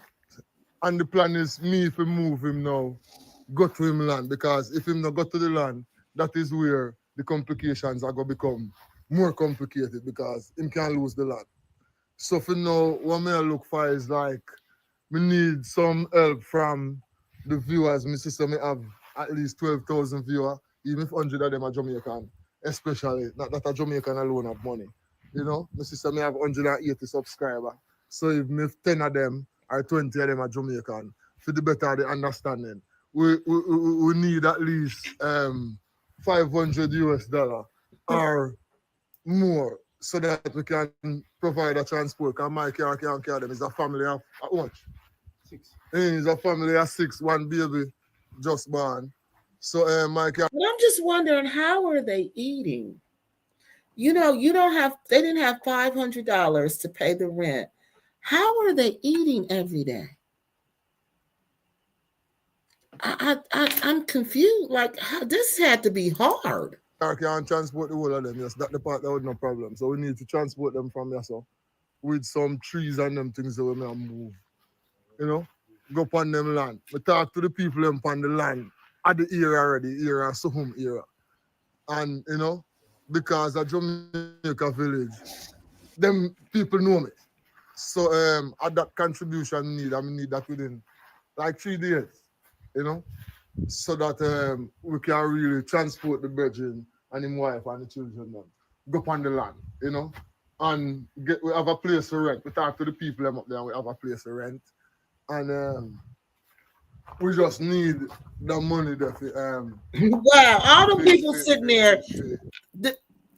And the plan is me to move him now, go to him land. Because if him not go to the land, that is where the complications are going to become more complicated because him can lose the land. So for now, what I look for is like, we need some help from the viewers. My sister may have at least 12,000 viewers, even if 100 of them are Jamaican, especially. Not that a Jamaican alone have money. You know, my sister may have 180 subscribers. So if 10 of them or 20 of them are Jamaican, for the better the understanding, we need at least 500 US dollar or more so that we can provide a transport. Because my car can't carry them. It's a family of what? 6. It's a family of 6, one baby just born. So my car. But I'm just wondering, how are they eating? You know, they didn't have $500 to pay the rent. How are they eating every day? I'm confused. Like, this had to be hard. I can't transport the whole of them. Yes, that's the part that was no problem. So we need to transport them from here, so with some trees and them things that we may move. You know, go upon them land. We talk to the people them upon the land at the area already, area, Suhum area. And, you know, because of Jamaica village, them people know me. So at that contribution need, I need that within like 3 days, you know, so that we can really transport the brethren and his wife and the children them, go upon the land, you know, and we have a place to rent. We talk to the people them up there and we have a place to rent. And we just need the money that wow, all the people sitting there,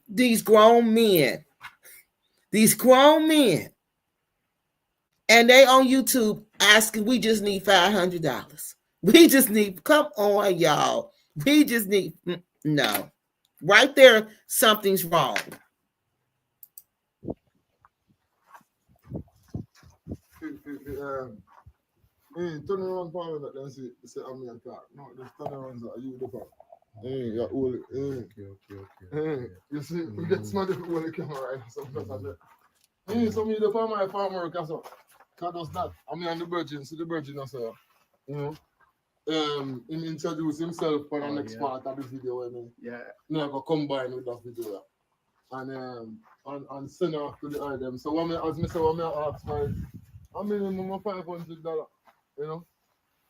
these grown men, and they on YouTube asking, we just need $500. We just need, come on, y'all. We just need, no. Right there, something's wrong. Turn around for me, then say I'm your car. No, just turn around, so you the car. You're old. Okay. You see, we get smart if we hold the camera right. So me the farm work as well. Cause does that. I mean, and the virgin, see the virgin also. You know, he introduce himself for the next part of the video when never combine with that video. And send off to the item. So when I ask for a minimum of $500, you know.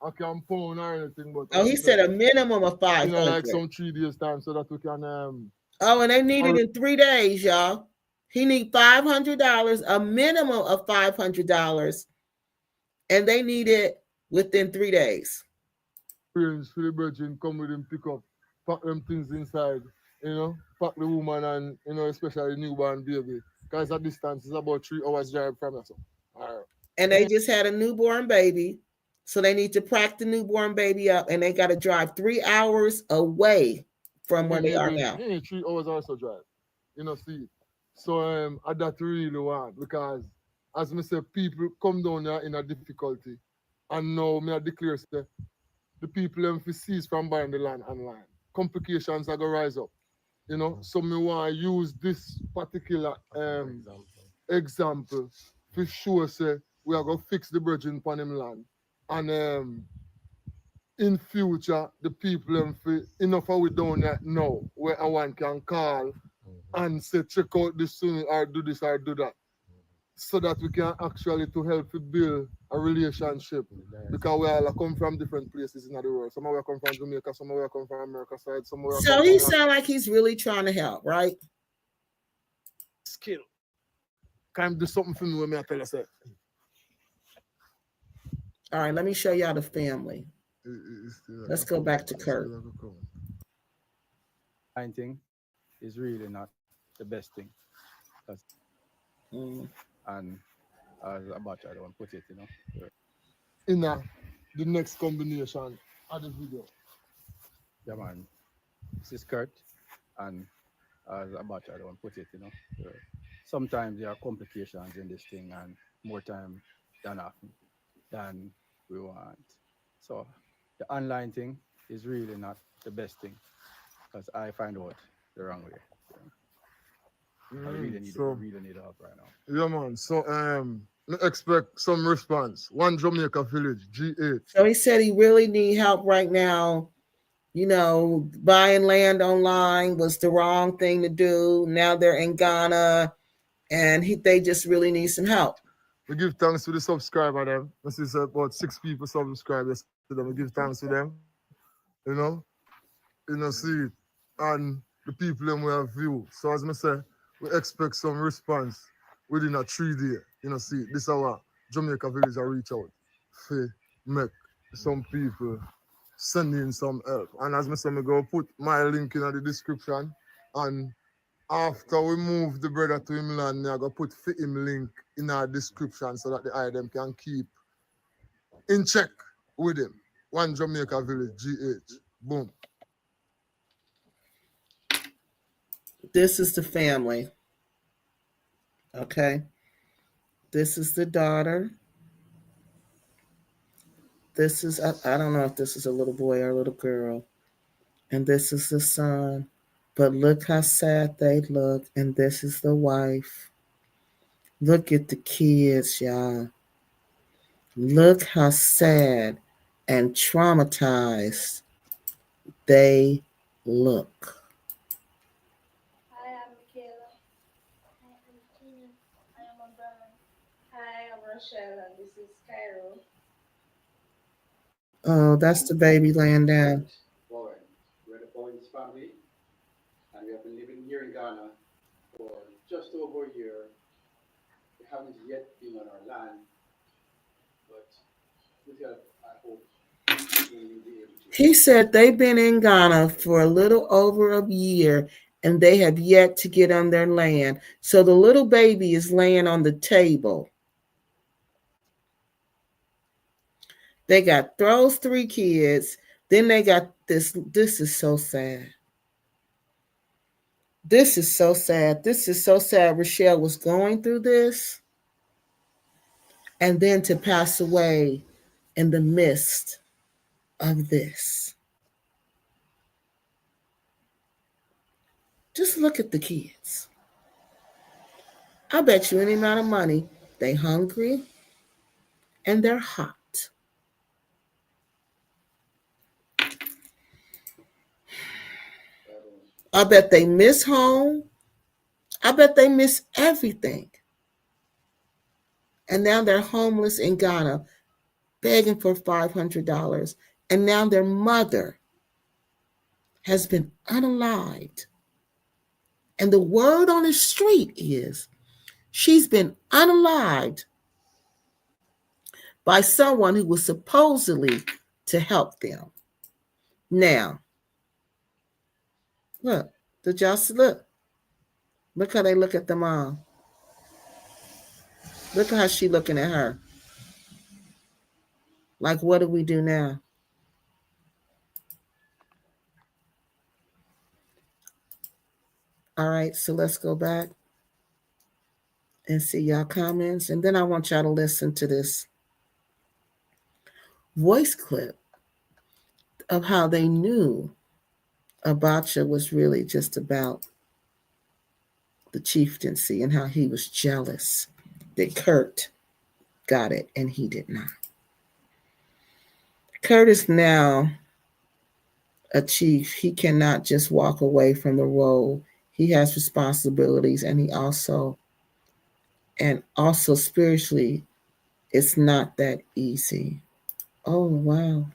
I can't pound or anything, but he said a minimum of 500. You know, like some 3 days time, so that we can. And they need it in 3 days, y'all. He need $500, a minimum of $500, and they need it within 3 days. Parents for the virgin come with him, pick up, pack them things inside, you know, pack the woman and, you know, especially the newborn baby. Because the distance is about 3 hours drive from us. All right. And they just had a newborn baby, so they need to pack the newborn baby up, and they got to drive 3 hours away from where they are now. 3 hours also drive, you know, see. So I that really want, because as I say, people come down there in a difficulty, and now me I declare say the people them cease from buying the land online. Complications are gonna rise up, you know. So me want to use this particular example to show say we are gonna fix the bridge upon him land, and in future the people them enough of we down there now where one can call and say check out this soon or do this or do that, so that we can actually to help to build a relationship, because we all come from different places in the world. Some of us come from Jamaica, some of us come from America side, some of us. So he sound like he's really trying to help, right? Skill. Can do something for me when I tell you say. All right, let me show y'all the family. Let's go back to Kurt. Thing is really not the best thing. And as Abacha, I don't put it, you know. In the next combination of the video. Yeah, man. This is Kurt, and as Abacha, I don't put it, you know. Sometimes there are complications in this thing, and more time than we want. So the online thing is really not the best thing, because I find out the wrong way. I really need help right now. Yeah, man. So expect some response. One Jamaica village, G8. So he said he really need help right now. You know, buying land online was the wrong thing to do. Now they're in Ghana, and they just really need some help. We give thanks to the subscriber them. This is about 6 people subscribe to them. We give thanks to them. You know, see it. And the people them we have view. So as I say, we expect some response within a 3 day. You know, see, this is our Jamaica village I reach out for make some people send in some help. And as I said, I go put my link in the description. And after we move the brother to him land, I go put for him link in our description so that the item can keep in check with him. One Jamaica village, GH. Boom. This is the family. Okay. This is the daughter. This is, I don't know if this is a little boy or a little girl. And this is the son. But look how sad they look. And this is the wife. Look at the kids, y'all. Look how sad and traumatized they look. Hi, I'm Michaela. Hi, I'm Tina. I am Abraham. Hi, I'm Rochelle, and this is Cairo. Oh, that's the baby laying down. Boy, we're the Bowen's family, and we have been living here in Ghana for just over a year. We haven't yet been on our land, but with help, I hope we will be able to. He said they've been in Ghana for a little over a year and they have yet to get on their land. So the little baby is laying on the table. They got those 3 kids. Then they got this. This is so sad. This is so sad. This is so sad. Rochelle was going through this. And then to pass away in the midst of this. Just look at the kids. I bet you any amount of money, they hungry and they're hot. I bet they miss home. I bet they miss everything. And now they're homeless in Ghana, begging for $500. And now their mother has been unalived. And the word on the street is she's been unalived by someone who was supposedly to help them. Now, look, did y'all see? Look how they look at the mom. Look how she looking at her. Like, what do we do now? All right, so let's go back and see y'all comments. And then I want y'all to listen to this voice clip of how they knew Abacha was really just about the chieftaincy and how he was jealous that Kurt got it and he did not. Kurt is now a chief. He cannot just walk away from the role. He has responsibilities, and he also spiritually, it's not that easy. Oh, wow.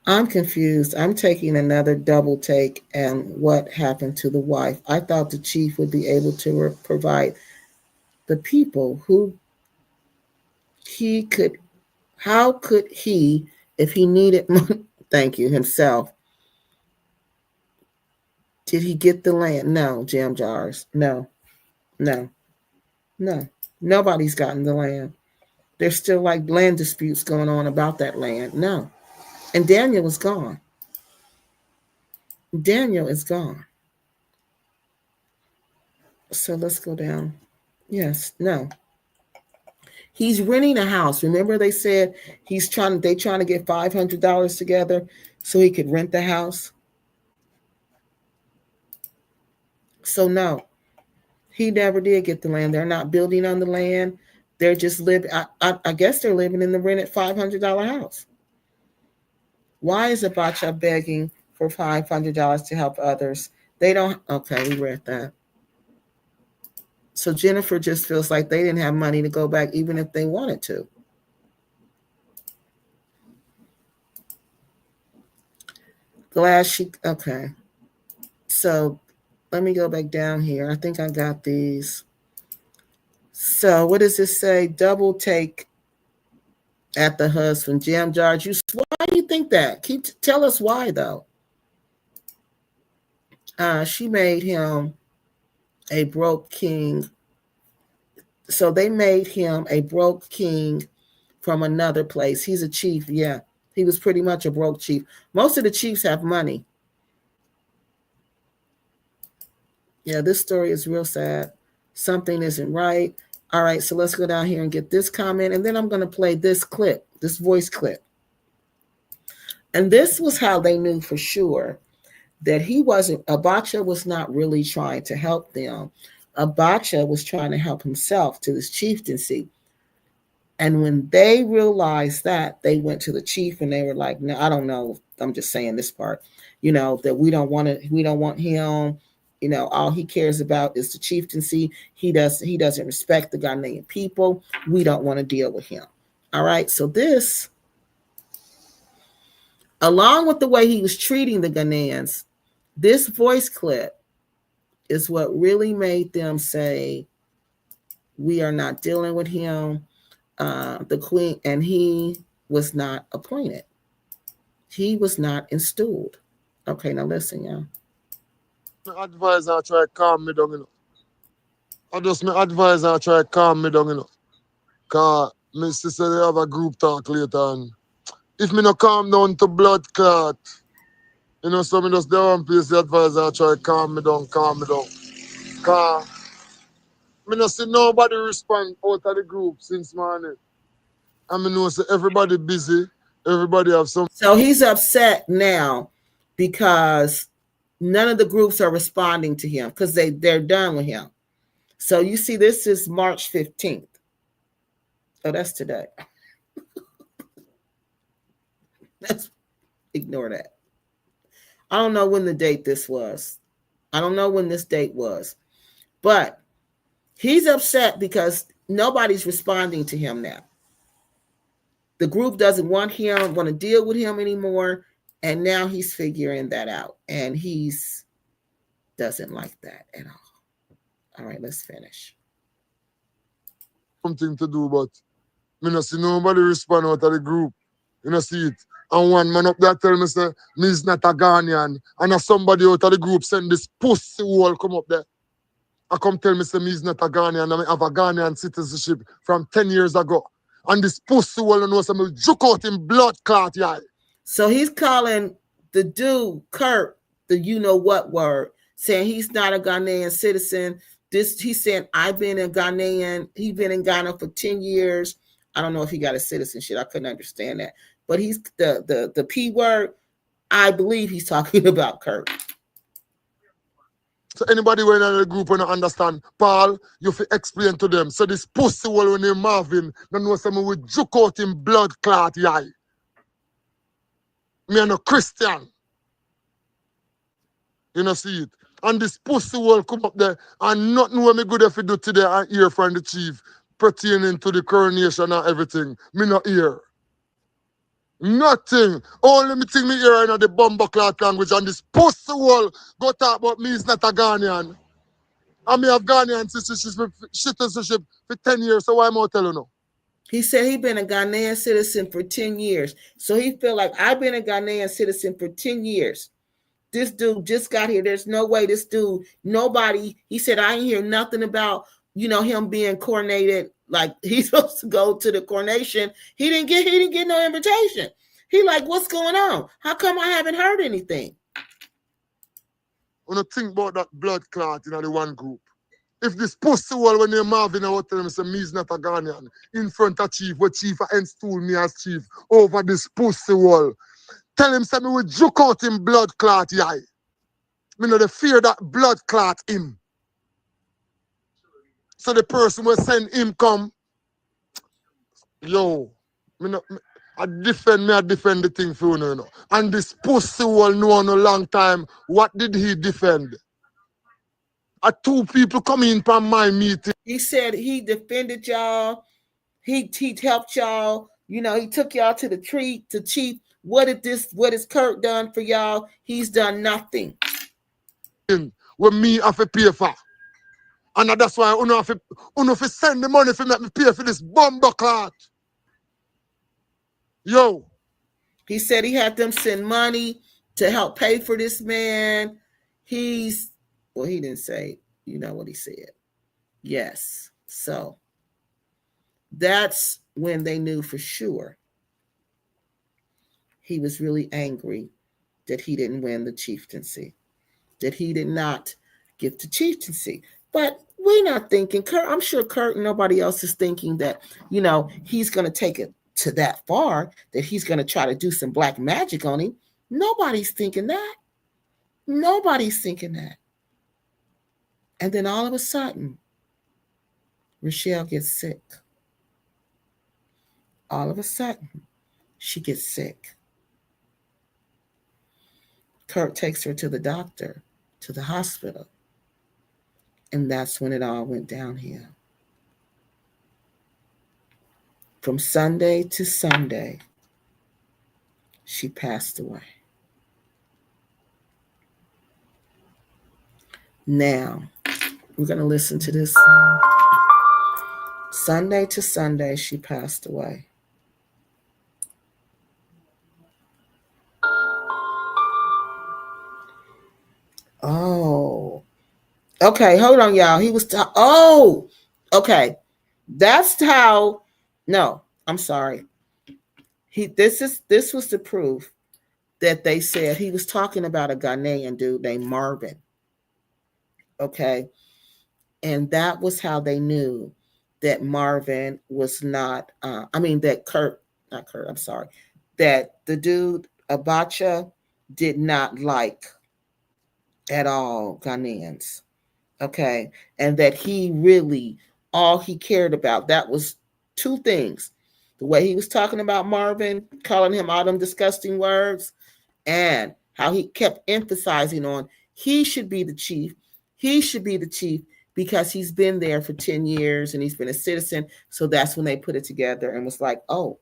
I'm confused. I'm taking another double take and what happened to the wife. I thought the chief would be able to provide the people who he could. How could he, if he needed money, thank you, himself, did he get the land? No, jam jars. No. Nobody's gotten the land. There's still like land disputes going on about that land. No. And Daniel is gone. Daniel is gone. So let's go down. Yes, no. He's renting a house. Remember they said they trying to get $500 together so he could rent the house? So no. He never did get the land. They're not building on the land. They're just living. I guess they're living in the rented $500 house. Why is Abacha begging for $500 to help others? They don't. Okay, we read that. So Jennifer just feels like they didn't have money to go back even if they wanted to. Glad she, okay. So let me go back down here. I think I got these. So what does this say? Double take at the husband. Jam George, why do you think that? Tell us why though. She made him a broke king. So they made him a broke king from another place. He's a chief, yeah. He was pretty much a broke chief. Most of the chiefs have money. Yeah, this story is real sad. Something isn't right. All right, so let's go down here and get this comment, and then I'm going to play this clip, this voice clip. And this was how they knew for sure that Abacha was not really trying to help them. Abacha was trying to help himself to this chieftaincy. And when they realized that, they went to the chief and they were like, no, I don't know. I'm just saying this part, that we don't want him. All he cares about is the chieftaincy. He doesn't respect the Ghanaian people. We don't want to deal with him. All right. So this, along with the way he was treating the Ghanaians, this voice clip is what really made them say, we are not dealing with him. The queen, and he was not appointed. He was not installed. Okay, now listen, y'all. My advisor try to calm me down, I just my advisor try to calm me down, Cause my sister they have a group talk later, and if me not calm down to blood clot, so me just there one place the advisor try to calm me down. Cause me not see nobody respond out of the group since morning. I mean, know say everybody busy, everybody have some. So he's upset now because none of the groups are responding to him because they're done with him. So you see, this is March 15th. Oh, that's today. Let's ignore that. I don't know when the date this was. I don't know when this date was. But he's upset because nobody's responding to him now. The group doesn't want to deal with him anymore. And now he's figuring that out. And he's doesn't like that at all. All right, let's finish. Something to do, but me not see nobody respond out of the group. You know see it. And one man up there tell me say, me is not a Ghanaian. And somebody out of the group send this pussy wall come up there. I come tell me say me is not a Ghanaian and I have a Ghanaian citizenship from 10 years ago. And this pussy wall knows me juke out in blood clot, yeah. So he's calling the dude, Kurt, the you-know-what word, saying he's not a Ghanaian citizen. He's saying, I've been a Ghanaian. He's been in Ghana for 10 years. I don't know if he got a citizenship. I couldn't understand that. But he's the P word. I believe he's talking about Kurt. So anybody when in the group when I understand, Paul, you have to explain to them. So this pussy wall when they're Marvin, then know someone with juke out in blood clot, yeah. Me and a Christian. You know see it. And this pussy wall come up there and nothing what me good if you do today I hear from the chief pertaining to the coronation and everything. Me not hear. Nothing. Only me think me hear in the bumper cloth language and this pussy wall go talk about me is not a Ghanaian. And me have Ghanaian citizenship for 10 years, so why am I telling you? He said he been a Ghanaian citizen for 10 years. So he feel like I've been a Ghanaian citizen for 10 years. This dude just got here. There's no way this dude, nobody, he said, I ain't hear nothing about, him being coronated. Like he's supposed to go to the coronation. He didn't get no invitation. He like, what's going on? How come I haven't heard anything? When you think about that blood clot in the one group, if this pussy wall when they're Marvin, I would tell him, say, me is not a Ghanaian. In front of chief, where chief install me as chief over this pussy wall. Tell him, say, me will juke out in blood clot, yeah. Me know the fear that blood clot him. So the person will send him come, yo, I defend the thing for you, And this pussy wall know no long time, what did he defend? Two people come in from my meeting. He said he defended y'all. He helped y'all You know, he took y'all to the tree to Chief. What has Kurt done for y'all? He's done nothing. With me have to pay for. And that's why I have to send the money for make me pay for this bomber clot. Yo. He said he had them send money to help pay for this man. He didn't say, you know what he said. Yes. So that's when they knew for sure he was really angry that he didn't win the chieftaincy, that he did not get the chieftaincy. But we're not thinking, Kurt, I'm sure Kurt and nobody else is thinking that, you know, he's going to take it to that far, that he's going to try to do some black magic on him. Nobody's thinking that. Nobody's thinking that. And then all of a sudden, Rochelle gets sick. All of a sudden, she gets sick. Kurt takes her to the doctor, to the hospital. And that's when it all went downhill. From Sunday to Sunday, she passed away. Now, we're going to listen to this. Sunday to Sunday, she passed away. Oh. Okay, hold on, y'all. He was okay. That's how. No, I'm sorry. This was the proof that they said he was talking about a Ghanaian dude named Marvin. Okay, and that was how they knew that Marvin was not. That not Kurt. I'm sorry, that the dude Abacha did not like at all Ghanaians. Okay, and that he really all he cared about that was two things: the way he was talking about Marvin, calling him all them disgusting words, and how he kept emphasizing on he should be the chief. He should be the chief because he's been there for 10 years and he's been a citizen. So that's when they put it together and was like, oh,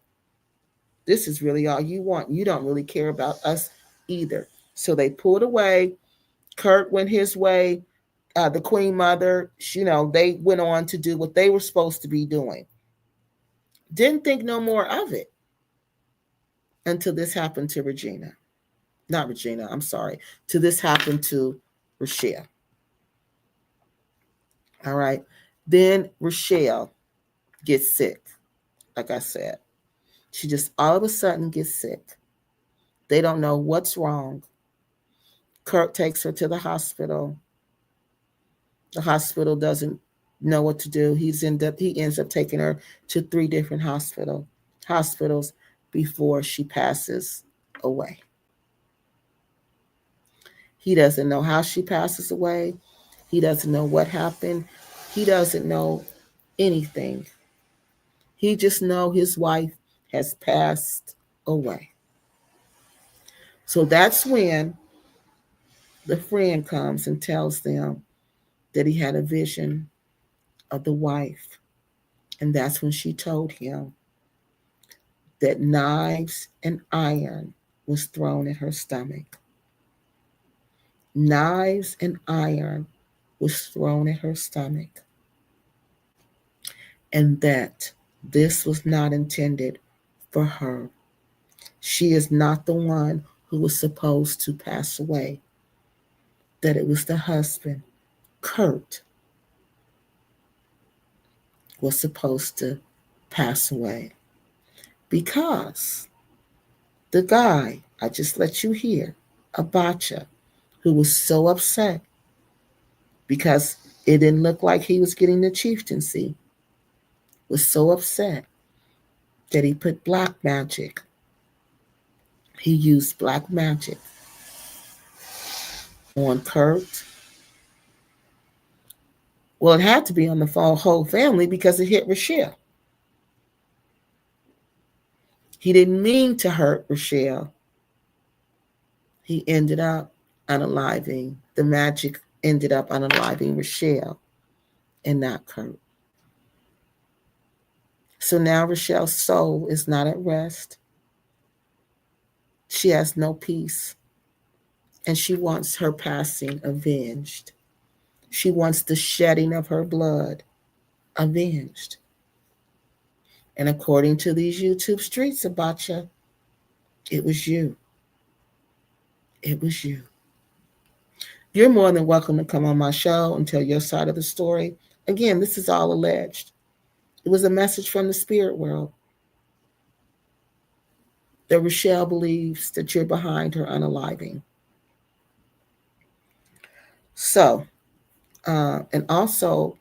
this is really all you want. You don't really care about us either. So they pulled away. Kurt went his way. The Queen Mother, they went on to do what they were supposed to be doing. Didn't think no more of it until this happened to Regina. Not Regina, I'm sorry. Till this happened to Rochelle. All right. Then Rochelle gets sick. Like I said, she just all of a sudden gets sick. They don't know what's wrong. Kurt takes her to the hospital. The hospital doesn't know what to do. He ends up taking her to 3 different hospitals before she passes away. He doesn't know how she passes away. He doesn't know what happened. He doesn't know anything. He just knows his wife has passed away. So that's when the friend comes and tells them that he had a vision of the wife. And that's when she told him that knives and iron was thrown at her stomach. Knives and iron was thrown at her stomach. And that this was not intended for her. She is not the one who was supposed to pass away. That it was the husband, Kurt, was supposed to pass away. Because the guy, I just let you hear, Abacha, who was so upset because it didn't look like he was getting the chieftaincy, was so upset that he put black magic. He used black magic on Kurt. Well, it had to be on the whole family because it hit Rochelle. He didn't mean to hurt Rochelle. He ended up unaliving. The magic ended up unaliving Rochelle and not Kurt. So now Rochelle's soul is not at rest. She has no peace. And she wants her passing avenged. She wants the shedding of her blood avenged. And according to these YouTube streets, Abacha, it was you. It was you. You're more than welcome to come on my show and tell your side of the story. Again, this is all alleged. It was a message from the spirit world that Rochelle believes that you're behind her unaliving. So, and also,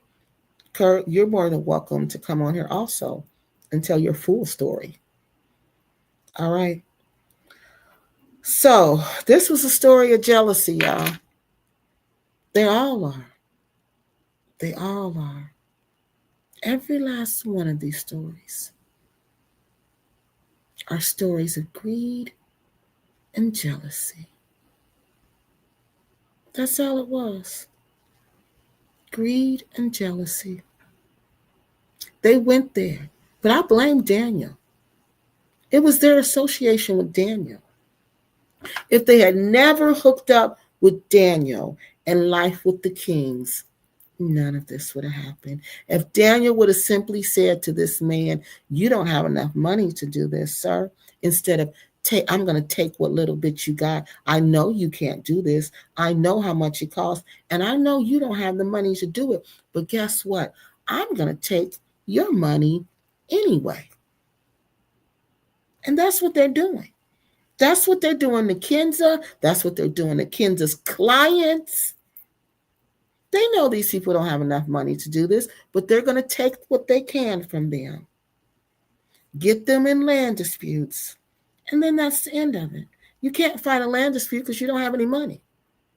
Kurt, you're more than welcome to come on here also and tell your full story. All right. So, this was a story of jealousy, y'all. They all are. They all are. Every last one of these stories are stories of greed and jealousy. That's all it was. Greed and jealousy. They went there. But I blame Daniel. It was their association with Daniel. If they had never hooked up with Daniel and Lyfe with the Kiings, none of this would have happened. If Daniel would have simply said to this man, you don't have enough money to do this, sir, instead of, I'm going to take what little bit you got. I know you can't do this. I know how much it costs, and I know you don't have the money to do it. But guess what? I'm going to take your money anyway. And that's what they're doing. That's what they're doing to Kenza. That's what they're doing to Kenza's clients. They know these people don't have enough money to do this, but they're going to take what they can from them, get them in land disputes, and then that's the end of it. You can't fight a land dispute because you don't have any money.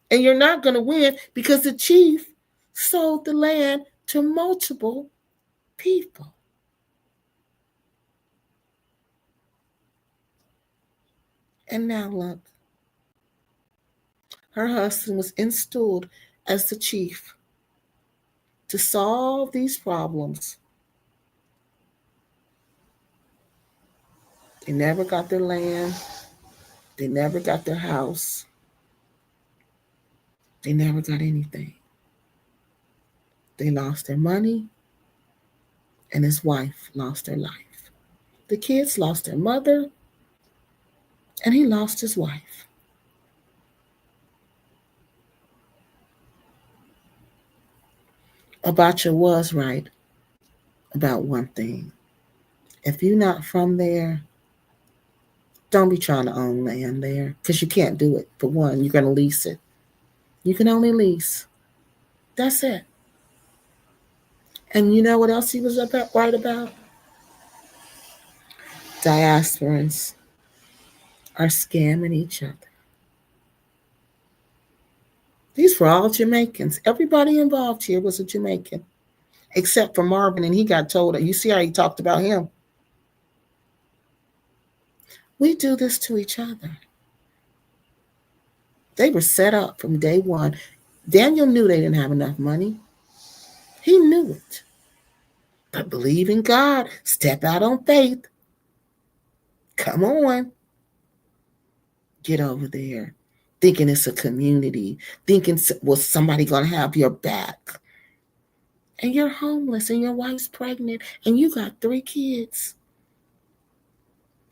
And you're not going to win because the chief sold the land to multiple people. And now look, her husband was installed as the chief to solve these problems. They never got their land. They never got their house. They never got anything. They lost their money, and his wife lost her life. The kids lost their mother, and he lost his wife. Abacha was right about one thing. If you're not from there, don't be trying to own land there because you can't do it. For one, you're going to lease it. You can only lease. That's it. And you know what else he was right about? Diasporans are scamming each other. These were all Jamaicans. Everybody involved here was a Jamaican, except for Marvin, and he got told, you see how he talked about him. We do this to each other. They were set up from day one. Daniel knew they didn't have enough money. He knew it. But believe in God. Step out on faith. Come on. Get over there. Thinking it's a community. Thinking, well, somebody going to have your back. And you're homeless and your wife's pregnant and you got 3 kids.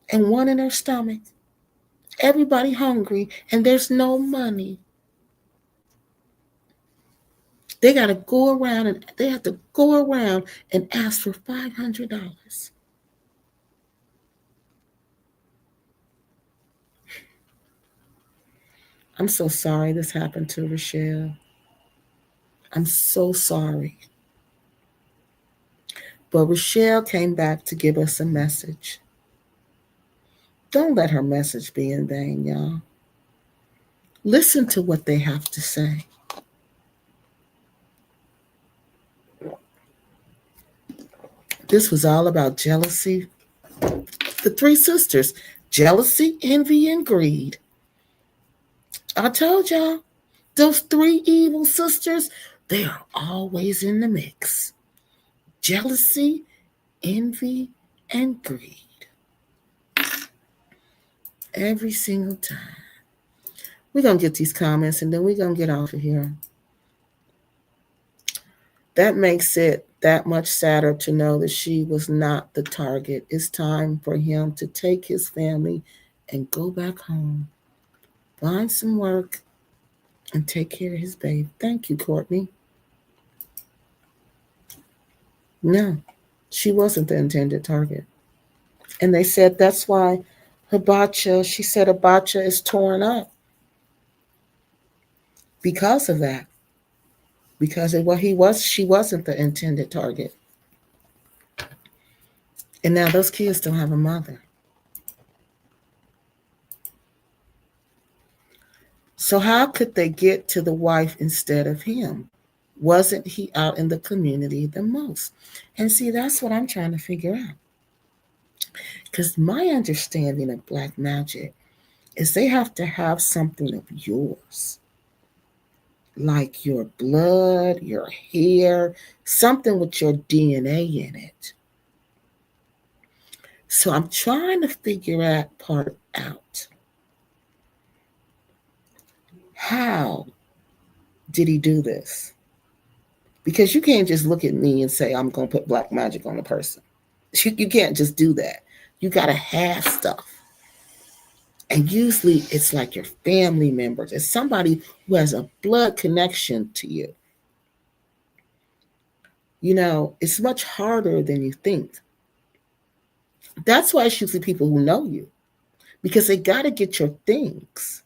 And one in her stomach. Everybody hungry and there's no money. They got to go around and they have to go around and ask for $500. I'm so sorry this happened to Rochelle. I'm so sorry. But Rochelle came back to give us a message. Don't let her message be in vain, y'all. Listen to what they have to say. This was all about jealousy. The 3 sisters, jealousy, envy, and greed. I told y'all, those 3 evil sisters, they are always in the mix. Jealousy, envy, and greed. Every single time. We're going to get these comments and then we're going to get off of here. That makes it that much sadder to know that she was not the target. It's time for him to take his family and go back home, find some work, and take care of his baby. Thank you, Courtney. No, she wasn't the intended target. And they said that's why Abacha, she said Abacha is torn up because of that. Because of what she wasn't the intended target. And now those kids don't have a mother. So how could they get to the wife instead of him? Wasn't he out in the community the most? And see, that's what I'm trying to figure out. Because my understanding of black magic is they have to have something of yours. Like your blood, your hair, something with your DNA in it. So I'm trying to figure that part out. How did he do this? Because you can't just look at me and say, I'm going to put black magic on a person. You can't just do that. You got to have stuff. And usually it's like your family members. It's somebody who has a blood connection to you. You know, it's much harder than you think. That's why it's usually people who know you. Because they got to get your things.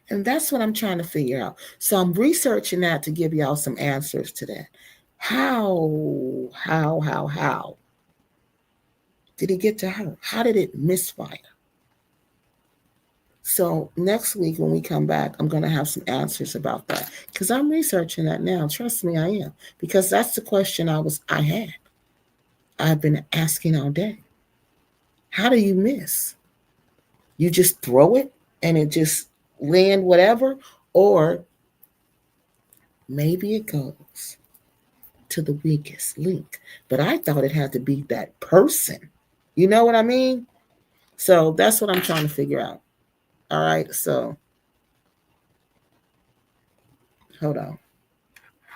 And that's what I'm trying to figure out. So I'm researching that to give y'all some answers to that. How did he get to her? How did it misfire? So next week when we come back, I'm going to have some answers about that because I'm researching that now. Trust me, I am, because that's the question I had. I've been asking all day. How do you miss? You just throw it and it just land whatever, or maybe it goes to the weakest link. But I thought it had to be that person. You know what I mean? So that's what I'm trying to figure out. All right, so hold on.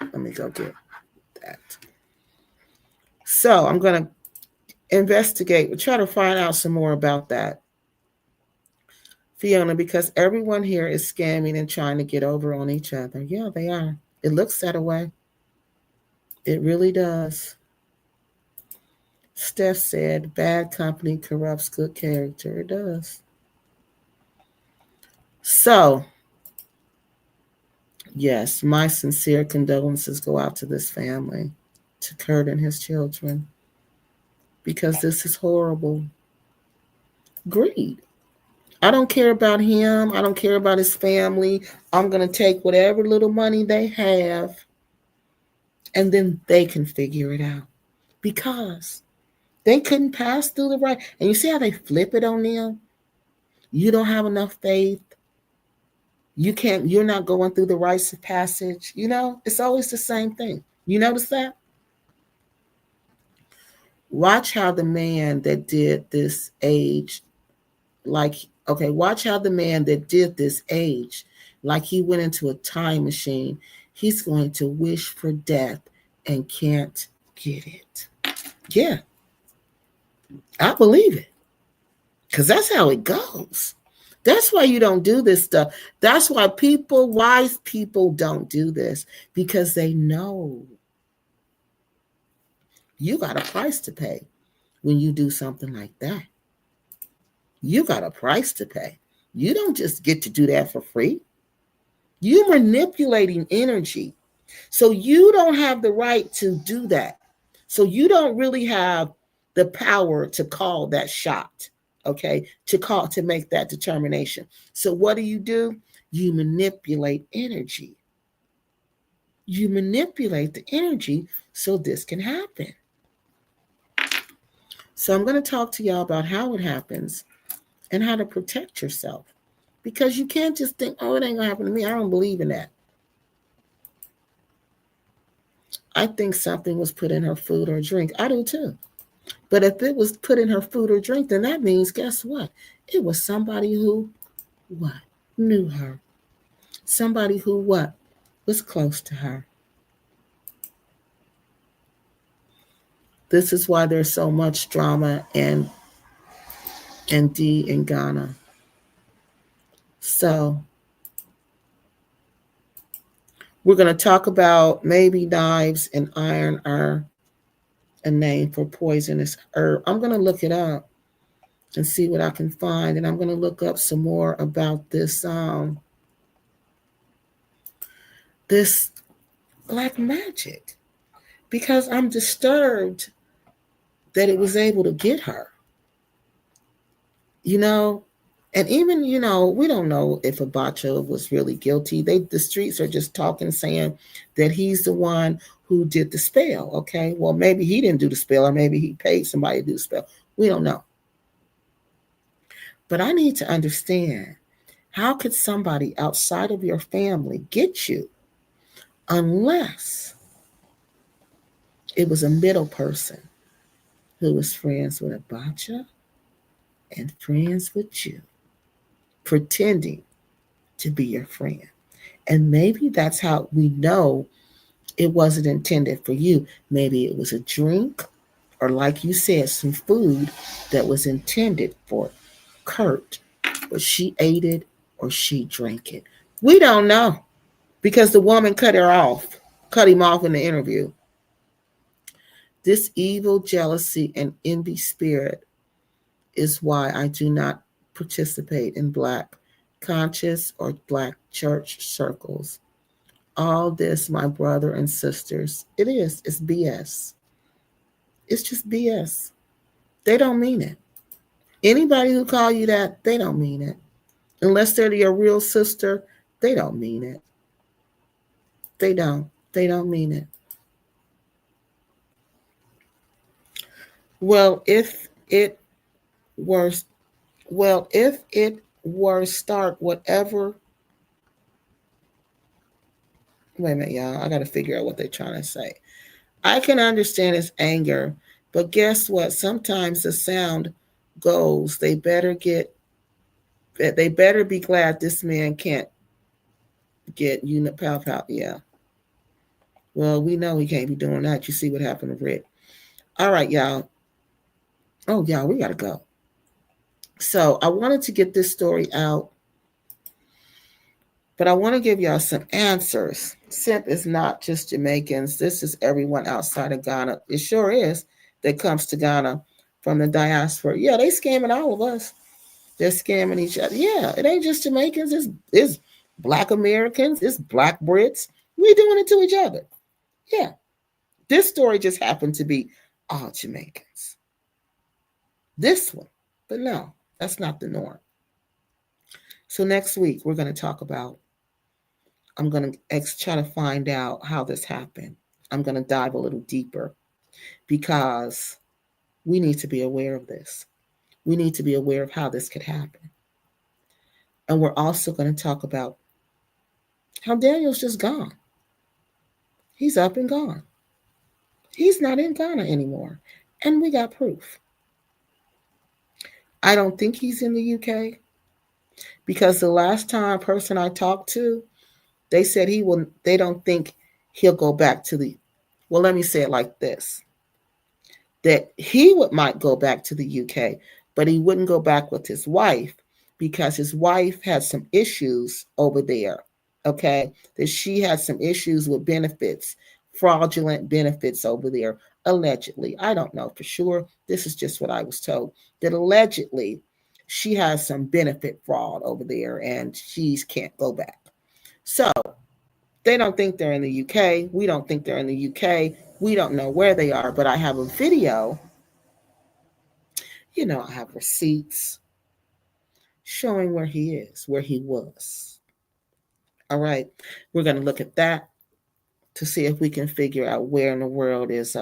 Let me go get that. So I'm going to investigate. We'll try to find out some more about that, Fiona, because everyone here is scamming and trying to get over on each other. Yeah, they are. It looks that way. It really does. Steph said, bad company corrupts good character. It does. So, yes, my sincere condolences go out to this family, to Kurt and his children, because this is horrible. Greed. I don't care about him. I don't care about his family. I'm going to take whatever little money they have, and then they can figure it out. Because they couldn't pass through the right. And you see how they flip it on them? You don't have enough faith. You're not going through the rites of passage. You know, it's always the same thing. You notice that? Watch how the man that did this age, watch how the man that did this age, like he went into a time machine, he's going to wish for death and can't get it. Yeah, I believe it. Because that's how it goes. That's why you don't do this stuff. That's why wise people don't do this, because they know you got a price to pay when you do something like that. You got a price to pay. You don't just get to do that for free. You're manipulating energy. So you don't have the right to do that. So you don't really have the power to call that shot, okay? To make that determination. So what do? You manipulate energy. You manipulate the energy so this can happen. So I'm going to talk to y'all about how it happens and how to protect yourself. Because you can't just think, oh, it ain't going to happen to me. I don't believe in that. I think something was put in her food or drink. I do too. But if it was put in her food or drink, then that means, guess what? It was somebody who, what? Knew her. Somebody who, what? Was close to her. This is why there's so much drama and D in Ghana. So we're going to talk about maybe knives and iron are a name for poisonous herb. I'm going to look it up and see what I can find, and I'm going to look up some more about this black magic, because I'm disturbed that it was able to get her. You know, and even, we don't know if Abacha was really guilty. The streets are just talking, saying that he's the one who did the spell. Okay, well, maybe he didn't do the spell, or maybe he paid somebody to do the spell. We don't know. But I need to understand, how could somebody outside of your family get you unless it was a middle person who was friends with Abacha and friends with you, pretending to be your friend? And maybe that's how we know it wasn't intended for you. Maybe it was a drink, or like you said, some food that was intended for Kurt, but she ate it or she drank it. We don't know, because the woman cut him off in the interview. This evil jealousy and envy spirit is why I do not participate in Black conscious or Black church circles. All this, my brother and sisters, it's BS. It's just BS. They don't mean it. Anybody who call you that, they don't mean it. Unless they're your real sister, they don't mean it. They don't. They don't mean it. Well, it were if it were start whatever. Wait a minute, y'all. I got to figure out what they're trying to say. I can understand his anger, but guess what? Sometimes the sound goes. They better be glad this man can't get unit pow pow. Yeah. Well, we know he can't be doing that. You see what happened to Rick. All right, y'all. Oh, y'all, we gotta go. So I wanted to get this story out, but I want to give y'all some answers. Simp is not just Jamaicans. This is everyone outside of Ghana. It sure is, that comes to Ghana from the diaspora. Yeah, they scamming all of us. They're scamming each other. Yeah, it ain't just Jamaicans. It's Black Americans. It's Black Brits. We doing it to each other. Yeah. This story just happened to be all Jamaicans. This one. But no, that's not the norm. So next week, we're going to talk about, I'm going to try to find out how this happened. I'm going to dive a little deeper, because we need to be aware of this. We need to be aware of how this could happen. And we're also going to talk about how Daniel's just gone. He's up and gone. He's not in Ghana anymore. And we got proof. I don't think he's in the UK, because the last time person I talked to, they said they don't think he'll go back to well, let me say it like this, that might go back to the UK, but he wouldn't go back with his wife, because his wife had some issues over there. Okay. That she had some issues with benefits, fraudulent benefits over there, allegedly. I don't know for sure. This is just what I was told, that allegedly she has some benefit fraud over there and she can't go back. So they don't think they're in the UK. We don't think they're in the UK. We don't know where they are, but I have a video. I have receipts showing where he is, where he was. All right. We're going to look at that to see if we can figure out where in the world is,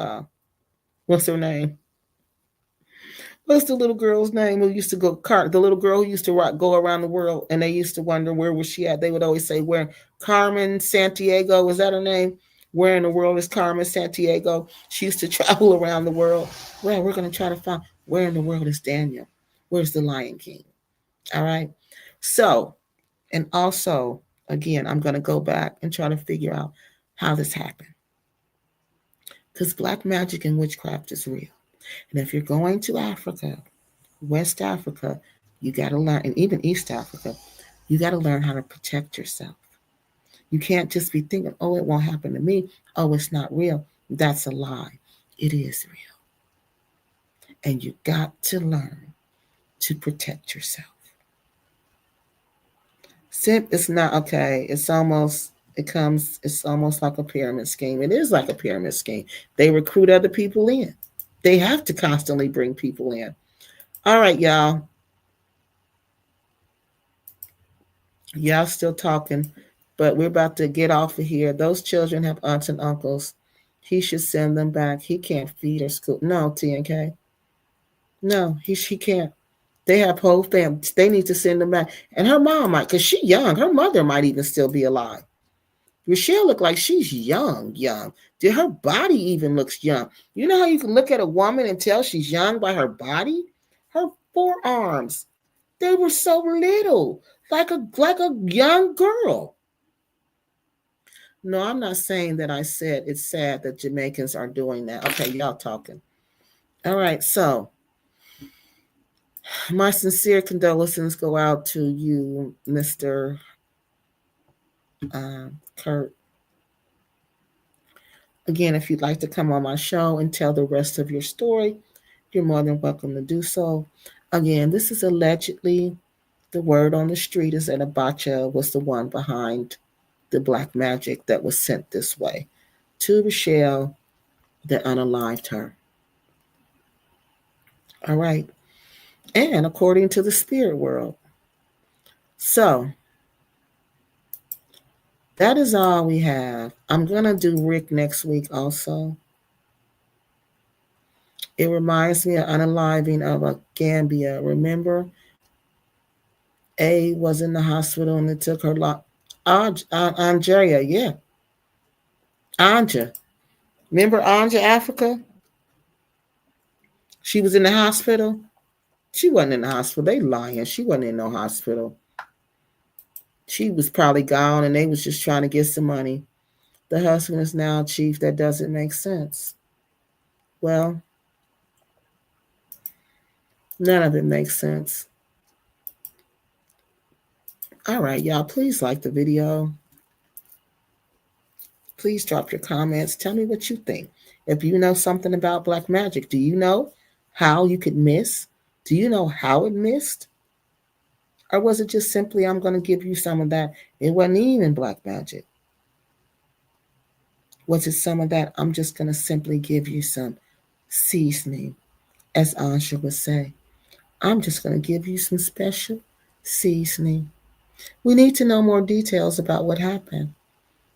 what's her name? What's the little girl's name who used to the little girl who used to go around the world, and they used to wonder where was she at? They would always say, where? Carmen Santiago, was that her name? Where in the world is Carmen Santiago? She used to travel around the world. Well, we're going to try to find where in the world is Daniel? Where's the Lion King? All right. So, and also, again, I'm going to go back and try to figure out how this happened. Because black magic and witchcraft is real. And if you're going to Africa, West Africa, you got to learn, and even East Africa, you got to learn how to protect yourself. You can't just be thinking, oh, it won't happen to me. Oh, it's not real. That's a lie. It is real. And you got to learn to protect yourself. Simp is not okay. It's almost like a pyramid scheme. It is like a pyramid scheme. They recruit other people in. They have to constantly bring people in. All right, y'all. Y'all still talking, but we're about to get off of here. Those children have aunts and uncles. He should send them back. He can't feed or school. No, TNK. No, he can't. They have whole families. They need to send them back. And her mom might, because she's young. Her mother might even still be alive. Rochelle look like she's young. Did her body even looks young? You know how you can look at a woman and tell she's young by her body? Her forearms, they were so little, like a young girl. No, I'm not saying that. I said it's sad that Jamaicans are doing that. Okay, y'all talking. All right, so my sincere condolences go out to you, Mr. Kurt. Again, if you'd like to come on my show and tell the rest of your story, you're more than welcome to do so. Again, this is allegedly, the word on the street is that Abacha was the one behind the black magic that was sent this way to Rochelle that unalived her. All right. And according to the spirit world. So that is all we have. I'm going to do Rick next week also. It reminds me of unaliving of a Gambia. Remember, A was in the hospital and they took her lot. Angeria, yeah. Anja. Remember Anja, Africa? She was in the hospital. She wasn't in the hospital. They lying. She wasn't in no hospital. She was probably gone and they was just trying to get some money. The husband is now chief. That doesn't make sense. Well, none of it makes sense. All right, y'all, please like the video. Please drop your comments. Tell me what you think. If you know something about black magic, do you know how you could miss? Do you know how it missed? Or was it just simply, I'm going to give you some of that? It wasn't even black magic. Was it some of that? I'm just going to simply give you some seasoning, as Ansha would say. I'm just going to give you some special seasoning. We need to know more details about what happened.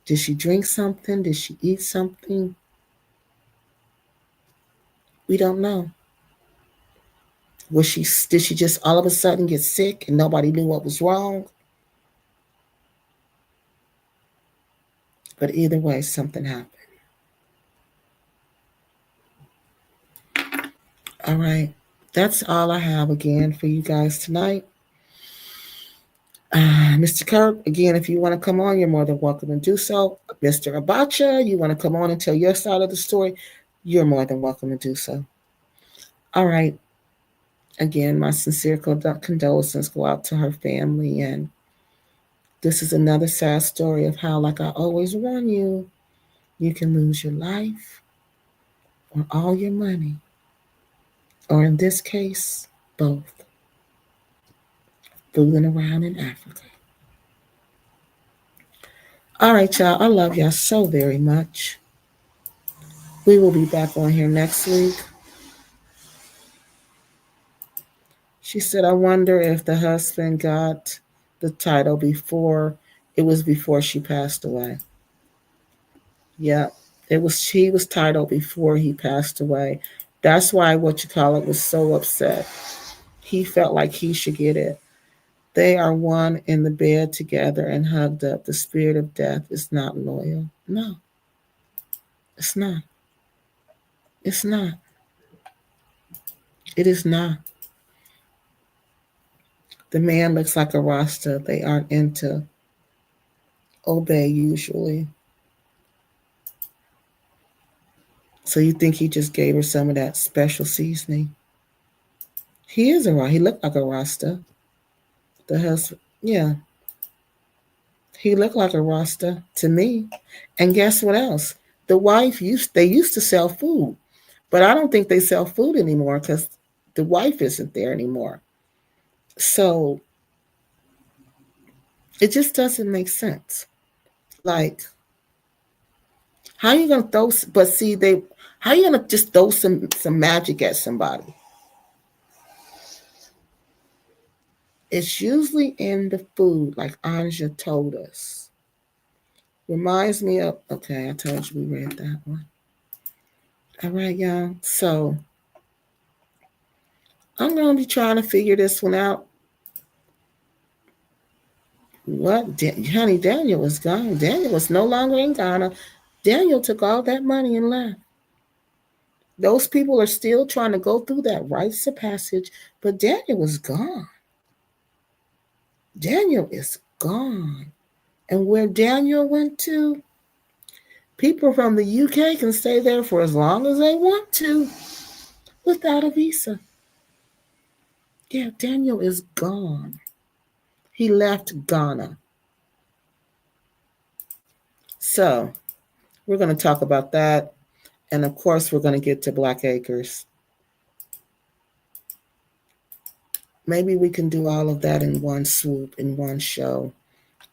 Did she drink something? Did she eat something? We don't know. Did she just all of a sudden get sick and nobody knew what was wrong? But either way, something happened. All right. That's all I have again for you guys tonight. Mr. Kirk, again, if you want to come on, you're more than welcome to do so. Mr. Abacha, you want to come on and tell your side of the story, you're more than welcome to do so. All right. Again, my sincere condolences go out to her family. And this is another sad story of how, like I always warn you, you can lose your life or all your money. Or in this case, both. Fooling around in Africa. All right, y'all. I love y'all so very much. We will be back on here next week. She said, I wonder if the husband got the title before she passed away. Yeah, he was titled before he passed away. That's why was so upset. He felt like he should get it. They are one in the bed together and hugged up. The spirit of death is not loyal. No. It's not. It's not. It is not. The man looks like a Rasta. They aren't into obey usually. So you think he just gave her some of that special seasoning? He is a Rasta. He looked like a Rasta. The husband, yeah, he looked like a Rasta to me. And guess what else? The wife they used to sell food, but I don't think they sell food anymore because the wife isn't there anymore. So it just doesn't make sense. Like, how you gonna throw? But see, how you gonna just throw some magic at somebody? It's usually in the food, like Anja told us. Reminds me of, okay, I told you we read that one. All right, y'all. So I'm going to be trying to figure this one out. What? Honey, Daniel was gone. Daniel was no longer in Ghana. Daniel took all that money and left. Those people are still trying to go through that rites of passage, but Daniel was gone. Daniel is gone. And where Daniel went to, people from the UK can stay there for as long as they want to without a visa. Yeah, Daniel is gone. He left Ghana. So we're going to talk about that. And of course, we're going to get to Black Acres. Maybe we can do all of that in one swoop, in one show.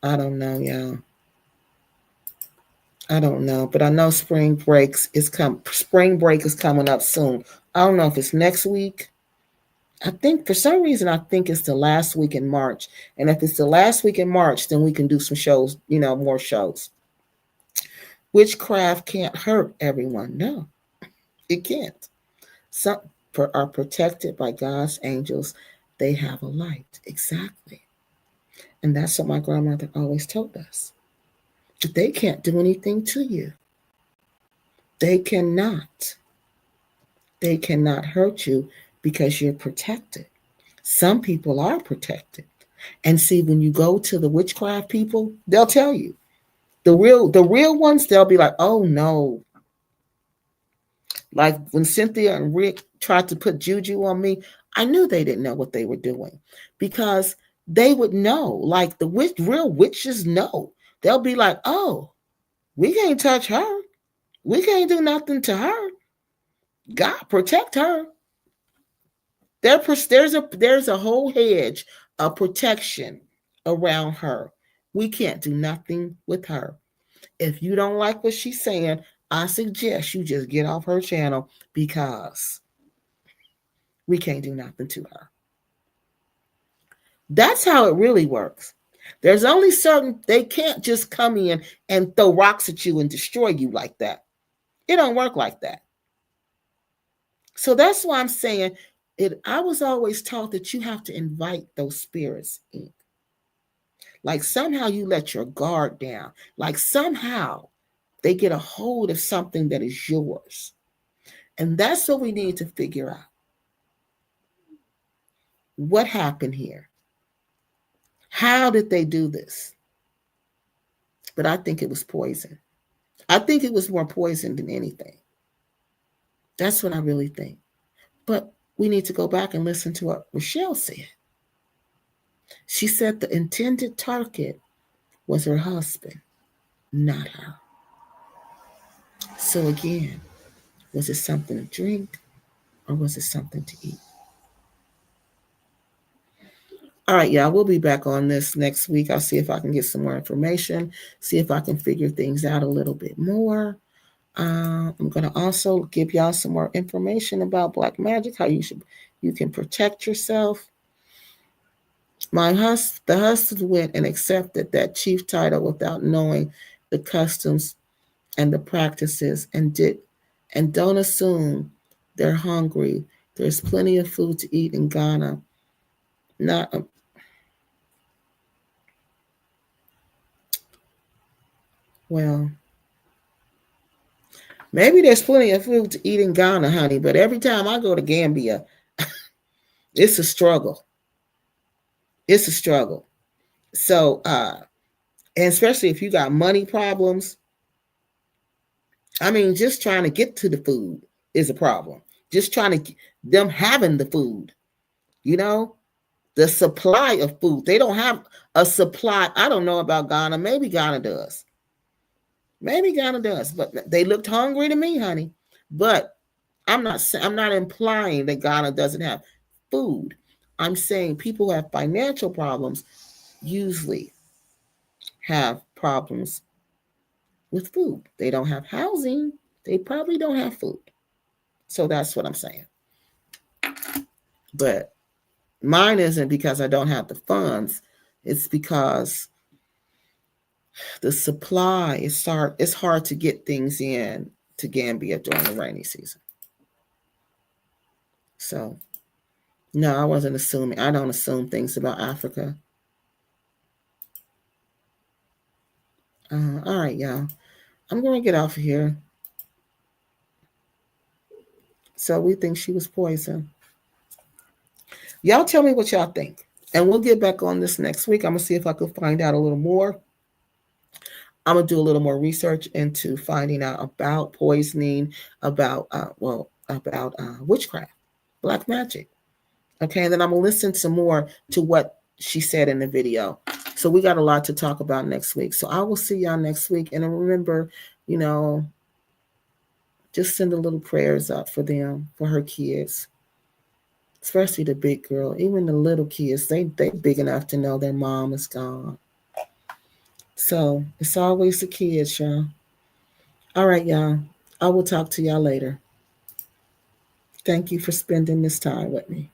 I don't know, y'all. I don't know, but I know spring break is coming up soon. I don't know if it's next week. I think for some reason I think it's the last week in March. And if it's the last week in March, then we can do some shows, more shows. Witchcraft can't hurt everyone. No, it can't. Some are protected by God's angels. They have a light. Exactly. And that's what my grandmother always told us. They can't do anything to you. They cannot. They cannot hurt you because you're protected. Some people are protected. And see, when you go to the witchcraft people, they'll tell you. The real ones, they'll be like, oh no. Like when Cynthia and Rick tried to put juju on me, I knew they didn't know what they were doing because they would know. Like the real witches know. They'll be like, oh, we can't touch her. We can't do nothing to her. God protect her. There's a whole hedge of protection around her. We can't do nothing with her. If you don't like what she's saying, I suggest you just get off her channel because we can't do nothing to her. That's how it really works. There's only they can't just come in and throw rocks at you and destroy you like that. It don't work like that. So that's why I'm saying I was always taught that you have to invite those spirits in. Like somehow you let your guard down. Like somehow they get a hold of something that is yours. And that's what we need to figure out. What happened here? How did they do this? But I think it was poison. I think it was more poison than anything. That's what I really think. But we need to go back and listen to what Rochelle said. She said the intended target was her husband, not her. So again, was it something to drink or was it something to eat? All right, y'all, we'll be back on this next week. I'll see if I can get some more information, see if I can figure things out a little bit more. I'm going to also give y'all some more information about black magic, how you can protect yourself. The husband went and accepted that chief title without knowing the customs and the practices and don't assume they're hungry. There's plenty of food to eat in Ghana. Not well. Maybe there's plenty of food to eat in Ghana, honey, but every time I go to Gambia, it's a struggle. It's a struggle. So, and especially if you got money problems, I mean, just trying to get to the food is a problem. Just trying to, them having the food, you know, the supply of food. They don't have a supply. I don't know about Ghana. Maybe Ghana does. Maybe Ghana does, but they looked hungry to me, honey. But I'm not implying that Ghana doesn't have food. I'm saying people who have financial problems usually have problems with food. They don't have housing. They probably don't have food. So that's what I'm saying. But mine isn't because I don't have the funds. It's because the supply is hard. It's hard to get things in to Gambia during the rainy season. So no, I wasn't assuming. I don't assume things about Africa. All right, y'all. I'm going to get off of here. So we think she was poisoned. Y'all tell me what y'all think. And we'll get back on this next week. I'm going to see if I can find out a little more. I'm going to do a little more research into finding out about poisoning, about witchcraft, black magic. Okay, and then I'm going to listen some more to what she said in the video. So we got a lot to talk about next week. So I will see y'all next week. And remember, you know, just send a little prayers up for them, for her kids, especially the big girl. Even the little kids, they big enough to know their mom is gone. So it's always the kids, y'all. All right, y'all. I will talk to y'all later. Thank you for spending this time with me.